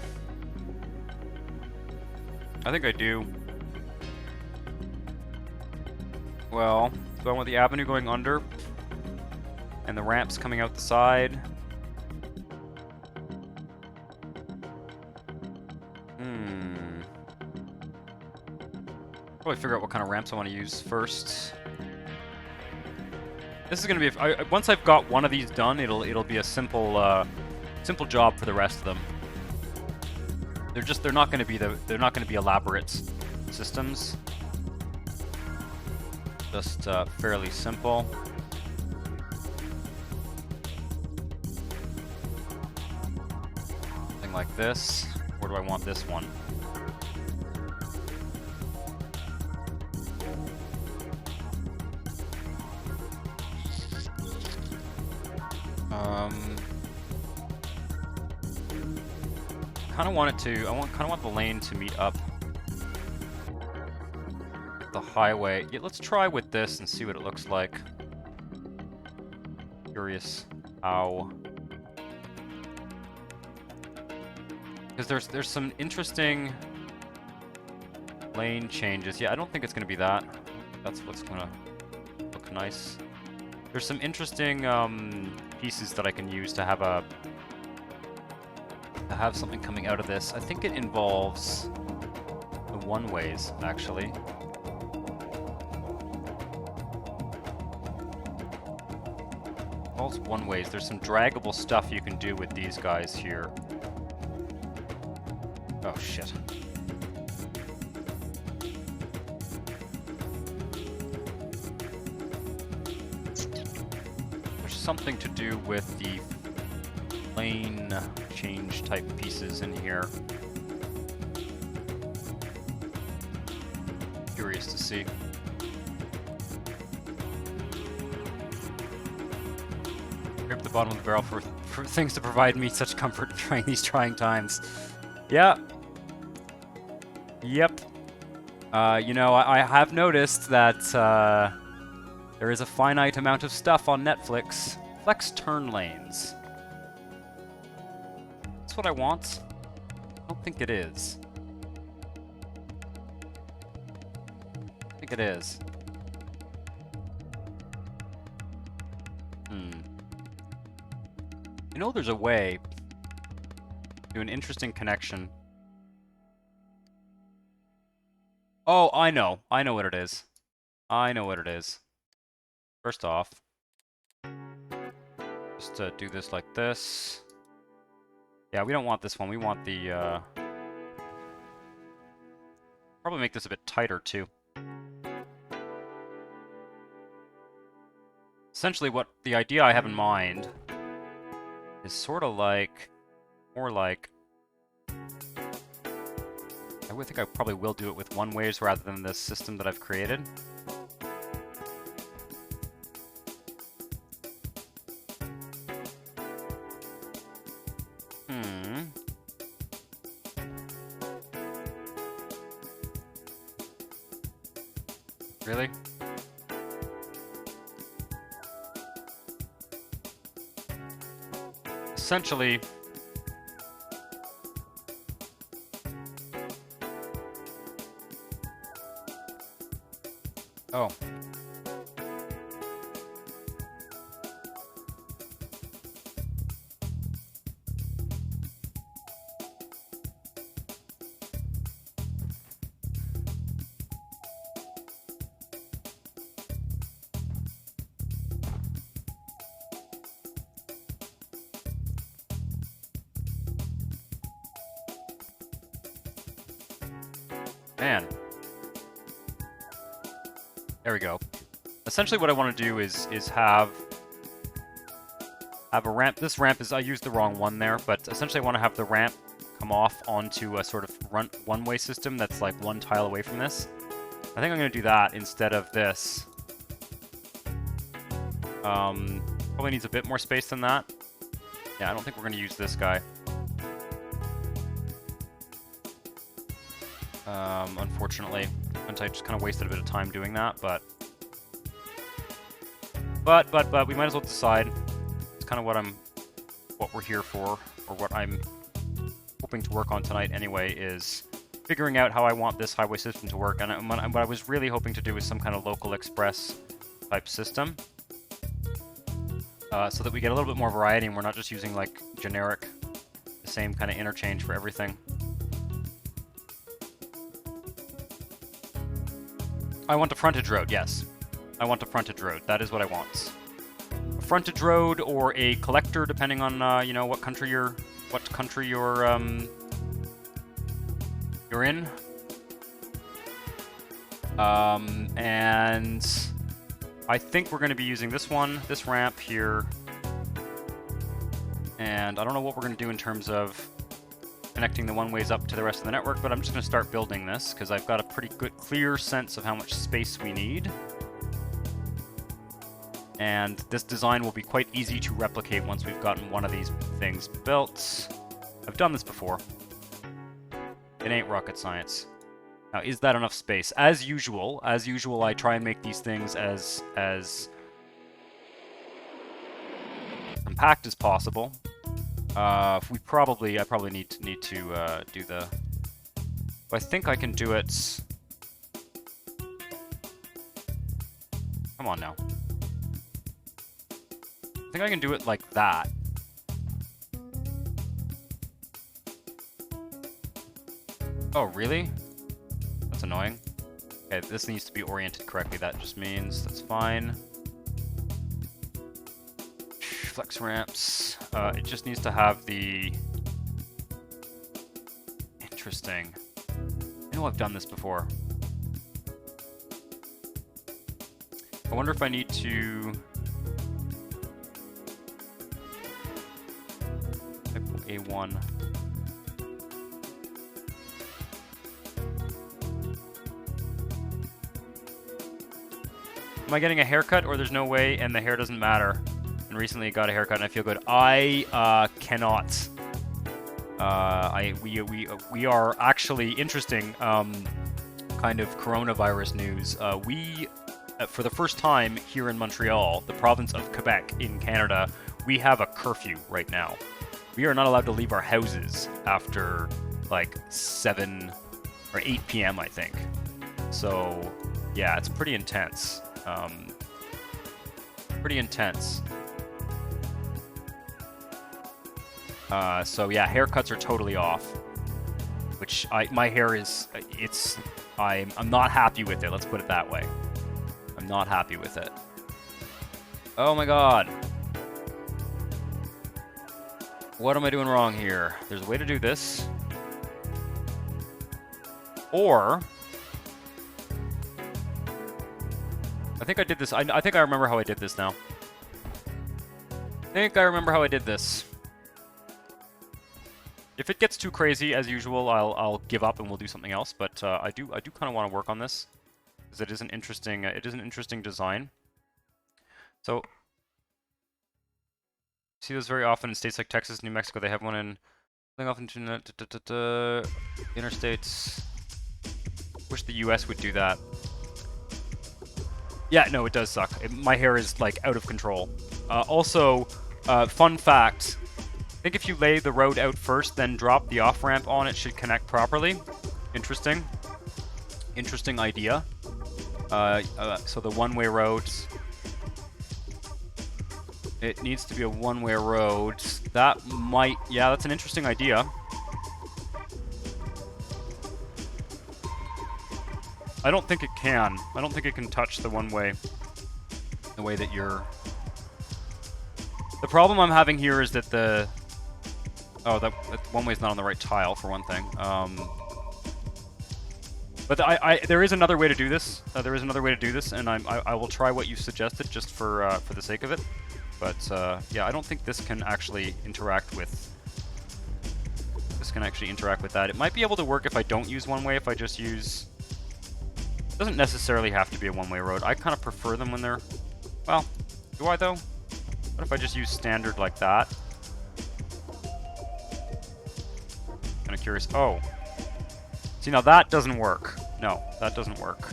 I think I do. Well, do I want the avenue going under? And the ramps coming out the side? Probably figure out what kind of ramps I want to use first. This is gonna be once I've got one of these done, it'll be a simple simple job for the rest of them. They're not gonna be elaborate systems. Just fairly simple. Something like this. Where do I want this one? Kind of want it to. Kind of want the lane to meet up the highway. Yeah, let's try with this and see what it looks like. Curious how. Because there's some interesting lane changes. Yeah, I don't think it's gonna be that. That's what's gonna look nice. There's some interesting pieces that I can use to have something coming out of this. I think it involves the one-ways, actually. Involves one-ways. There's some draggable stuff you can do with these guys here. Oh, shit. Something to do with the lane change type pieces in here. Curious to see. Grip the bottom of the barrel for things to provide me such comfort during these trying times. Yeah. Yep. You know, I have noticed that there is a finite amount of stuff on Netflix. Flex turn lanes. That's what I want. I don't think it is. I think it is. You know, there's a way to do an interesting connection. Oh, I know. I know what it is. I know what it is. First off, just do this like this. Yeah, we don't want this one. We want the, probably make this a bit tighter, too. Essentially, what the idea I have in mind is sort of like, more like, I would think I probably will do it with one-ways rather than this system that I've created. Really? Essentially, oh. Man. There we go. Essentially what I want to do is have a ramp. This ramp is, I used the wrong one there, but essentially I want to have the ramp come off onto a sort of one-way system that's like one tile away from this. I think I'm going to do that instead of this. Probably needs a bit more space than that. Yeah, I don't think we're going to use this guy. Unfortunately, I just kind of wasted a bit of time doing that, but we might as well decide. It's kind of what we're here for, or what I'm hoping to work on tonight anyway, is figuring out how I want this highway system to work. And what I was really hoping to do is some kind of local express type system, so that we get a little bit more variety and we're not just using like generic, the same kind of interchange for everything. I want a frontage road, yes. I want a frontage road. That is what I want. A frontage road or a collector, depending on you know, what country you're in. And I think we're going to be using this one, this ramp here. And I don't know what we're going to do in terms of connecting the one-ways up to the rest of the network, but I'm just going to start building this because I've got a pretty good, clear sense of how much space we need. And this design will be quite easy to replicate once we've gotten one of these things built. I've done this before. It ain't rocket science. Now, is that enough space? As usual, I try and make these things as compact as possible. I probably need to do the. I think I can do it. Come on now. I think I can do it like that. Oh, really? That's annoying. Okay, this needs to be oriented correctly. That just means that's fine. Flex ramps. It just needs to have the... Interesting. I know I've done this before. I wonder if I need to... A1. Am I getting a haircut, or there's no way and the hair doesn't matter? And recently I got a haircut and I feel good. I cannot. We are actually interesting kind of coronavirus news. We for the first time here in Montreal, the province of Quebec in Canada, we have a curfew right now. We are not allowed to leave our houses after like 7 or 8 p.m. I think. So yeah, it's pretty intense. Pretty intense. So yeah, haircuts are totally off. Which my hair is, I'm not happy with it. Let's put it that way. I'm not happy with it. Oh my god. What am I doing wrong here? There's a way to do this. Or... I think I did this. I think I remember how I did this now. think I remember how I did this. If it gets too crazy, as usual, I'll give up and we'll do something else. But I do kind of want to work on this because it is an interesting design. So see this very often in states like Texas, New Mexico. They have one in often interstates. Wish the U.S. would do that. Yeah, no, it does suck. My hair is like out of control. Also, fun fact. I think if you lay the road out first, then drop the off-ramp on, it should connect properly. Interesting. Interesting idea. So the one-way roads. It needs to be a one-way road. That might... Yeah, that's an interesting idea. I don't think it can. I don't think it can touch the one-way. The way that you're... The problem I'm having here is that the... Oh, that one-way's not on the right tile, for one thing. But there is another way to do this. And I will try what you suggested just for the sake of it. But yeah, I don't think this can actually interact with. This can actually interact with that. It might be able to work if I don't use one-way. If I just use. It doesn't necessarily have to be a one-way road. I kind of prefer them when they're. Well, do I though? What if I just use standard like that? Kind of curious. Oh. See, now that doesn't work. No, that doesn't work.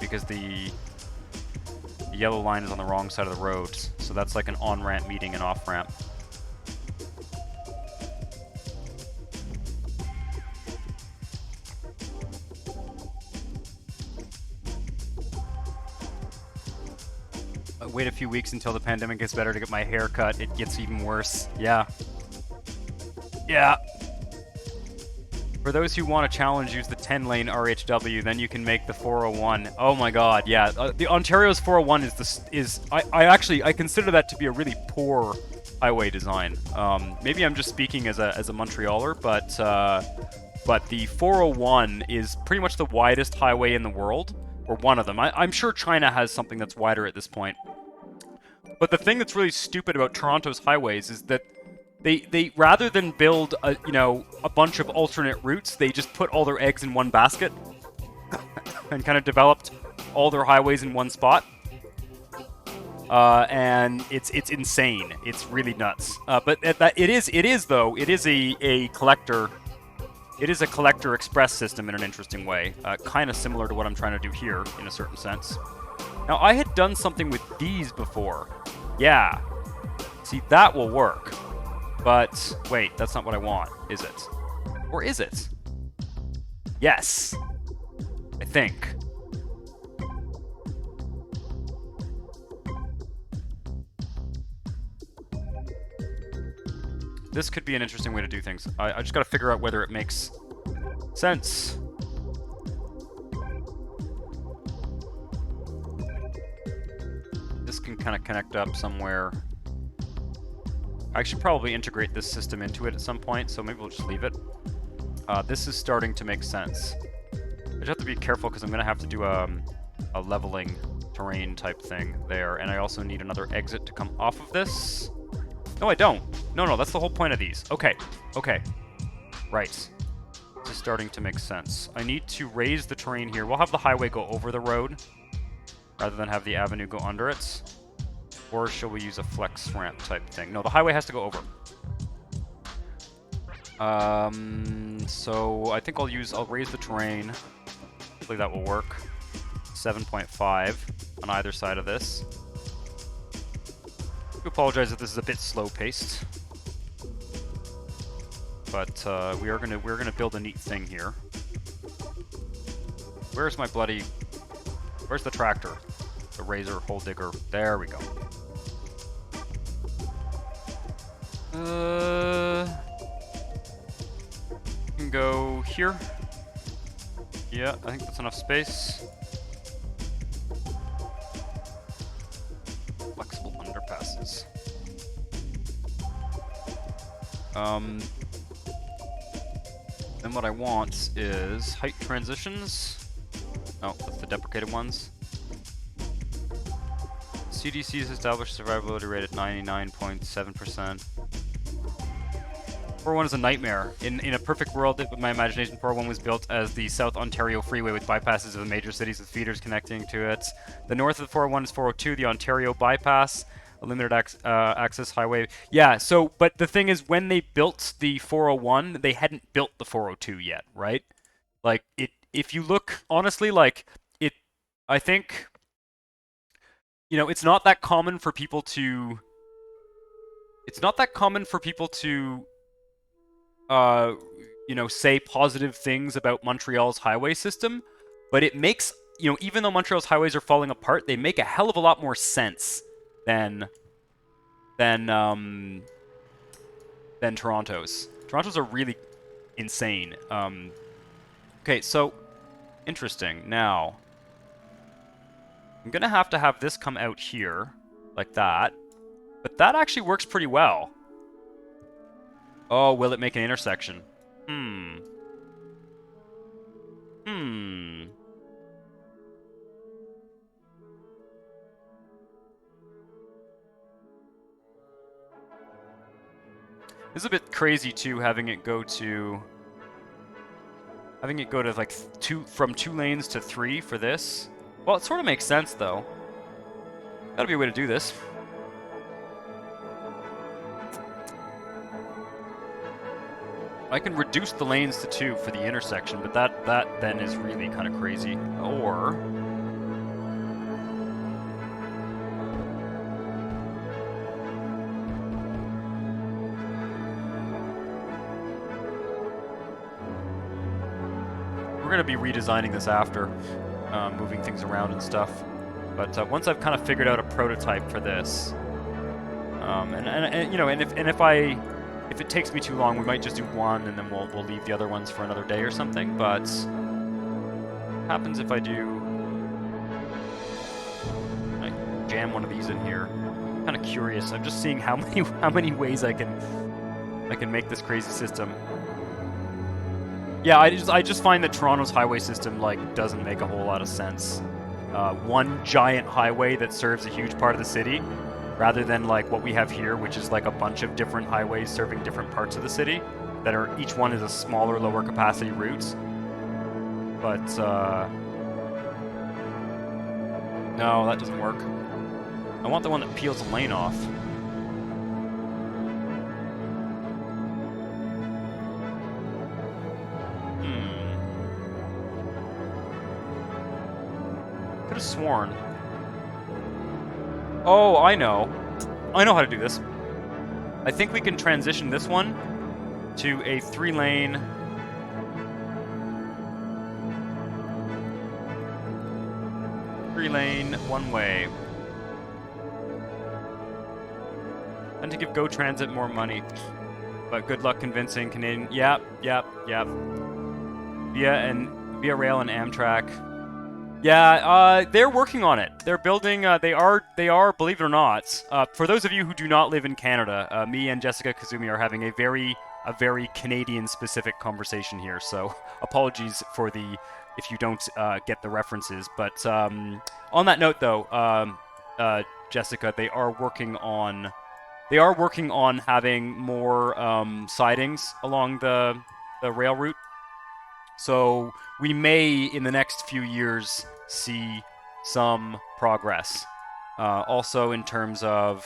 Because the yellow line is on the wrong side of the road. So that's like an on-ramp meeting an off-ramp. Wait a few weeks until the pandemic gets better to get my hair cut. It gets even worse. Yeah. Yeah. For those who want a challenge, use the 10-lane RHW, then you can make the 401. Oh my god, yeah. The Ontario's 401 I consider that to be a really poor highway design. Maybe I'm just speaking as a Montrealer, but the 401 is pretty much the widest highway in the world, or one of them. I'm sure China has something that's wider at this point. But the thing that's really stupid about Toronto's highways is that they rather than build a bunch of alternate routes, they just put all their eggs in one basket and kind of developed all their highways in one spot. And it's insane. It's really nuts. But it is a collector. It is a collector express system in an interesting way, kind of similar to what I'm trying to do here in a certain sense. Now I had done something with these before. Yeah. See, that will work. But, wait, that's not what I want, is it? Or is it? Yes. I think. This could be an interesting way to do things. I just gotta figure out whether it makes sense. This can kind of connect up somewhere. I should probably integrate this system into it at some point, so maybe we'll just leave it. This is starting to make sense. I just have to be careful because I'm going to have to do a leveling terrain type thing there, and I also need another exit to come off of this. No, I don't. No, that's the whole point of these. Okay. Right. This is starting to make sense. I need to raise the terrain here. We'll have the highway go over the road rather than have the avenue go under it. Or shall we use a flex ramp type thing? No, the highway has to go over. So I think I'll raise the terrain. Hopefully that will work. 7.5 on either side of this. I apologize if this is a bit slow-paced. But we're gonna build a neat thing here. Where's the tractor? The razor hole digger. There we go. Can go here. Yeah, I think that's enough space. Flexible underpasses. Then what I want is height transitions. Oh, that's the deprecated ones. CDC's established survivability rate at 99.7%. 401 is a nightmare. In a perfect world, with my imagination, 401 was built as the South Ontario Freeway with bypasses of the major cities with feeders connecting to it. The north of the 401 is 402, the Ontario bypass, a limited access highway. Yeah, so, but the thing is, when they built the 401, they hadn't built the 402 yet, right? Like, if you look, honestly, like, I think, you know, it's not that common for people to, you know, say positive things about Montreal's highway system, but it makes, you know, even though Montreal's highways are falling apart, they make a hell of a lot more sense than Toronto's. Toronto's are really insane. Okay, so interesting. Now, I'm gonna have to have this come out here, like that. But that actually works pretty well. Oh, will it make an intersection? Hmm. This is a bit crazy too, having it go to like from 2 lanes to 3 for this. Well, it sort of makes sense though. That'll be a way to do this. I can reduce the lanes to 2 for the intersection, but that then is really kind of crazy. Or we're going to be redesigning this after, moving things around and stuff. But once I've kind of figured out a prototype for this, and you know, and if it takes me too long, we might just do one and then we'll leave the other ones for another day or something. But what happens if I do, I jam one of these in here? I'm kind of curious. I'm just seeing how many ways I can make this crazy system. Yeah, I just find that Toronto's highway system like doesn't make a whole lot of sense. One giant highway that serves a huge part of the city, rather than like what we have here, which is like a bunch of different highways serving different parts of the city, that are each one is a smaller, lower capacity route. But no, that doesn't work. I want the one that peels a lane off. Could have sworn. Oh, I know. I know how to do this. I think we can transition this one to a 3-lane... one-way. And to give Go Transit more money. But good luck convincing Canadian... Yep. Via Rail and Amtrak. Yeah, they're working on it. They're building. They are. Believe it or not. For those of you who do not live in Canada, me and Jessica Kazumi are having a very Canadian-specific conversation here. So apologies for if you don't get the references. But on that note, though, Jessica, they are working on having more sidings along the rail route. So we may, in the next few years, see some progress. Also, in terms of,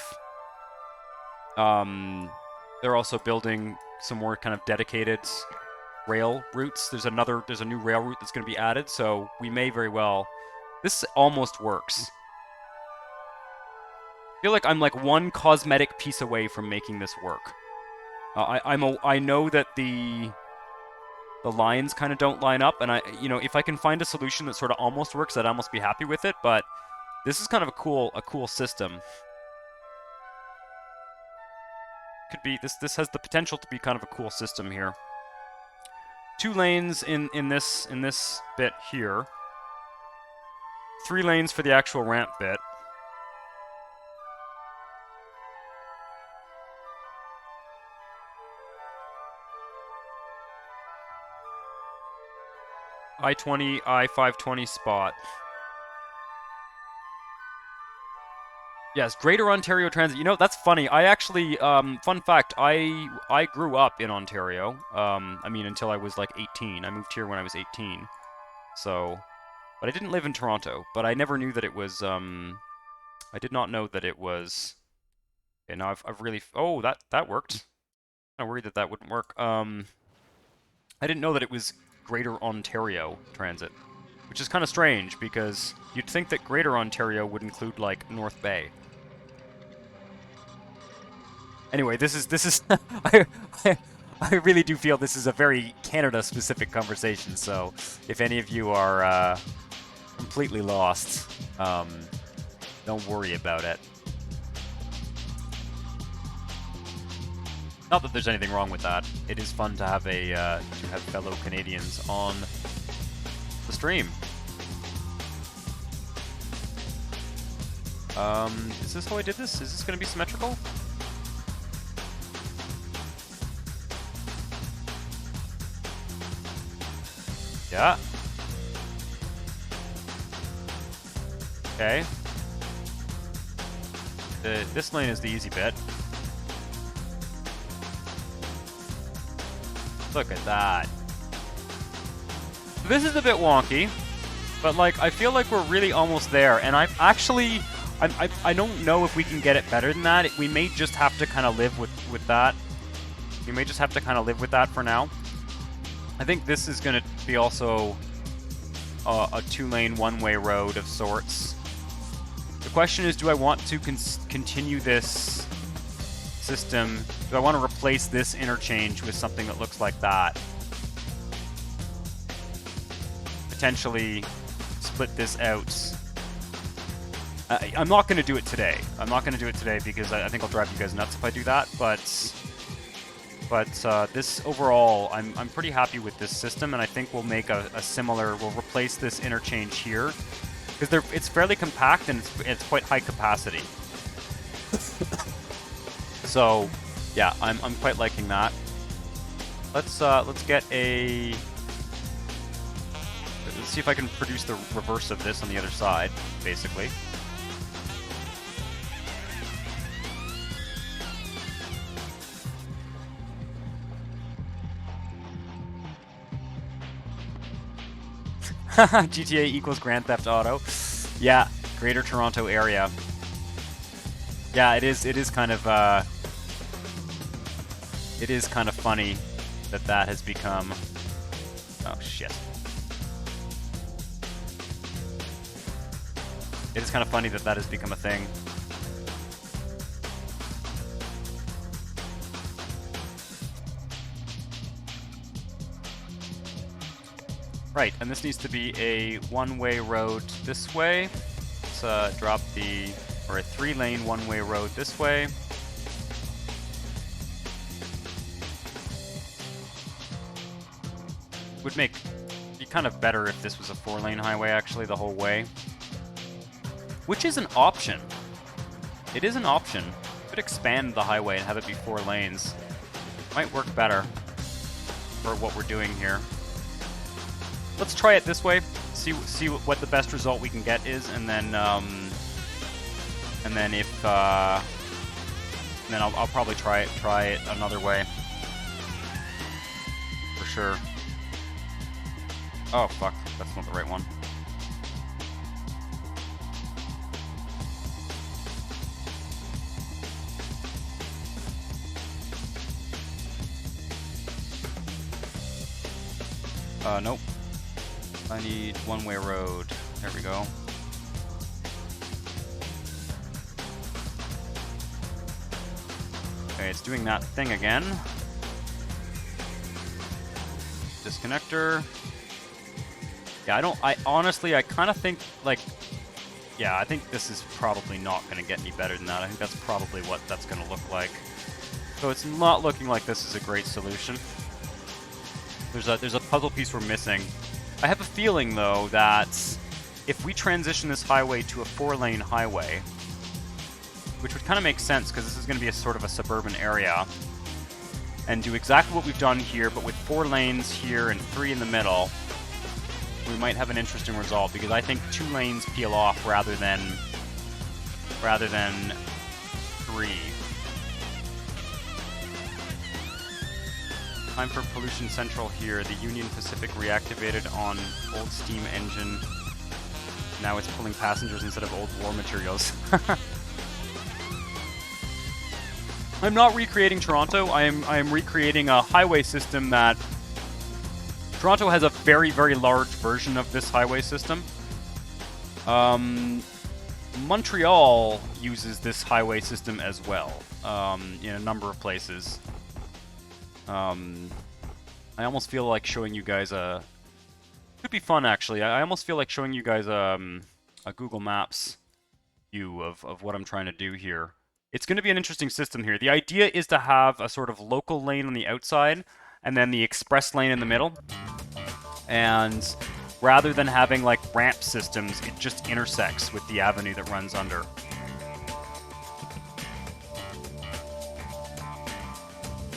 they're also building some more kind of dedicated rail routes. There's a new rail route that's going to be added, so we may very well. This almost works. I feel like I'm like one cosmetic piece away from making this work. I know that the lines kind of don't line up, and if I can find a solution that sort of almost works, I'd almost be happy with it. But this is kind of a cool system. Could be this has the potential to be kind of a cool system here. 2 lanes in this bit here. 3 lanes for the actual ramp bit. I-20, I-520 spot. Yes, Greater Ontario Transit. You know, that's funny. I actually, fun fact, I grew up in Ontario. I mean, until I was like 18. I moved here when I was 18. So, but I didn't live in Toronto. But I never knew that it was, I did not know that it was. Okay, now I've really, oh, that worked. I'm worried that that wouldn't work. I didn't know that it was Greater Ontario Transit, which is kind of strange because you'd think that Greater Ontario would include like North Bay. Anyway, this is I, I really do feel this is a very Canada-specific conversation. So if any of you are completely lost, don't worry about it. Not that there's anything wrong with that. It is fun to have fellow Canadians on the stream. Is this how I did this? Is this going to be symmetrical? Yeah. Okay. This lane is the easy bit. Look at that. This is a bit wonky, but like I feel like we're really almost there, and I don't know if we can get it better than that. We may just have to kind of live with that. We may just have to kind of live with that for now. I think this is going to be also a two-lane, one-way road of sorts. The question is, do I want to continue this system? Do I want to replace this interchange with something that looks like that? Potentially split this out. I'm not going to do it today. I'm not going to do it today because I think I'll drive you guys nuts if I do that, but this overall, I'm pretty happy with this system, and I think we'll make a similar. We'll replace this interchange here because it's fairly compact and it's quite high capacity. So, yeah, I'm quite liking that. Let's get a. Let's see if I can produce the reverse of this on the other side, basically. GTA equals Grand Theft Auto. Yeah, Greater Toronto Area. Yeah, it is kind of funny that has become. Oh shit. It is kind of funny that has become a thing. Right, and this needs to be a one-way road this way. Let's drop or a three-lane one-way road this way. Would be kind of better if this was a four-lane highway, actually, the whole way. Which is an option. It is an option. Could expand the highway and have it be 4 lanes. Might work better for what we're doing here. Let's try it this way. See what the best result we can get is, and then if then I'll probably try it another way for sure. Oh fuck, that's not the right one. Nope. I need one-way road. There we go. Okay, it's doing that thing again. Disconnector. Yeah, I honestly, I kind of think, like, yeah, I think this is probably not going to get any better than that. I think that's probably what that's going to look like. So it's not looking like this is a great solution. There's a puzzle piece we're missing. I have a feeling, though, that if we transition this highway to a 4-lane highway, which would kind of make sense because this is going to be a sort of a suburban area, and do exactly what we've done here, but with 4 lanes here and 3 in the middle, we might have an interesting result, because I think 2 lanes peel off rather than rather than 3. Time for Pollution Central here. The Union Pacific reactivated on old steam engine. Now it's pulling passengers instead of old war materials. I'm not recreating Toronto. I am recreating a highway system that... Toronto has a very, very large version of this highway system. Montreal uses this highway system as well, in a number of places. I almost feel like showing you guys a... Could be fun, actually. I almost feel like showing you guys a Google Maps view of what I'm trying to do here. It's going to be an interesting system here. The idea is to have a sort of local lane on the outside, and then the express lane in the middle. And rather than having, like, ramp systems, it just intersects with the avenue that runs under.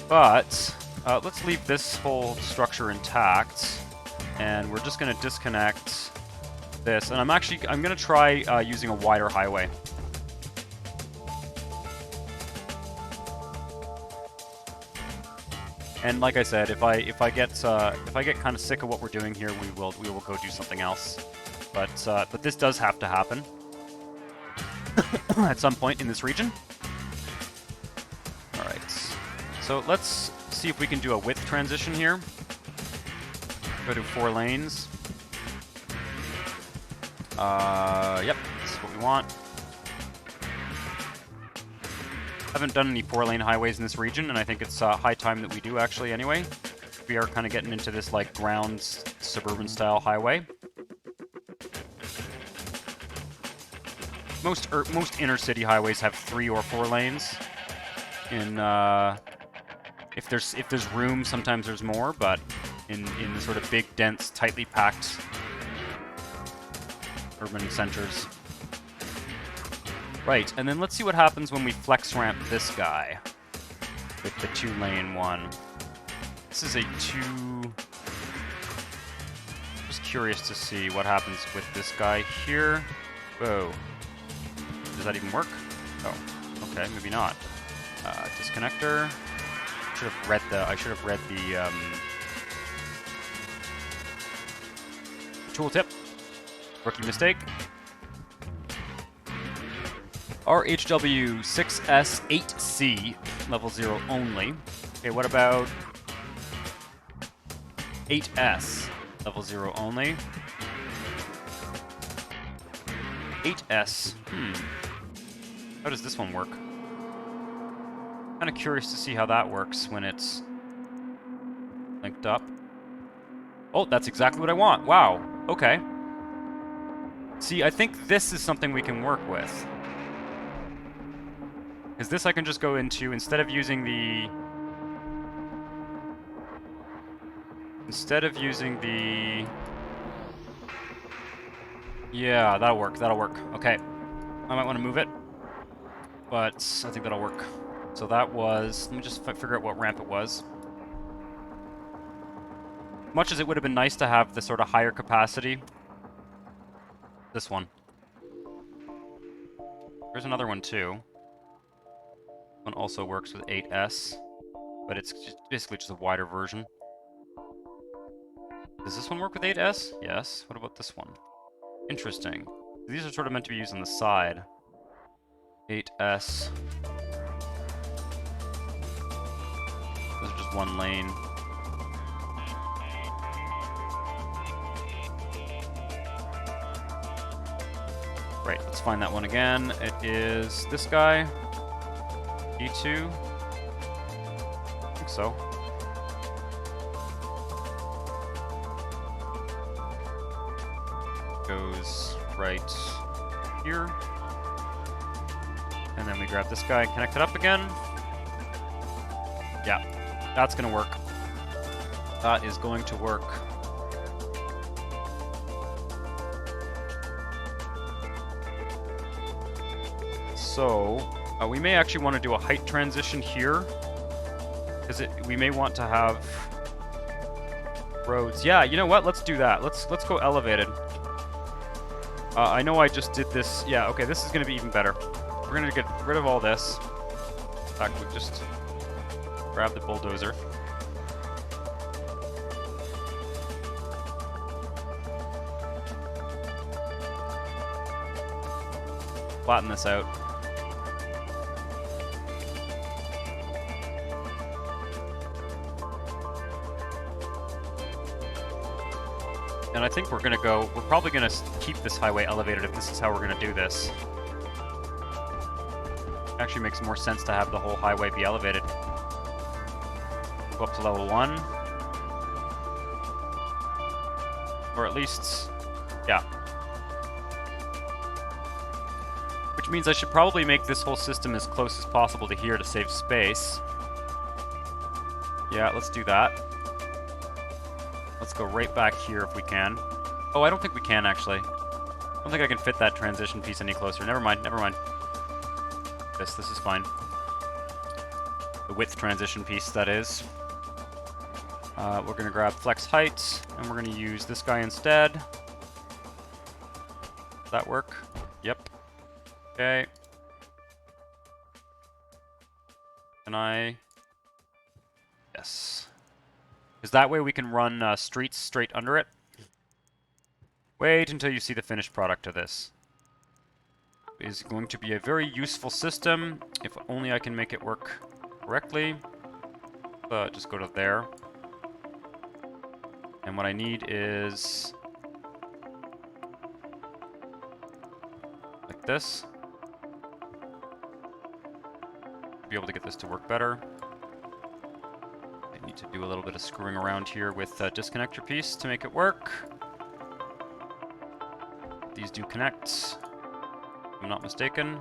But let's leave this whole structure intact, and we're just going to disconnect this. And I'm going to try using a wider highway. And like I said, if I get kind of sick of what we're doing here, we will go do something else. But this does have to happen at some point in this region. All right. So let's see if we can do a width transition here. Go to 4 lanes. Yep, this is what we want. Haven't done any 4-lane highways in this region, and I think it's high time that we do, actually, anyway. We are kind of getting into this, like, grounds suburban-style highway. Most inner-city highways have 3 or 4 lanes. If there's room, sometimes there's more, but in the sort of big, dense, tightly packed urban centers. Right, and then let's see what happens when we flex ramp this guy with the 2-lane one. This is a 2... Just curious to see what happens with this guy here. Whoa. Does that even work? Oh, okay, maybe not. Disconnector. I should have read the tooltip. Rookie mistake. RHW 6S 8C, level 0 only. Okay, what about 8S, level 0 only? 8S, How does this one work? Kind of curious to see how that works when it's linked up. Oh, that's exactly what I want. Wow, okay. See, I think this is something we can work with. Because this I can just go into, instead of using the... Yeah, that'll work, Okay. I might want to move it. But I think that'll work. So that was... Let me just figure out what ramp it was. Much as it would have been nice to have the sort of higher capacity. This one. There's another one too. One also works with 8S, but it's basically just a wider version. Does this one work with 8S? Yes. What about this one? Interesting. These are sort of meant to be used on the side. 8S. Those are just 1 lane. Right, let's find that one again. It is this guy. E2. I think so. Goes right here. And then we grab this guy, connect it up again. Yeah, that's gonna work. That is going to work. So, we may actually want to do a height transition here, because we may want to have roads. Yeah, you know what? Let's do that. Let's go elevated. I know I just did this. Yeah, okay, this is going to be even better. we're gonna get rid of all this. In fact, we just grab the bulldozer. Flatten this out. And I think we're probably gonna keep this highway elevated if this is how we're gonna do this. Actually makes more sense to have the whole highway be elevated. Go up to level 1. Or at least, yeah. Which means I should probably make this whole system as close as possible to here to save space. Yeah, let's do that. Let's go right back here if we can. Oh, I don't think we can, actually. I don't think I can fit that transition piece any closer. Never mind, never mind. This is fine. The width transition piece, that is. We're going to grab flex height, and we're going to use this guy instead. Does that work? Yep. Okay. Can I? Yes. Because that way we can run streets straight under it. Wait until you see the finished product of this. It is going to be a very useful system, if only I can make it work correctly. Just go to there. And what I need is like this. Be able to get this to work better. I need to do a little bit of screwing around here with the disconnector piece to make it work. These do connect, if I'm not mistaken.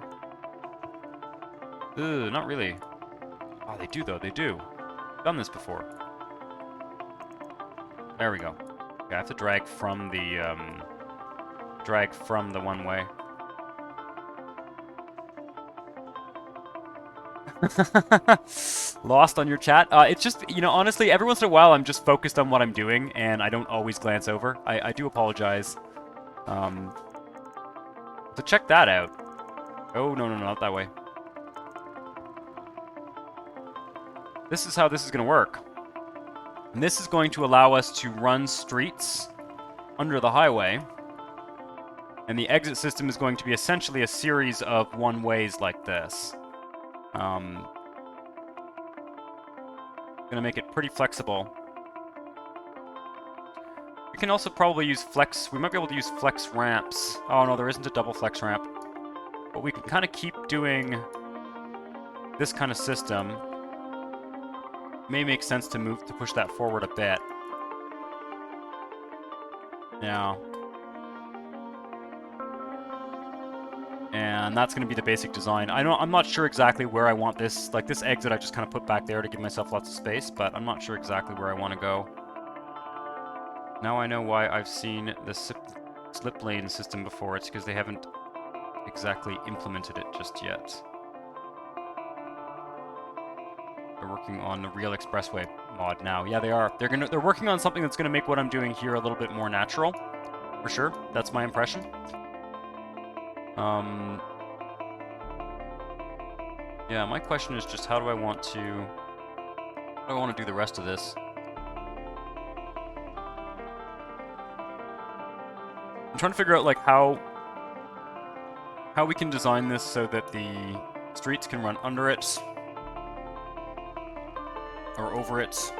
Ugh, not really. Oh, they do though, they do. Done this before. There we go. Okay, I have to drag from the one way. Lost on your chat? It's just, you know, honestly, every once in a while I'm just focused on what I'm doing, and I don't always glance over. I do apologize. So check that out. Oh, no, not that way. This is how this is going to work. And this is going to allow us to run streets under the highway. And the exit system is going to be essentially a series of one-ways like this. Going to make it pretty flexible. We can also probably use flex. We might be able to use flex ramps. Oh no, there isn't a double flex ramp. But we can kind of keep doing this kind of system. May make sense to push that forward a bit. Yeah. And that's going to be the basic design. I'm not sure exactly where I want this. Like this exit I just kind of put back there to give myself lots of space, but I'm not sure exactly where I want to go. Now I know why I've seen the slip lane system before. It's because they haven't exactly implemented it just yet. They're working on the real expressway mod now. Yeah, they are. They're working on something that's going to make what I'm doing here a little bit more natural. For sure. That's my impression. Yeah, my question is just how do I want to do the rest of this? I'm trying to figure out like how we can design this so that the streets can run under it or over it.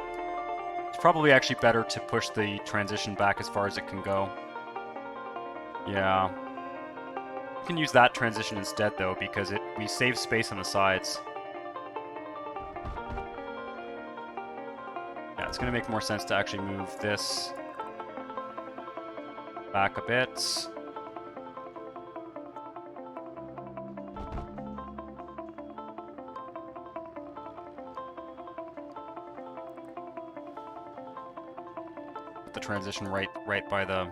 It's probably actually better to push the transition back as far as it can go. Yeah. We can use that transition instead though, because we save space on the sides. Yeah, it's going to make more sense to actually move this back a bit. Put the transition right by the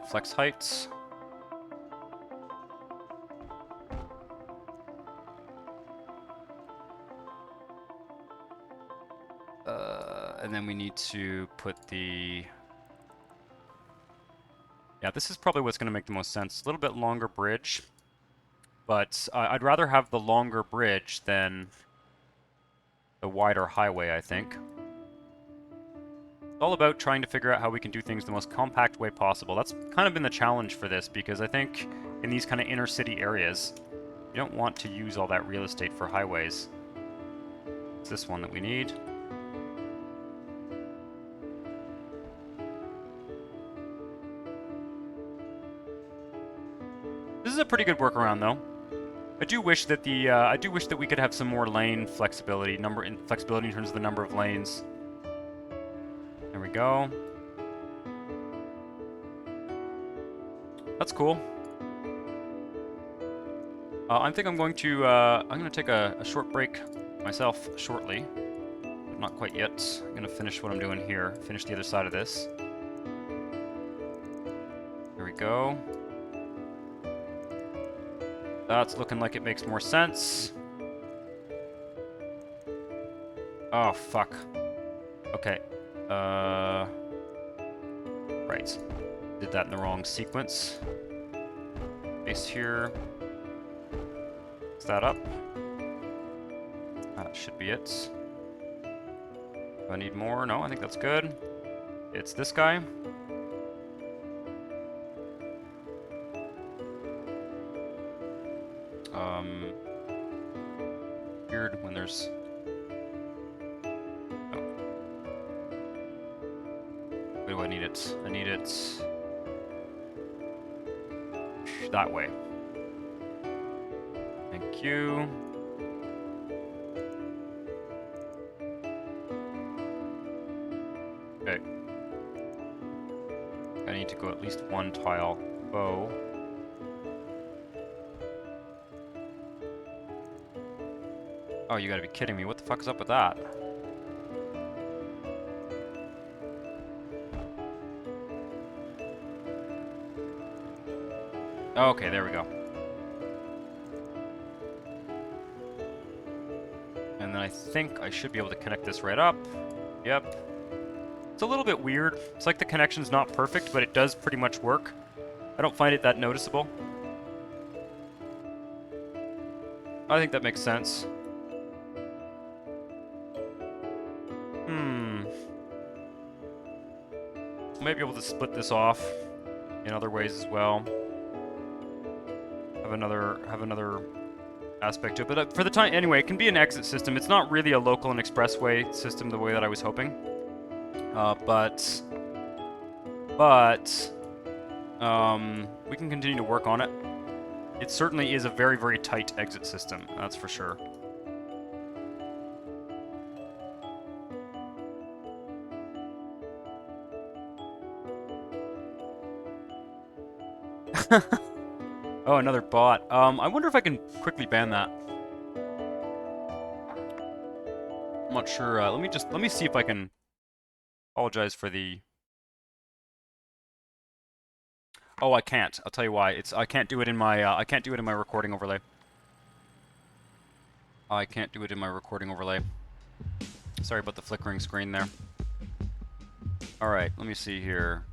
flex heights. And then we need to put the... Yeah, this is probably what's going to make the most sense. A little bit longer bridge. but I'd rather have the longer bridge than the wider highway, I think. It's all about trying to figure out how we can do things the most compact way possible. That's kind of been the challenge for this, because I think in these kind of inner city areas, you don't want to use all that real estate for highways. It's this one that we need. This is a pretty good workaround, though. I do wish that we could have some more lane flexibility, flexibility in terms of the number of lanes. There we go. That's cool. I think I'm going to take a short break myself shortly, but not quite yet. I'm gonna finish what I'm doing here. Finish the other side of this. There we go. That's looking like it makes more sense. Oh, fuck. Okay. Right. Did that in the wrong sequence. Base here. Is that up? That should be it. Do I need more? No, I think that's good. It's this guy. Weird when there's... Oh. Where do I need it? I need it... that way. Thank you. Okay. I need to go at least one tile bow. Oh, you gotta be kidding me. What the fuck is up with that? Okay, there we go. And then I think I should be able to connect this right up. Yep. It's a little bit weird. It's like the connection's not perfect, but it does pretty much work. I don't find it that noticeable. I think that makes sense. Might be able to split this off in other ways as well. Have another aspect to it, but for the time anyway, it can be an exit system. It's not really a local and expressway system the way that I was hoping, but we can continue to work on it. It certainly is a very, very tight exit system. That's for sure. Oh, another bot. I wonder if I can quickly ban that. I'm not sure. Let me see if I can apologize for the... Oh, I can't. I'll tell you why. I can't do it in my recording overlay. I can't do it in my recording overlay. Sorry about the flickering screen there. All right, let me see here.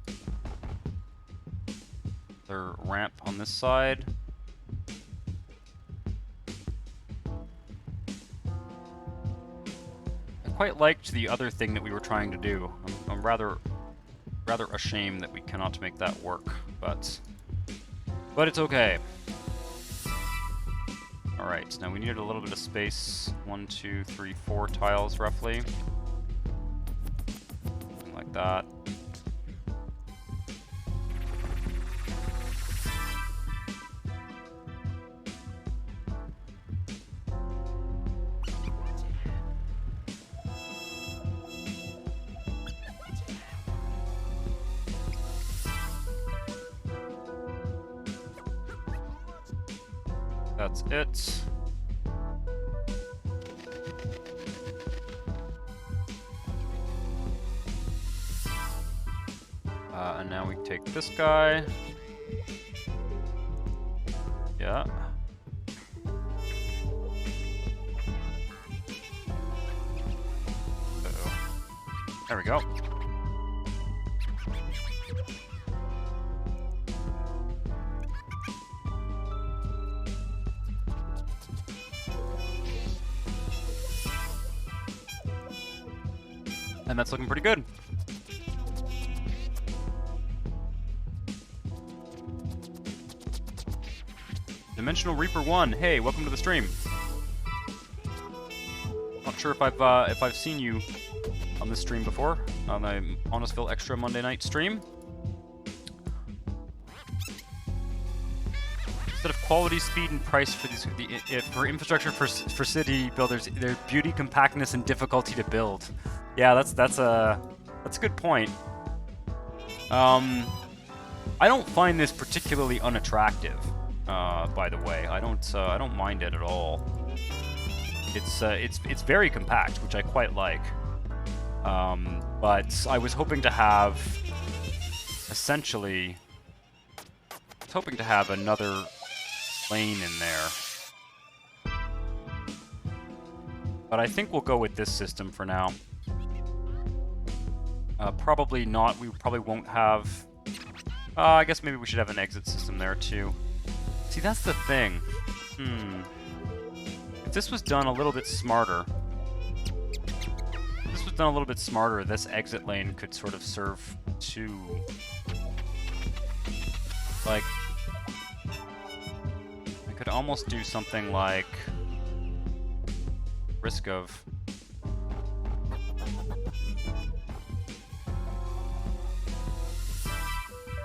Ramp on this side. I quite liked the other thing that we were trying to do. I'm rather ashamed that we cannot make that work, but it's okay. All right, now we needed a little bit of space. 1, 2, 3, 4 tiles roughly. Something like that. That's it. And now we take this guy. Yeah. Uh-oh. There we go. And that's looking pretty good. Dimensional Reaper 1, hey, welcome to the stream. Not sure if I've seen you on this stream before, on the Honestville Extra Monday night stream. Instead of quality, speed, and price for these for infrastructure for city builders, their beauty, compactness, and difficulty to build. Yeah, that's a good point. I don't find this particularly unattractive. By the way, I don't mind it at all. It's very compact, which I quite like. But I was hoping to have essentially another lane in there. But I think we'll go with this system for now. Probably not. We probably won't have. I guess maybe we should have an exit system there too. See, that's the thing. If this was done a little bit smarter, this exit lane could sort of serve to, like, I could almost do something like risk of.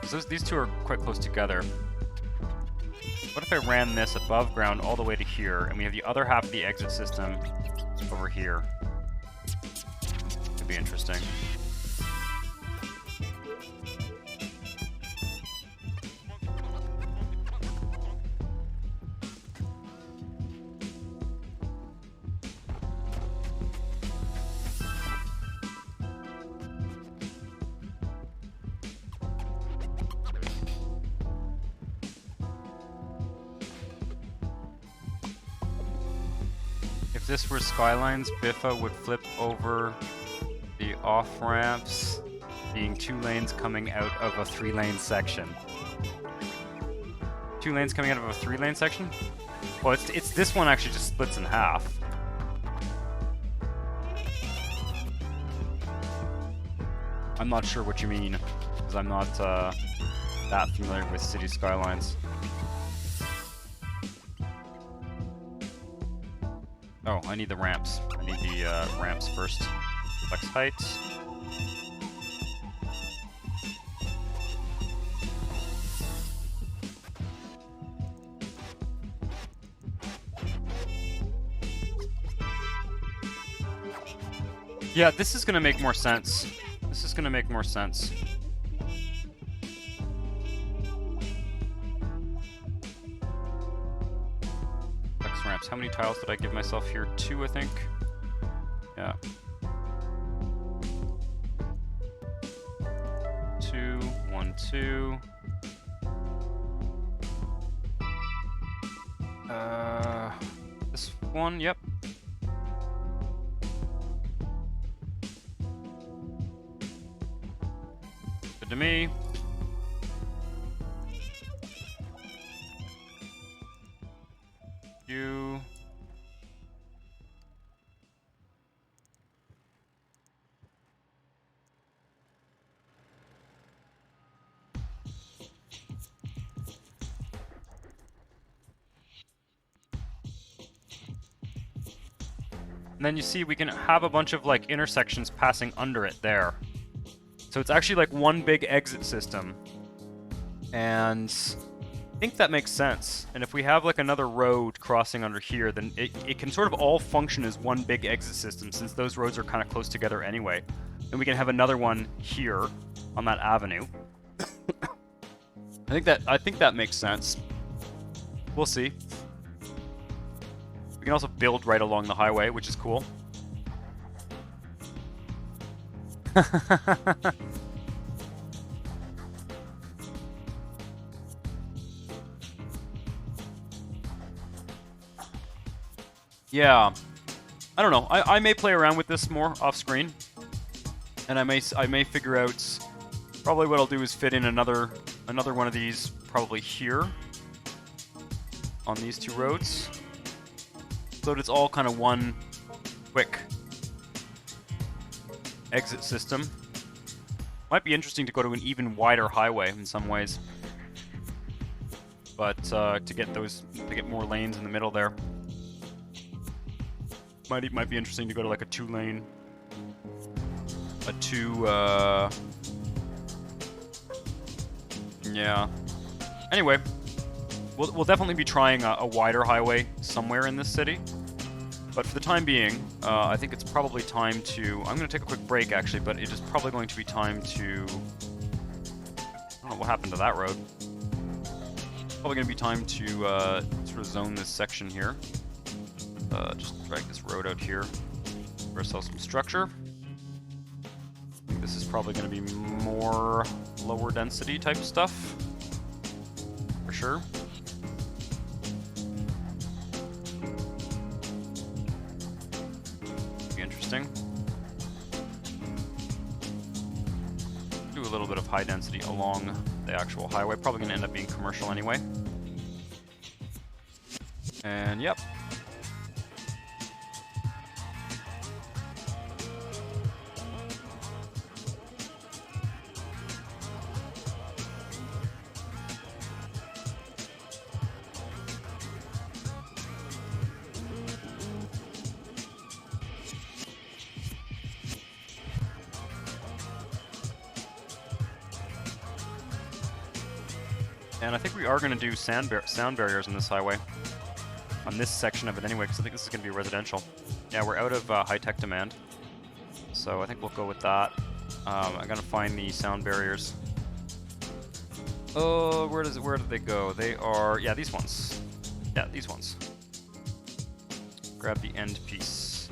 So these two are quite close together. What if I ran this above ground all the way to here, and we have the other half of the exit system over here? Could be interesting. If this were Skylines, Biffa would flip over the off-ramps, being 2 lanes coming out of a 3-lane section. 2 lanes coming out of a 3-lane section? Well, it's this one actually just splits in half. I'm not sure what you mean, because I'm not that familiar with City Skylines. Oh, I need the ramps. I need the ramps first. Flex height. Yeah, this is gonna make more sense. This is gonna make more sense. How many tiles did I give myself here? 2, I think. Yeah. 2, 1, 2. This one, yep. Good to me. You. And then you see we can have a bunch of like intersections passing under it there. So it's actually like one big exit system. And I think that makes sense. And if we have like another road crossing under here, then it can sort of all function as one big exit system, since those roads are kind of close together anyway. And we can have another one here on that avenue. I think that makes sense. We'll see. We can also build right along the highway, which is cool. Yeah, I don't know. I may play around with this more off screen, and I may figure out. Probably what I'll do is fit in another one of these probably here on these 2 roads, so that it's all kind of one quick exit system. Might be interesting to go to an even wider highway in some ways. But to get more lanes in the middle there. Might be interesting to go to like a 2-lane. Yeah. Anyway, we'll definitely be trying a wider highway somewhere in this city. But for the time being, I think it's probably time to... I'm going to take a quick break, actually, but it is probably going to be time to... I don't know what happened to that road. Probably going to be time to sort of zone this section here. Just drag this road out here. Give ourselves some structure. I think this is probably going to be more lower density type stuff. For sure. Be interesting. Do a little bit of high density along the actual highway. Probably going to end up being commercial anyway. And yep. And I think we are going to do sound barriers on this highway. On this section of it anyway, because I think this is going to be residential. Yeah, we're out of high-tech demand. So I think we'll go with that. I'm going to find the sound barriers. Oh, where do they go? They are... yeah, these ones. Yeah, these ones. Grab the end piece.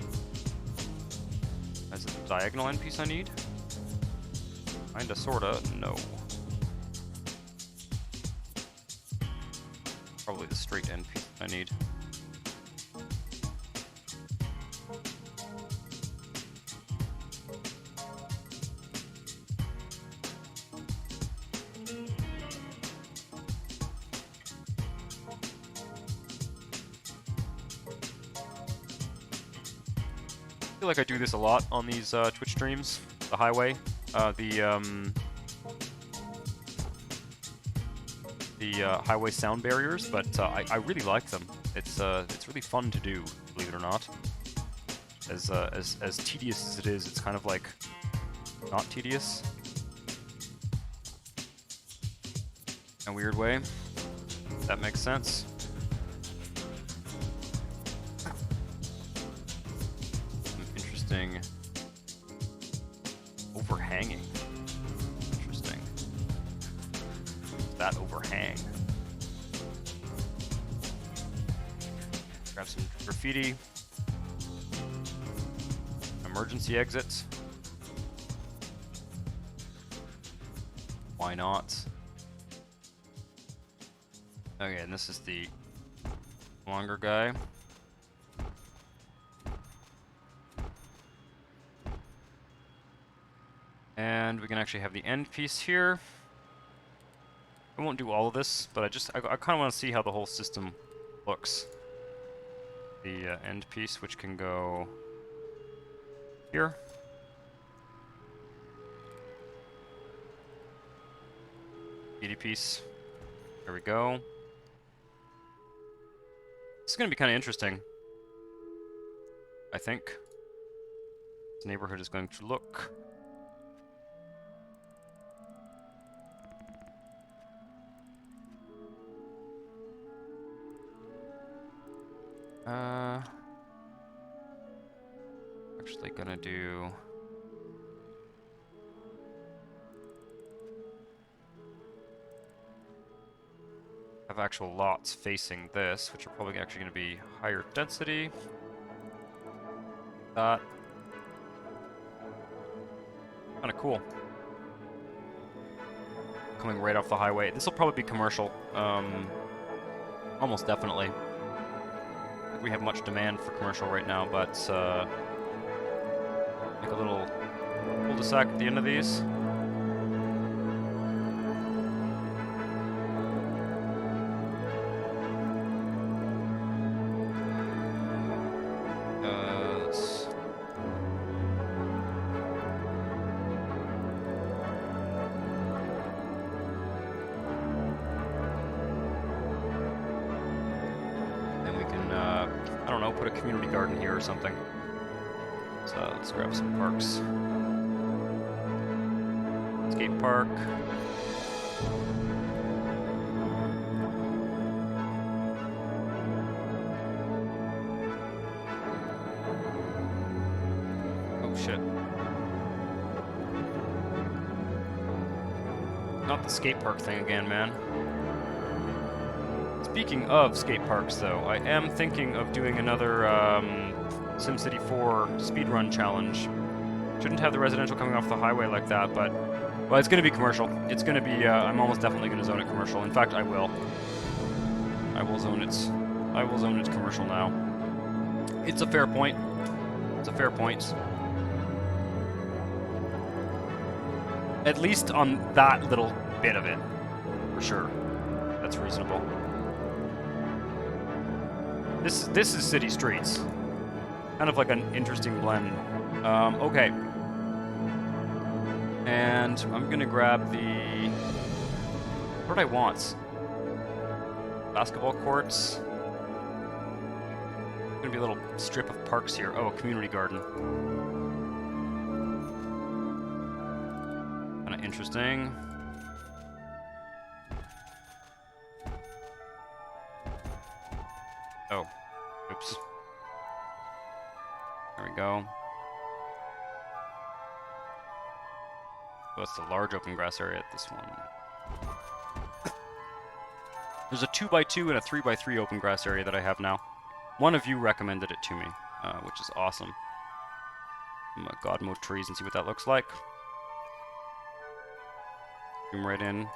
Is it the diagonal end piece I need? Kinda, sorta, no. Probably the straight end piece I need. I feel like I do this a lot on these Twitch streams. The highway, the highway sound barriers, but I really like them. It's really fun to do, believe it or not. As tedious as it is, it's kind of like not tedious in a weird way. If that makes sense. Interesting. Overhanging. Interesting. That overhang. Grab some graffiti. Emergency exit. Why not? Okay, and this is the longer guy. And we can actually have the end piece here. I won't do all of this, but I kind of want to see how the whole system looks. The end piece, which can go here. BD piece. There we go. This is going to be kind of interesting, I think. This neighborhood is going to look. Actually gonna do... have actual lots facing this, which are probably actually going to be higher density. That. Kind of cool. Coming right off the highway. This will probably be commercial. Almost definitely. I think we have much demand for commercial right now, but make a little cul-de-sac at the end of these. know, put a community garden here or something. So let's grab some parks. Skate park. Oh shit. Not the skate park thing again, man. Speaking of skate parks, though, I am thinking of doing another SimCity 4 speedrun challenge. Shouldn't have the residential coming off the highway like that, but... Well, it's going to be commercial. It's going to be... I'm almost definitely going to zone it commercial. In fact, I will. I will zone it commercial now. It's a fair point. It's a fair point. At least on that little bit of it. For sure. That's reasonable. This is city streets. Kind of like an interesting blend. Okay. And I'm gonna grab the... What did I want? Basketball courts. Gonna be a little strip of parks here. Oh, a community garden. Kinda interesting. Oh. Oops. There we go. Oh, that's the large open grass area at this one. There's a 2x2 and a 3x3 open grass area that I have now. One of you recommended it to me, which is awesome. I'm gonna god mode trees and see what that looks like. Zoom right in.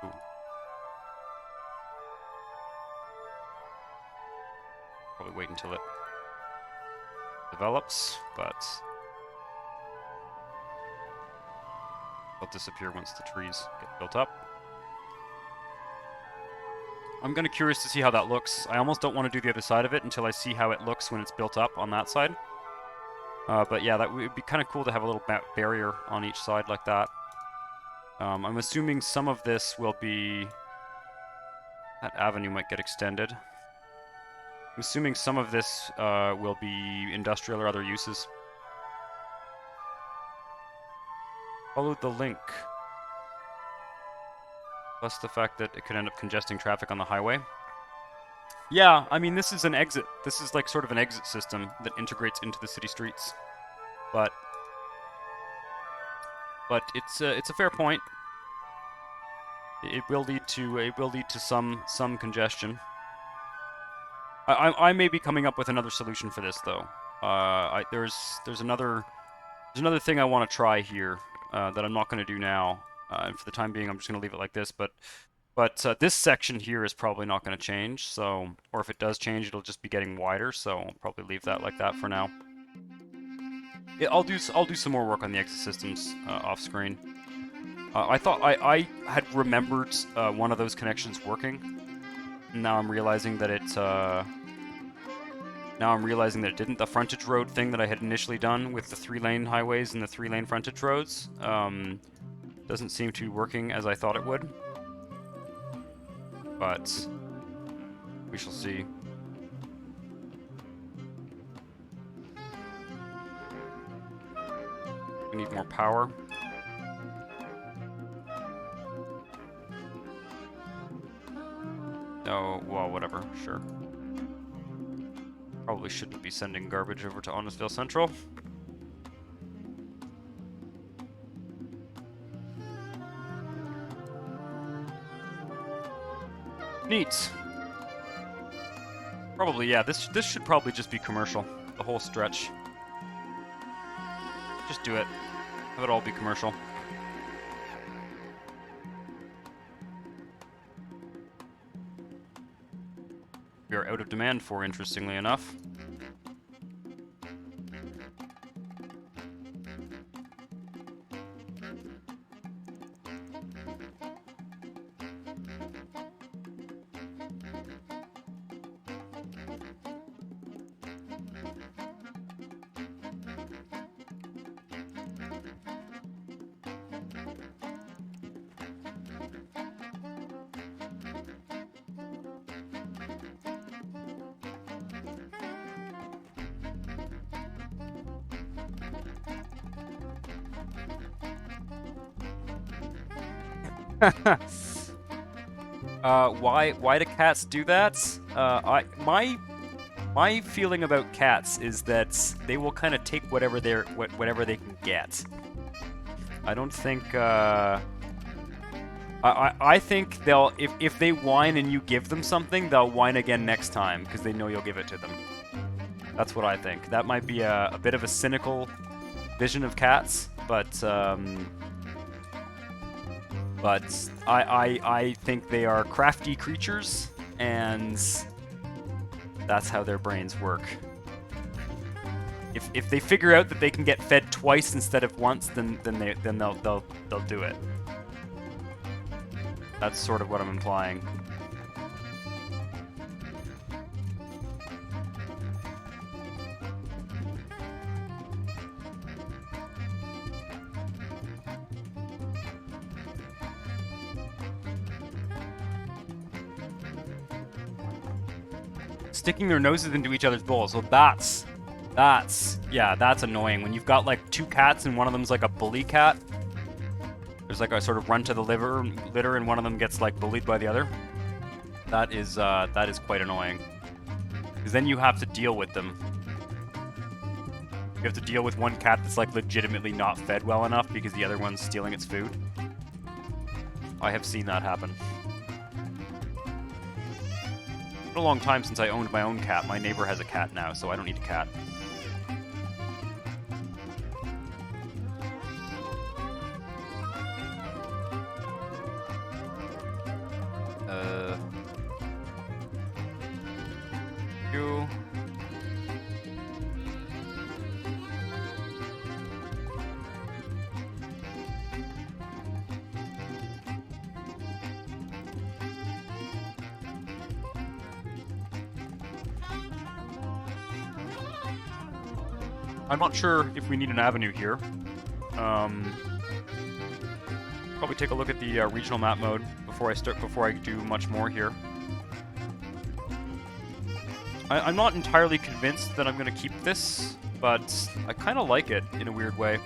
Ooh. Probably wait until it develops, but they'll disappear once the trees get built up. I'm kind of curious to see how that looks. I almost don't want to do the other side of it until I see how it looks when it's built up on that side. But yeah, that would be kind of cool to have a little barrier on each side like that. I'm assuming some of this will be... That avenue might get extended. I'm assuming some of this will be industrial or other uses. Follow the link. Plus the fact that it could end up congesting traffic on the highway. Yeah, I mean, this is an exit. This is like sort of an exit system that integrates into the city streets. But it's a fair point. It will lead to some congestion. I may be coming up with another solution for this though. There's another thing I want to try here that I'm not going to do now. And for the time being, I'm just going to leave it like this. But this section here is probably not going to change. So, or if it does change, it'll just be getting wider. So I'll probably leave that like that for now. I'll do some more work on the exit systems off screen. I thought I had remembered one of those connections working. Now I'm realizing that it didn't. The frontage road thing that I had initially done with the 3-lane highways and the 3-lane frontage roads doesn't seem to be working as I thought it would. But we shall see. We need more power. Oh, well, whatever, sure. Probably shouldn't be sending garbage over to Honestville Central. Neat. Probably, yeah, this should probably just be commercial, the whole stretch. Just do it. Have it all be commercial. We are out of demand for, interestingly enough. Why do cats do that? My feeling about cats is that they will kind of take whatever they can get. I don't think I think they'll if they whine and you give them something, they'll whine again next time because they know you'll give it to them. That's what I think. That might be a bit of a cynical vision of cats, but I think they are crafty creatures, and that's how their brains work. If they figure out that they can get fed twice instead of once, then they'll do it. That's sort of what I'm implying. Sticking their noses into each other's bowls. So that's annoying. When you've got like two cats and one of them's like a bully cat. There's like a sort of run to the litter and one of them gets like bullied by the other. That is quite annoying. Because then you have to deal with them. You have to deal with one cat that's like legitimately not fed well enough because the other one's stealing its food. I have seen that happen. It's been a long time since I owned my own cat. My neighbor has a cat now, so I don't need a cat. You. I'm not sure if we need an avenue here. Probably take a look at the regional map mode before I do much more here. I'm not entirely convinced that I'm going to keep this, but I kind of like it in a weird way.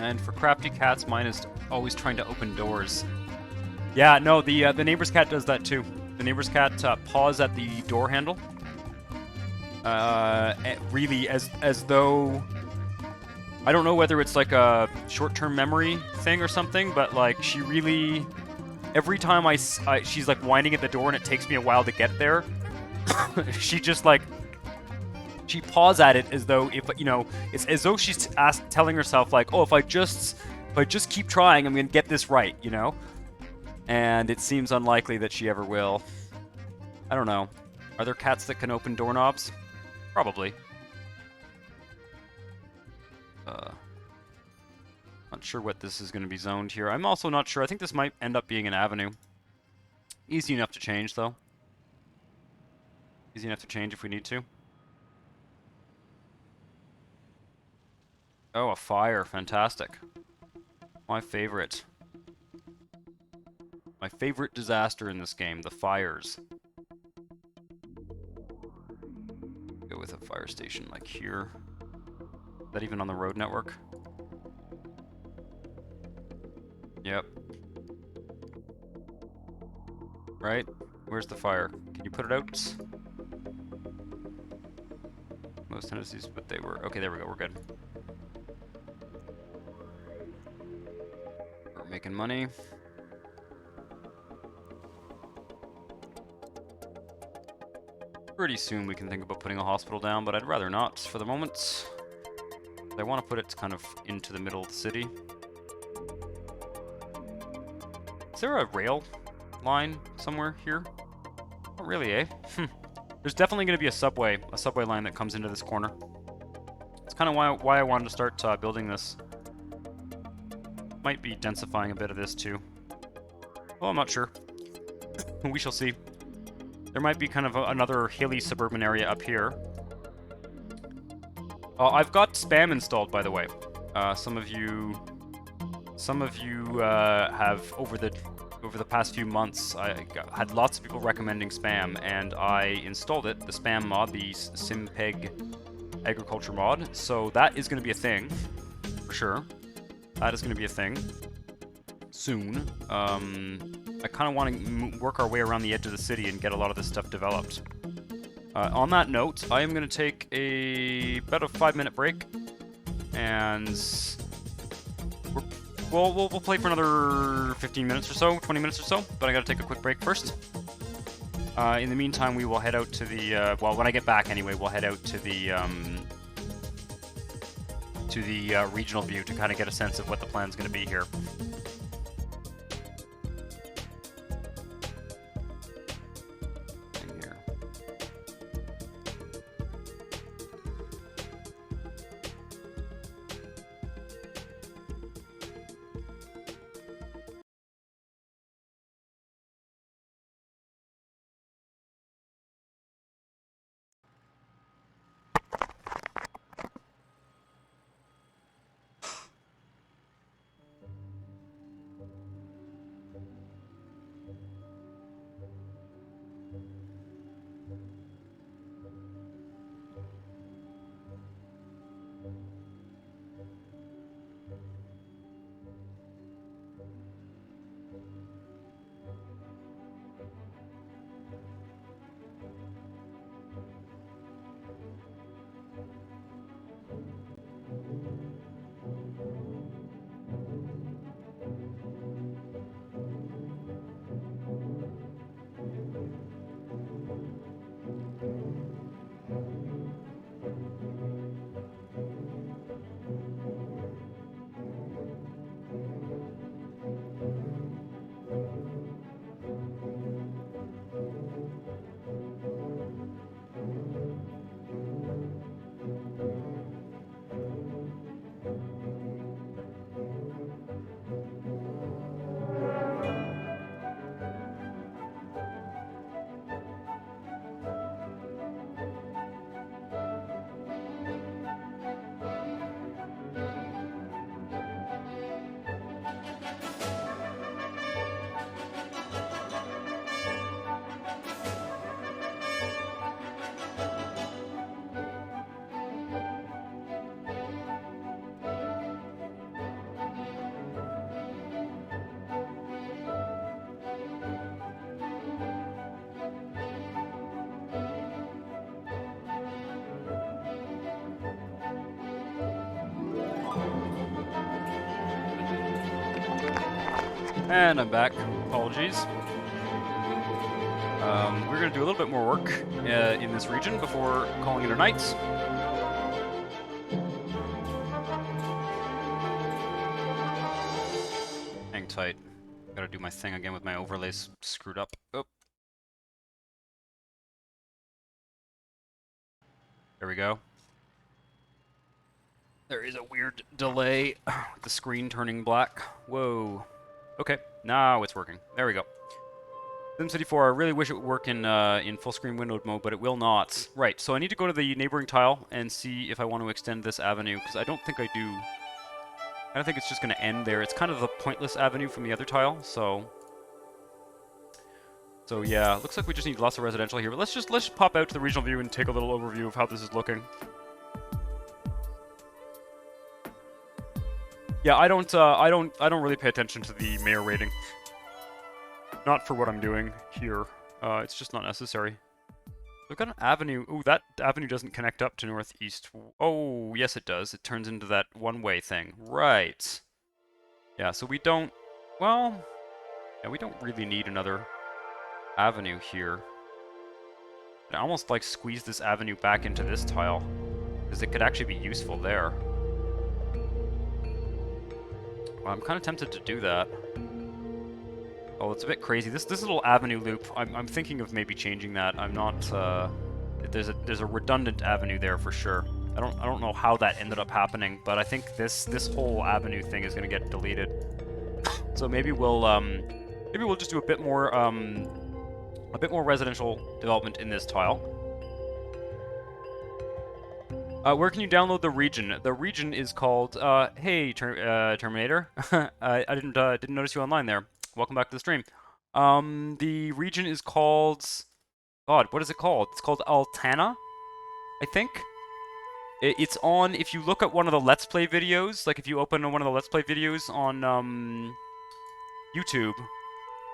And for crafty cats, mine is always trying to open doors. Yeah, no, the neighbor's cat does that too. The neighbor's cat paws at the door handle. Really, as though... I don't know whether it's like a short-term memory thing or something, but like she really... Every time she's like whining at the door and it takes me a while to get there, she just like... She paws at it as though it's as though she's telling herself like, oh, if I just keep trying, I'm gonna get this right, you know. And it seems unlikely that she ever will. I don't know. Are there cats that can open doorknobs? Probably. Not sure what this is going to be zoned here. I'm also not sure. I think this might end up being an avenue. Easy enough to change, though. Easy enough to change if we need to. Oh, a fire. Fantastic. My favorite. My favorite disaster in this game, the fires. Go with a fire station like here. Is that even on the road network? Yep. Right? Where's the fire? Can you put it out? Most tendencies, but they were... Okay, there we go. We're good. We're making money. Pretty soon we can think about putting a hospital down, but I'd rather not for the moment. I want to put it kind of into the middle of the city. Is there a rail line somewhere here? Not really, eh? There's definitely going to be a subway line that comes into this corner. It's kind of why I wanted to start building this. Might be densifying a bit of this too. Well, I'm not sure. We shall see. There might be kind of another hilly suburban area up here. I've got spam installed, by the way. Some of you have over the past few months, had lots of people recommending spam, and I installed it, the spam mod, the Simpeg agriculture mod. So that is going to be a thing, for sure. That is going to be a thing soon. I kind of want to work our way around the edge of the city and get a lot of this stuff developed. On that note, I am going to take about a 5-minute break, and we'll play for another 15 minutes or so, 20 minutes or so, but I got to take a quick break first. In the meantime, we will head out to the, well, when I get back anyway, we'll head out to the regional view to kind of get a sense of what the plan's going to be here. And I'm back. Apologies. We're going to do a little bit more work in this region before calling it a night. Hang tight. Gotta do my thing again with my overlays screwed up. Oh. There we go. There is a weird delay with the screen turning black. Whoa. Okay, now it's working. There we go. SimCity 4, I really wish it would work in full screen windowed mode, but it will not. Right, so I need to go to the neighboring tile and see if I want to extend this avenue, because I don't think I do. I don't think it's just going to end there. It's kind of a pointless avenue from the other tile, so yeah, looks like we just need lots of residential here. But let's just pop out to the regional view and take a little overview of how this is looking. Yeah, I don't really pay attention to the mayor rating. Not for what I'm doing here. It's just not necessary. We've got an avenue. Ooh, that avenue doesn't connect up to northeast. Oh, yes it does. It turns into that one-way thing. Right. Yeah, so we don't... Well... Yeah, we don't really need another avenue here. I almost like squeeze this avenue back into this tile, because it could actually be useful there. Well, I'm kind of tempted to do that. Oh, it's a bit crazy. This little avenue loop, I'm thinking of maybe changing that. I'm not, there's a redundant avenue there for sure. I don't know how that ended up happening, but I think this whole avenue thing is gonna get deleted. So maybe we'll just do a bit more A bit more residential development in this tile. Where can you download the region? The region is called, hey, Terminator. I didn't notice you online there. Welcome back to the stream. The region is called, God, what is it called? It's called Altana, I think. It's on, if you look at one of the Let's Play videos, like if you open one of the Let's Play videos on, YouTube,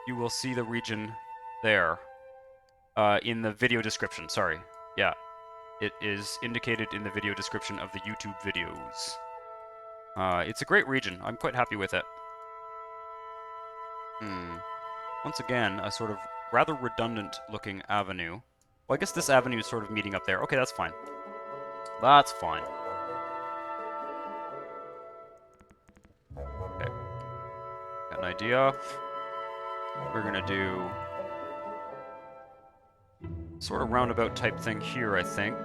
you will see the region there. In the video description, sorry. Yeah. It is indicated in the video description of the YouTube videos. It's a great region. I'm quite happy with it. Once again, a sort of rather redundant-looking avenue. Well, I guess this avenue is sort of meeting up there. Okay, that's fine. That's fine. Okay. Got an idea. We're gonna do sort of roundabout type thing here, I think.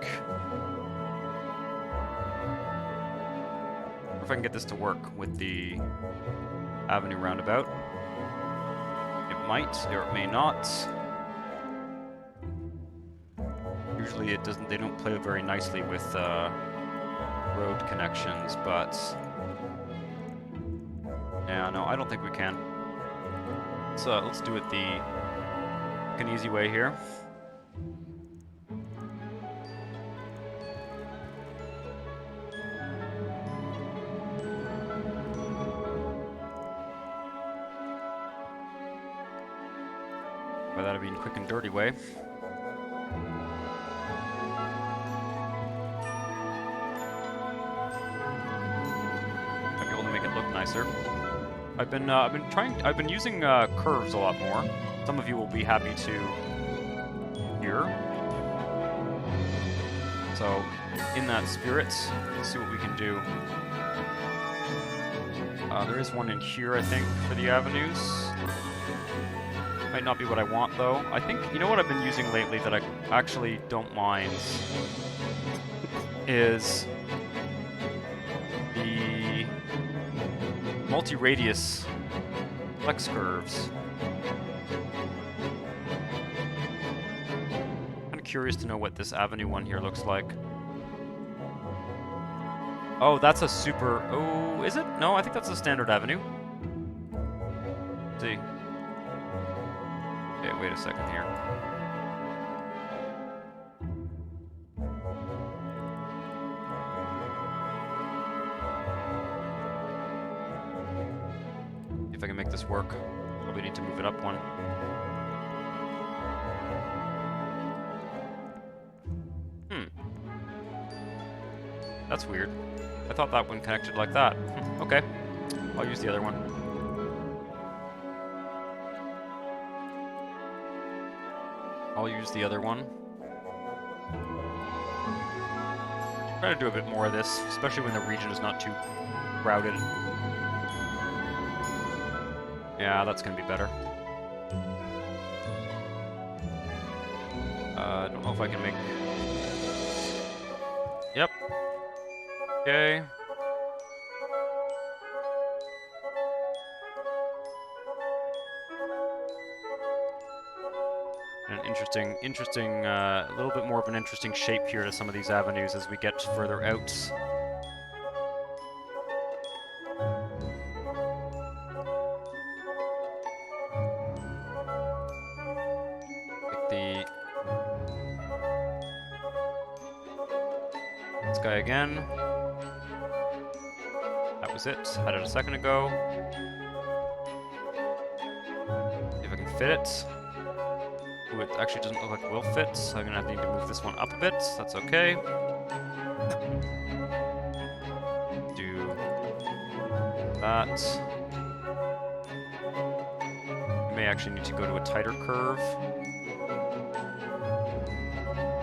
Or if I can get this to work with the avenue roundabout. It might, or it may not. Usually it doesn't, they don't play very nicely with road connections, but yeah, no, I don't think we can. So let's do it an easy way here. By that I mean quick and dirty way. Might be able to make it look nicer. I've been using curves a lot more. Some of you will be happy to hear. So, in that spirit, let's see what we can do. There is one in here, I think, for the avenues. Might not be what I want, though. I think, you know what I've been using lately that I actually don't mind is the multi-radius flex curves. I'm curious to know what this avenue one here looks like. Oh, that's a super... Oh, is it? No, I think that's a standard avenue. Let's see. Okay, wait a second here. If I can make this work, probably need to move it up one. That's weird. I thought that one connected like that. Okay, I'll use the other one. I'll use the other one. Try to do a bit more of this, especially when the region is not too crowded. Yeah, that's gonna be better. I don't know if I can make... Yep. Okay. An interesting, a little bit more of an interesting shape here to some of these avenues as we get further out. Like this guy again. That was it. Had it a second ago. See if I can fit it. Ooh, it actually doesn't look like it will fit, so I'm gonna need to move this one up a bit. That's okay. Do that. You may actually need to go to a tighter curve.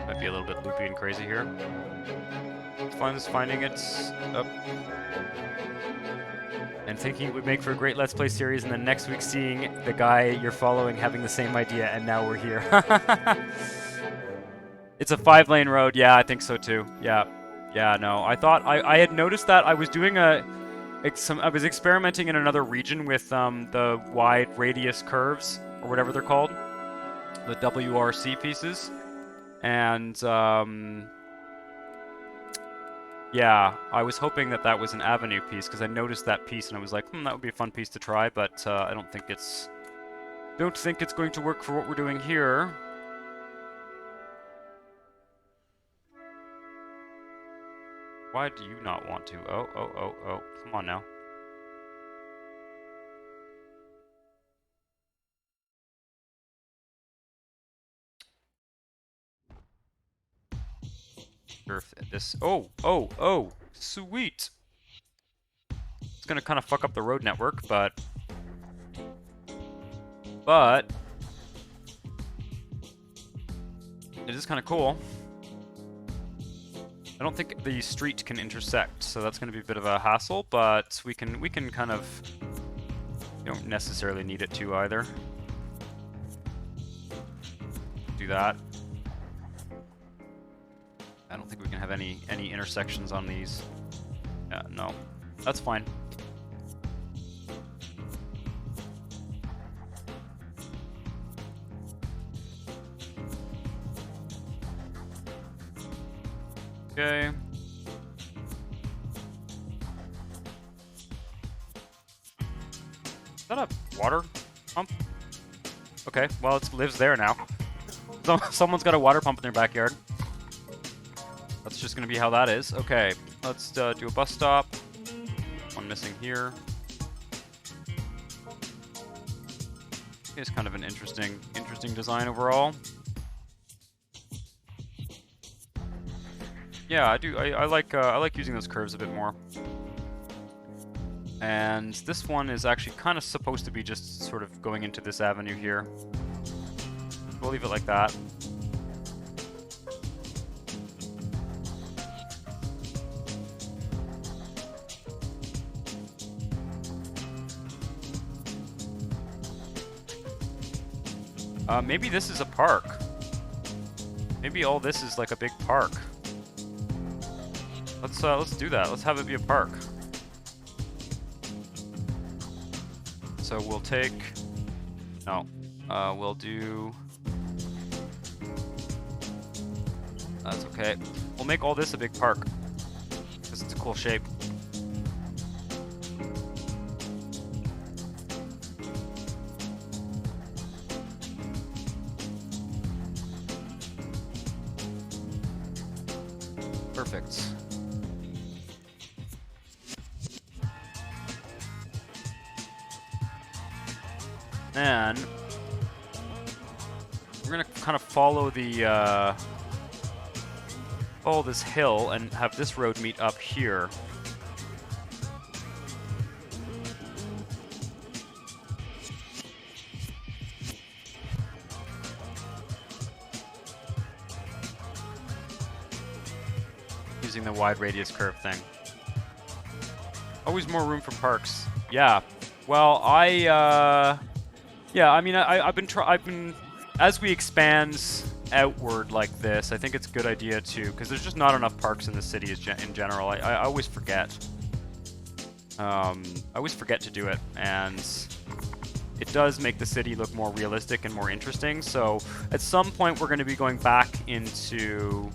Might be a little bit loopy and crazy here. Finding it up. And thinking it would make for a great Let's Play series, and then next week seeing the guy you're following having the same idea, and now we're here. It's a 5-lane road. Yeah, I think so too. Yeah. Yeah, no. I thought... I had noticed that I was doing I was experimenting in another region with the wide radius curves, or whatever they're called. the WRC pieces, and yeah, I was hoping that that was an Avenue piece because I noticed that piece and I was like, that would be a fun piece to try, but I don't think it's going to work for what we're doing here. Why do you not want to? Oh, come on now. Sure if this, oh, sweet. It's gonna kind of fuck up the road network, but it is kind of cool. I don't think the street can intersect, so that's going to be a bit of a hassle, but we can kind of... You don't necessarily need it to either. Do that. I don't think we can have any intersections on these. Yeah, no. That's fine. Okay. Is that a water pump? Okay, well, it lives there now. So, someone's got a water pump in their backyard. That's just going to be how that is. Okay, let's do a bus stop. One missing here. It's kind of an interesting design overall. Yeah, I do. I like using those curves a bit more. And this one is actually kind of supposed to be just sort of going into this avenue here. We'll leave it like that. Maybe this is a park. Maybe all this is like a big park. Let's do that. Let's have it be a park. So we'll take... No. We'll do... That's okay. We'll make all this a big park. Because it's a cool shape. Perfect. Then we're gonna kind of follow the follow this hill and have this road meet up here. Using the wide radius curve thing. Always more room for parks. Yeah. Well, yeah, I mean, I've been as we expand outward like this, I think it's a good idea to, because there's just not enough parks in the city in general. I always forget. I always forget to do it, and it does make the city look more realistic and more interesting. So at some point, we're going to be going back into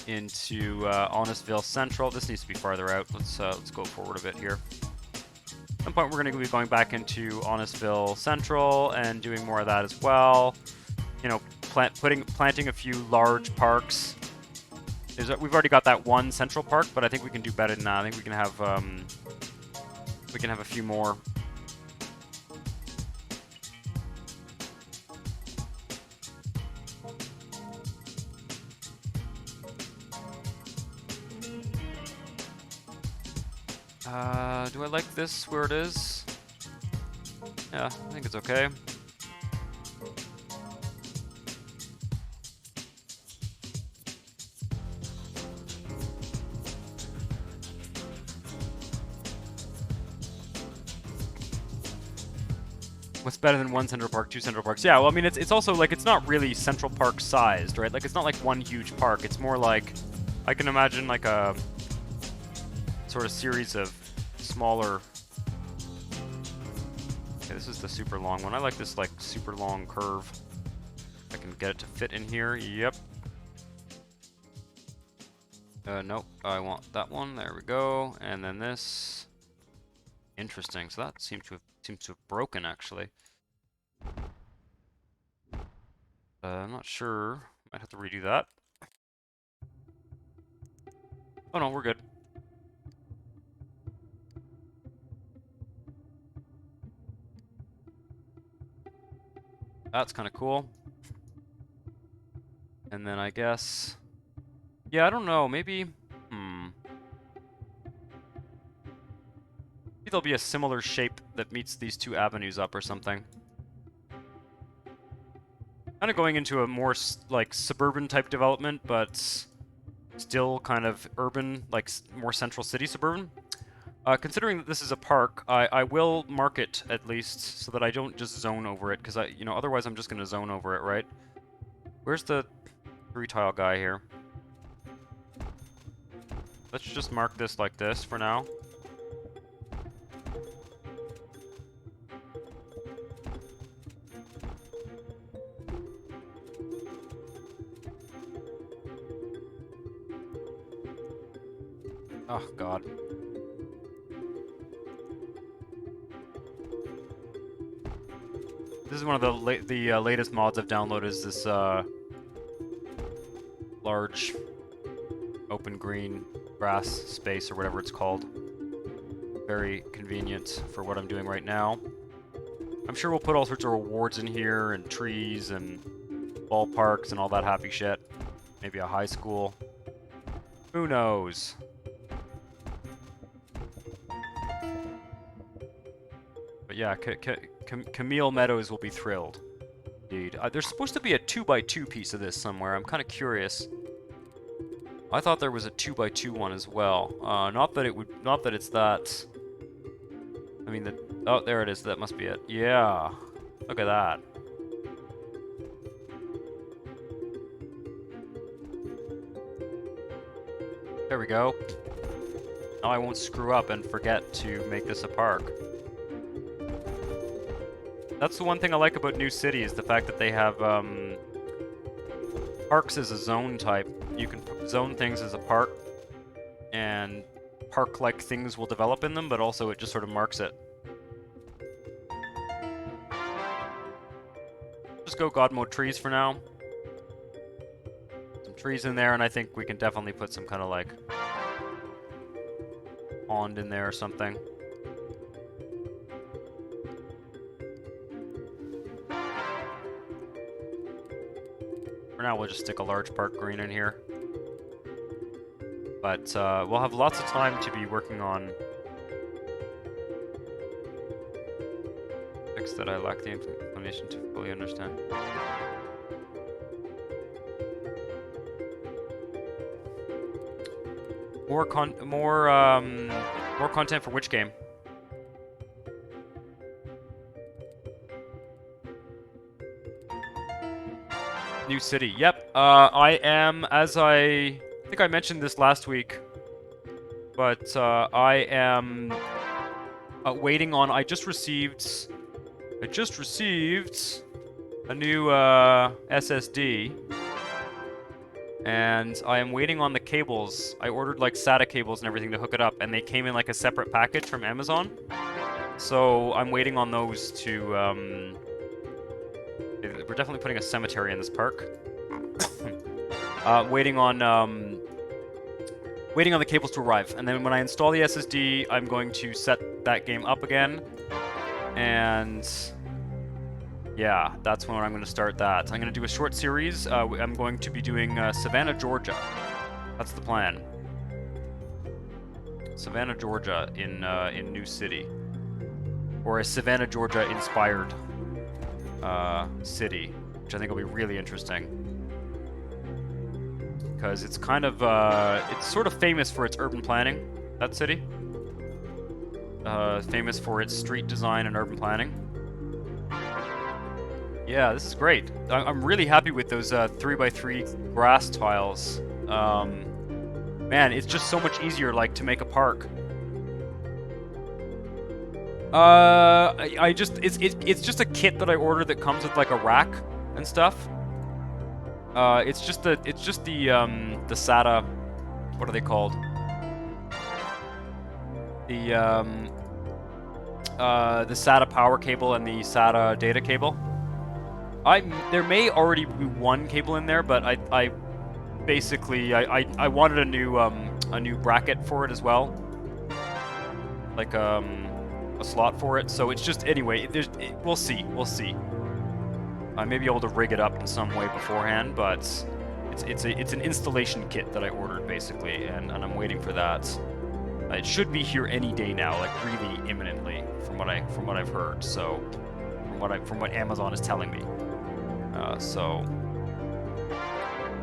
Honestville Central. This needs to be farther out. Let's go forward a bit here. At some point, we're going to be going back into Honestville Central and doing more of that as well. You know, planting a few large parks. We've already got that one central park, but I think we can do better than that. I think we can have a few more. Do I like this where it is? Yeah, I think it's okay. What's better than one Central Park, two Central Parks? Yeah, well, I mean, it's also, like, it's not really Central Park sized, right? Like, it's not like one huge park. It's more like, I can imagine, like, a sort of series of smaller... Okay, this is the super long one. I like this, like, super long curve. I can get it to fit in here. Yep. Nope. I want that one. There we go. And then this. Interesting. So that seems to have broken, actually. I'm not sure. Might have to redo that. Oh no, we're good. That's kind of cool. And then I guess... Yeah, I don't know. Maybe... Maybe there'll be a similar shape that meets these two avenues up or something. Kind of going into a more, like, suburban type development, but still kind of urban, like, more central city suburban. Considering that this is a park, I will mark it, at least, so that I don't just zone over it, because otherwise I'm just going to zone over it, right? Where's the 3-tile guy here? Let's just mark this like this for now. Oh, God. This is one of the latest mods I've downloaded, is this large open green grass space, or whatever it's called. Very convenient for what I'm doing right now. I'm sure we'll put all sorts of rewards in here, and trees, and ballparks, and all that happy shit. Maybe a high school. Who knows? But yeah, Camille Meadows will be thrilled. Indeed. There's supposed to be a 2x2 piece of this somewhere. I'm kind of curious. I thought there was a 2x2 one as well. Not that it's that. I mean, oh, there it is. That must be it. Yeah. Look at that. There we go. Now I won't screw up and forget to make this a park. That's the one thing I like about New City, is the fact that they have parks as a zone type. You can zone things as a park, and park-like things will develop in them, but also it just sort of marks it. Just go God mode trees for now. Some trees in there, and I think we can definitely put some kind of, like, pond in there or something. For now, we'll just stick a large park green in here. But we'll have lots of time to be working on fix that I lack the inclination to fully understand. More content for which game? New City. Yep. I am, as I think I mentioned this last week, but I am waiting on. I just received a new SSD, and I am waiting on the cables. I ordered like SATA cables and everything to hook it up, and they came in like a separate package from Amazon. So I'm waiting on those to. We're definitely putting a cemetery in this park. Waiting on the cables to arrive, and then when I install the SSD, I'm going to set that game up again, and yeah, that's when I'm going to start that. I'm going to do a short series. I'm going to be doing Savannah, Georgia. That's the plan. Savannah, Georgia in New City, or a Savannah, Georgia inspired city, which I think will be really interesting, because it's kind of it's sort of famous for its urban planning. That city, famous for its street design and urban planning. Yeah, this is great. I'm really happy with those 3x3 grass tiles. Man, it's just so much easier, like, to make a park. I just it's just a kit that I ordered that comes with like a rack and stuff. It's just the SATA. What are they called? The SATA power cable and the SATA data cable. There may already be one cable in there, but I basically I wanted a new bracket for it as well, like a slot for it. So it's just anyway. We'll see. I may be able to rig it up in some way beforehand, but it's an installation kit that I ordered basically, and I'm waiting for that. It should be here any day now, like really imminently, from what I've heard. So from what Amazon is telling me. So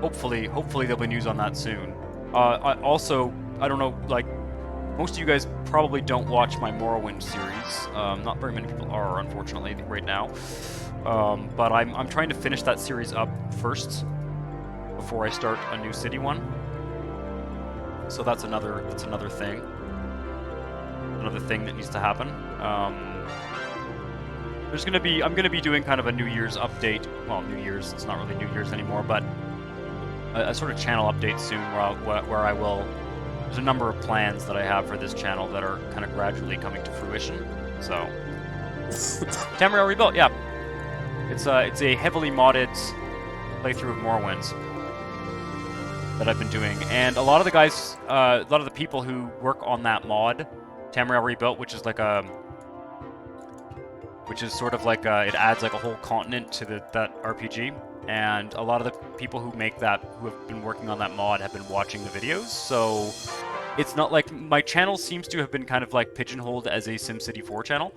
hopefully there'll be news on that soon. I don't know, like most of you guys probably don't watch my Morrowind series. Not very many people are, unfortunately, right now. But I'm trying to finish that series up first before I start a new city one. So that's another thing. Another thing that needs to happen. I'm gonna be doing kind of a New Year's update. Well, New Year's, it's not really New Year's anymore, but a sort of channel update soon where I will. There's a number of plans that I have for this channel that are kind of gradually coming to fruition. So, Tamriel Rebuilt, yeah. It's a heavily modded playthrough of Morrowind that I've been doing, and a lot of the guys, a lot of the people who work on that mod, Tamriel Rebuilt, which is sort of like it adds like a whole continent to that RPG, and a lot of the people who make that, who have been working on that mod, have been watching the videos. So it's not like my channel seems to have been kind of like pigeonholed as a SimCity 4 channel.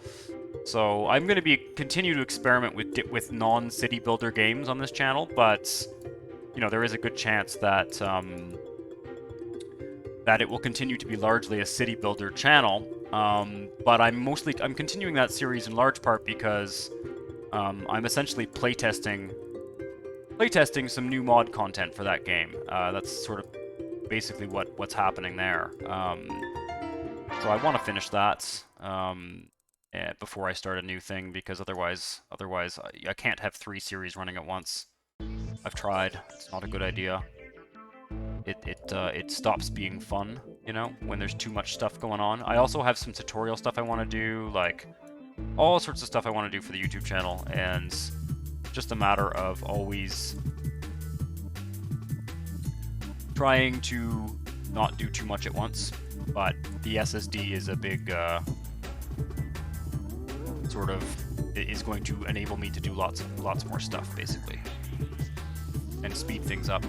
So I'm going to continue to experiment with non-city builder games on this channel, but you know, there is a good chance that that it will continue to be largely a city builder channel. But I'm continuing that series in large part because I'm essentially playtesting some new mod content for that game. That's sort of basically what's happening there. So I want to finish that before I start a new thing, because otherwise I can't have 3 series running at once. I've tried. It's not a good idea. It stops being fun, you know, when there's too much stuff going on. I also have some tutorial stuff I want to do, like all sorts of stuff I want to do for the YouTube channel, and just a matter of always trying to not do too much at once. But the SSD is a big sort of, it is going to enable me to do lots more stuff basically, and speed things up.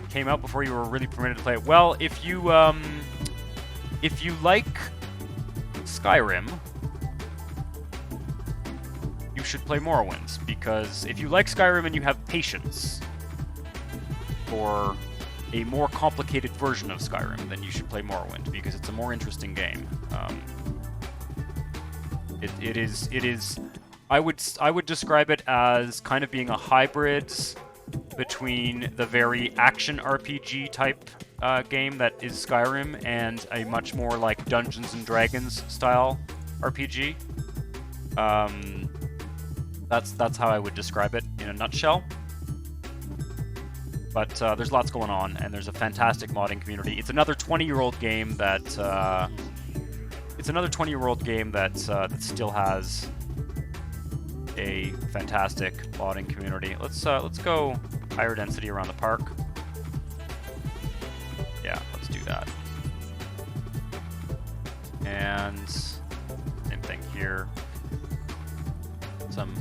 Came out before you were really permitted to play it. Well, if you like Skyrim, you should play Morrowind, because if you like Skyrim and you have patience for a more complicated version of Skyrim, then you should play Morrowind, because it's a more interesting game. It is. I would describe it as kind of being a hybrid between the very action RPG type game that is Skyrim and a much more like Dungeons and Dragons style RPG. That's how I would describe it in a nutshell. But there's lots going on, and there's a fantastic modding community. It's another 20-year-old game that that still has a fantastic modding community. Let's go higher density around the park. Yeah, let's do that. And same thing here. Some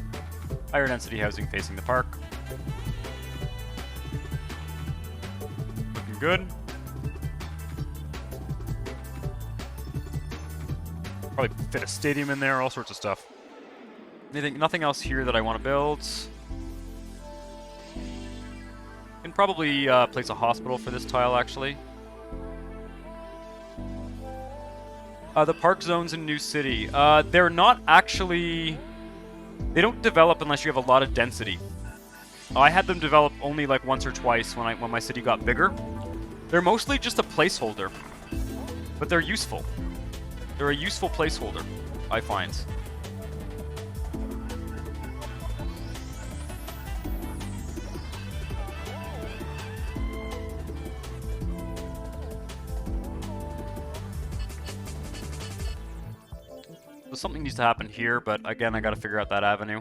higher density housing facing the park. Looking good. Probably fit a stadium in there, all sorts of stuff. Nothing else here that I want to build. Can probably place a hospital for this tile, actually. The park zones in New City. They're not actually... They don't develop unless you have a lot of density. I had them develop only like once or twice when my city got bigger. They're mostly just a placeholder, but they're useful. They're a useful placeholder, I find. So something needs to happen here, but again, I gotta figure out that avenue.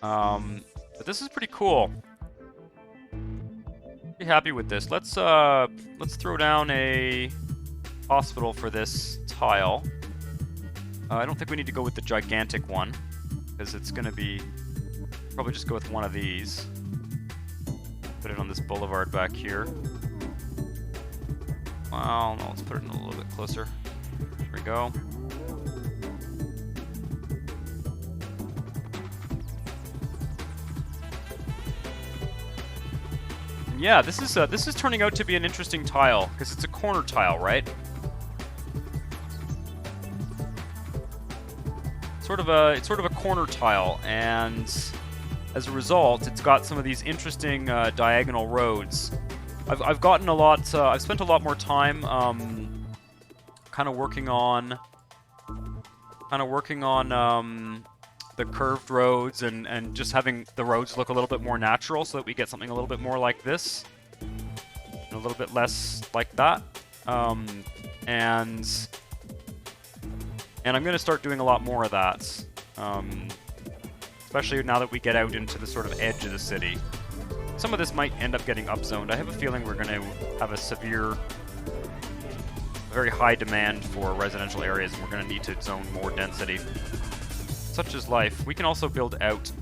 But this is pretty cool. Pretty happy with this. Let's throw down a hospital for this tile. I don't think we need to go with the gigantic one, because it's gonna be... Probably just go with one of these. Put it on this boulevard back here. Well, no, let's put it in a little bit closer. There we go. Yeah, this is turning out to be an interesting tile, because it's a corner tile, right? It's sort of a corner tile, and as a result, it's got some of these interesting diagonal roads. I've gotten a lot. I've spent a lot more time kind of working on the curved roads and just having the roads look a little bit more natural so that we get something a little bit more like this. And a little bit less like that. And I'm going to start doing a lot more of that. Especially now that we get out into the sort of edge of the city. Some of this might end up getting upzoned. I have a feeling we're going to have a very high demand for residential areas, and we're going to need to zone more density. Such is life. We can also build out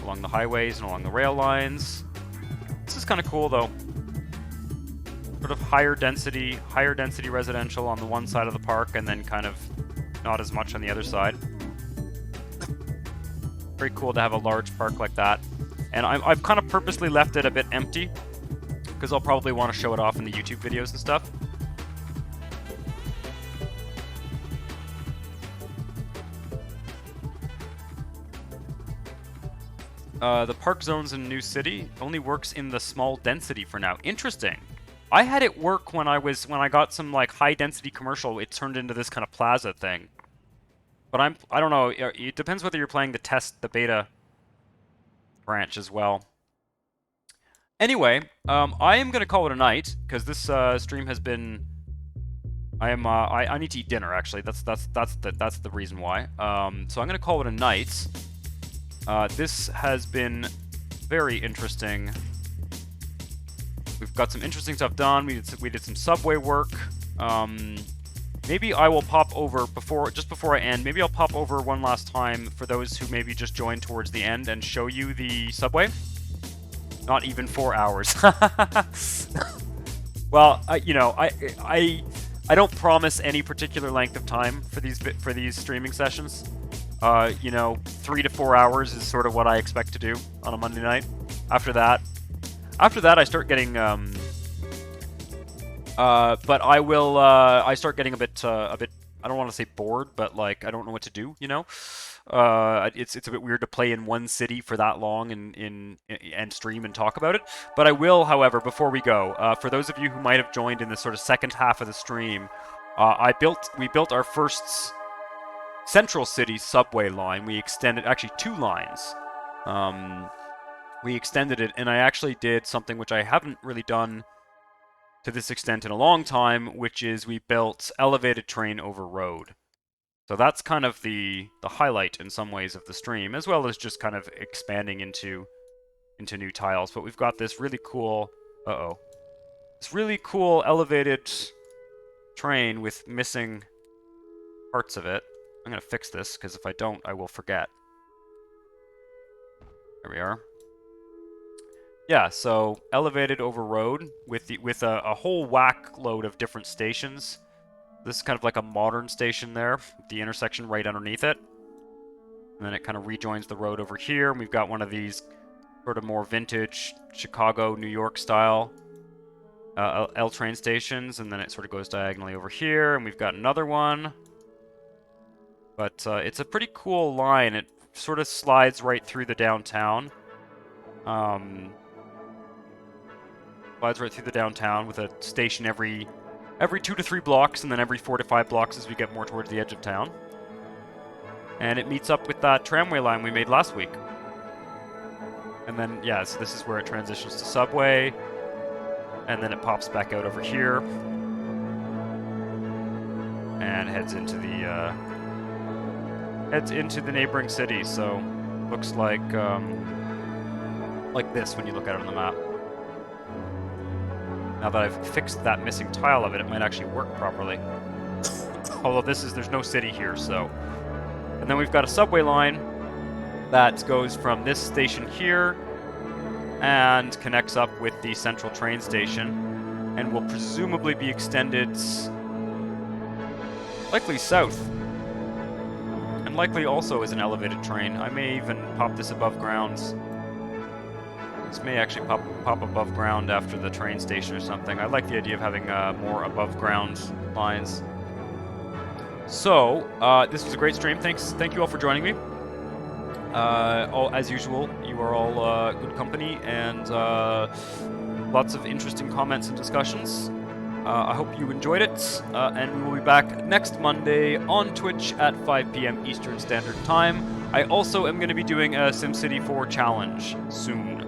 along the highways and along the rail lines. This is kind of cool, though. Sort of higher density residential on the one side of the park, and then kind of not as much on the other side. Very cool to have a large park like that. And I've kind of purposely left it a bit empty, because I'll probably want to show it off in the YouTube videos and stuff. The park zones in New City only works in the small density for now. Interesting. I had it work when I got some like high density commercial. It turned into this kind of plaza thing. But I don't know. It depends whether you're playing the beta branch as well. Anyway, I am gonna call it a night because this stream has been. I need to eat dinner actually. That's the reason why. So I'm gonna call it a night. This has been very interesting. We've got some interesting stuff done. We did some subway work. Maybe I will pop over just before I end. Maybe I'll pop over one last time for those who maybe just joined towards the end and show you the subway. Not even 4 hours. Well, I don't promise any particular length of time for these streaming sessions. 3 to 4 hours is sort of what I expect to do on a Monday night. After that, I start getting, but I will, I start getting a bit, I don't want to say bored, but like, I don't know what to do, It's a bit weird to play in one city for that long and stream and talk about it. But I will, however, before we go, for those of you who might have joined in the sort of second half of the stream, we built our first Central City subway line. We extended, actually 2 lines. We extended it, and I actually did something which I haven't really done to this extent in a long time, which is we built elevated train over road. So that's kind of the highlight in some ways of the stream, as well as just kind of expanding into new tiles. But we've got this really cool, this really cool elevated train with missing parts of it. I'm gonna fix this, because if I don't, I will forget. There we are. Yeah, so elevated over road with a whole whack load of different stations. This is kind of like a modern station there, the intersection right underneath it. And then it kind of rejoins the road over here, and we've got one of these sort of more vintage Chicago, New York style L train stations, and then it sort of goes diagonally over here, and we've got another one. But it's a pretty cool line. It sort of slides right through the downtown. Slides right through the downtown with a station every every 2 to 3 blocks, and then every 4 to 5 blocks as we get more towards the edge of town. And it meets up with that tramway line we made last week. And then, yeah, so this is where it transitions to subway, and then it pops back out over here, and heads into the neighboring city. So looks like this when you look at it on the map. Now that I've fixed that missing tile of it, it might actually work properly. Although there's no city here, so. And then we've got a subway line that goes from this station here and connects up with the central train station, and will presumably be extended likely south, and likely also as an elevated train. I may even pop this above ground. This may actually pop above ground after the train station or something. I like the idea of having more above ground lines. So, this was a great stream. Thank you all for joining me. As usual, you are all good company, and lots of interesting comments and discussions. I hope you enjoyed it, and we will be back next Monday on Twitch at 5 p.m. Eastern Standard Time. I also am going to be doing a SimCity 4 challenge soon.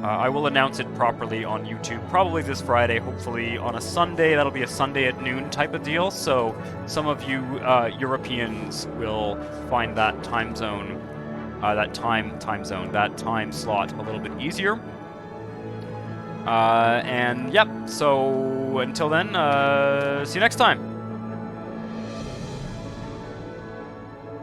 I will announce it properly on YouTube, probably this Friday, hopefully on a Sunday. That'll be a Sunday at noon type of deal, so some of you Europeans will find that time zone, that time slot a little bit easier. And yep, so until then, see you next time.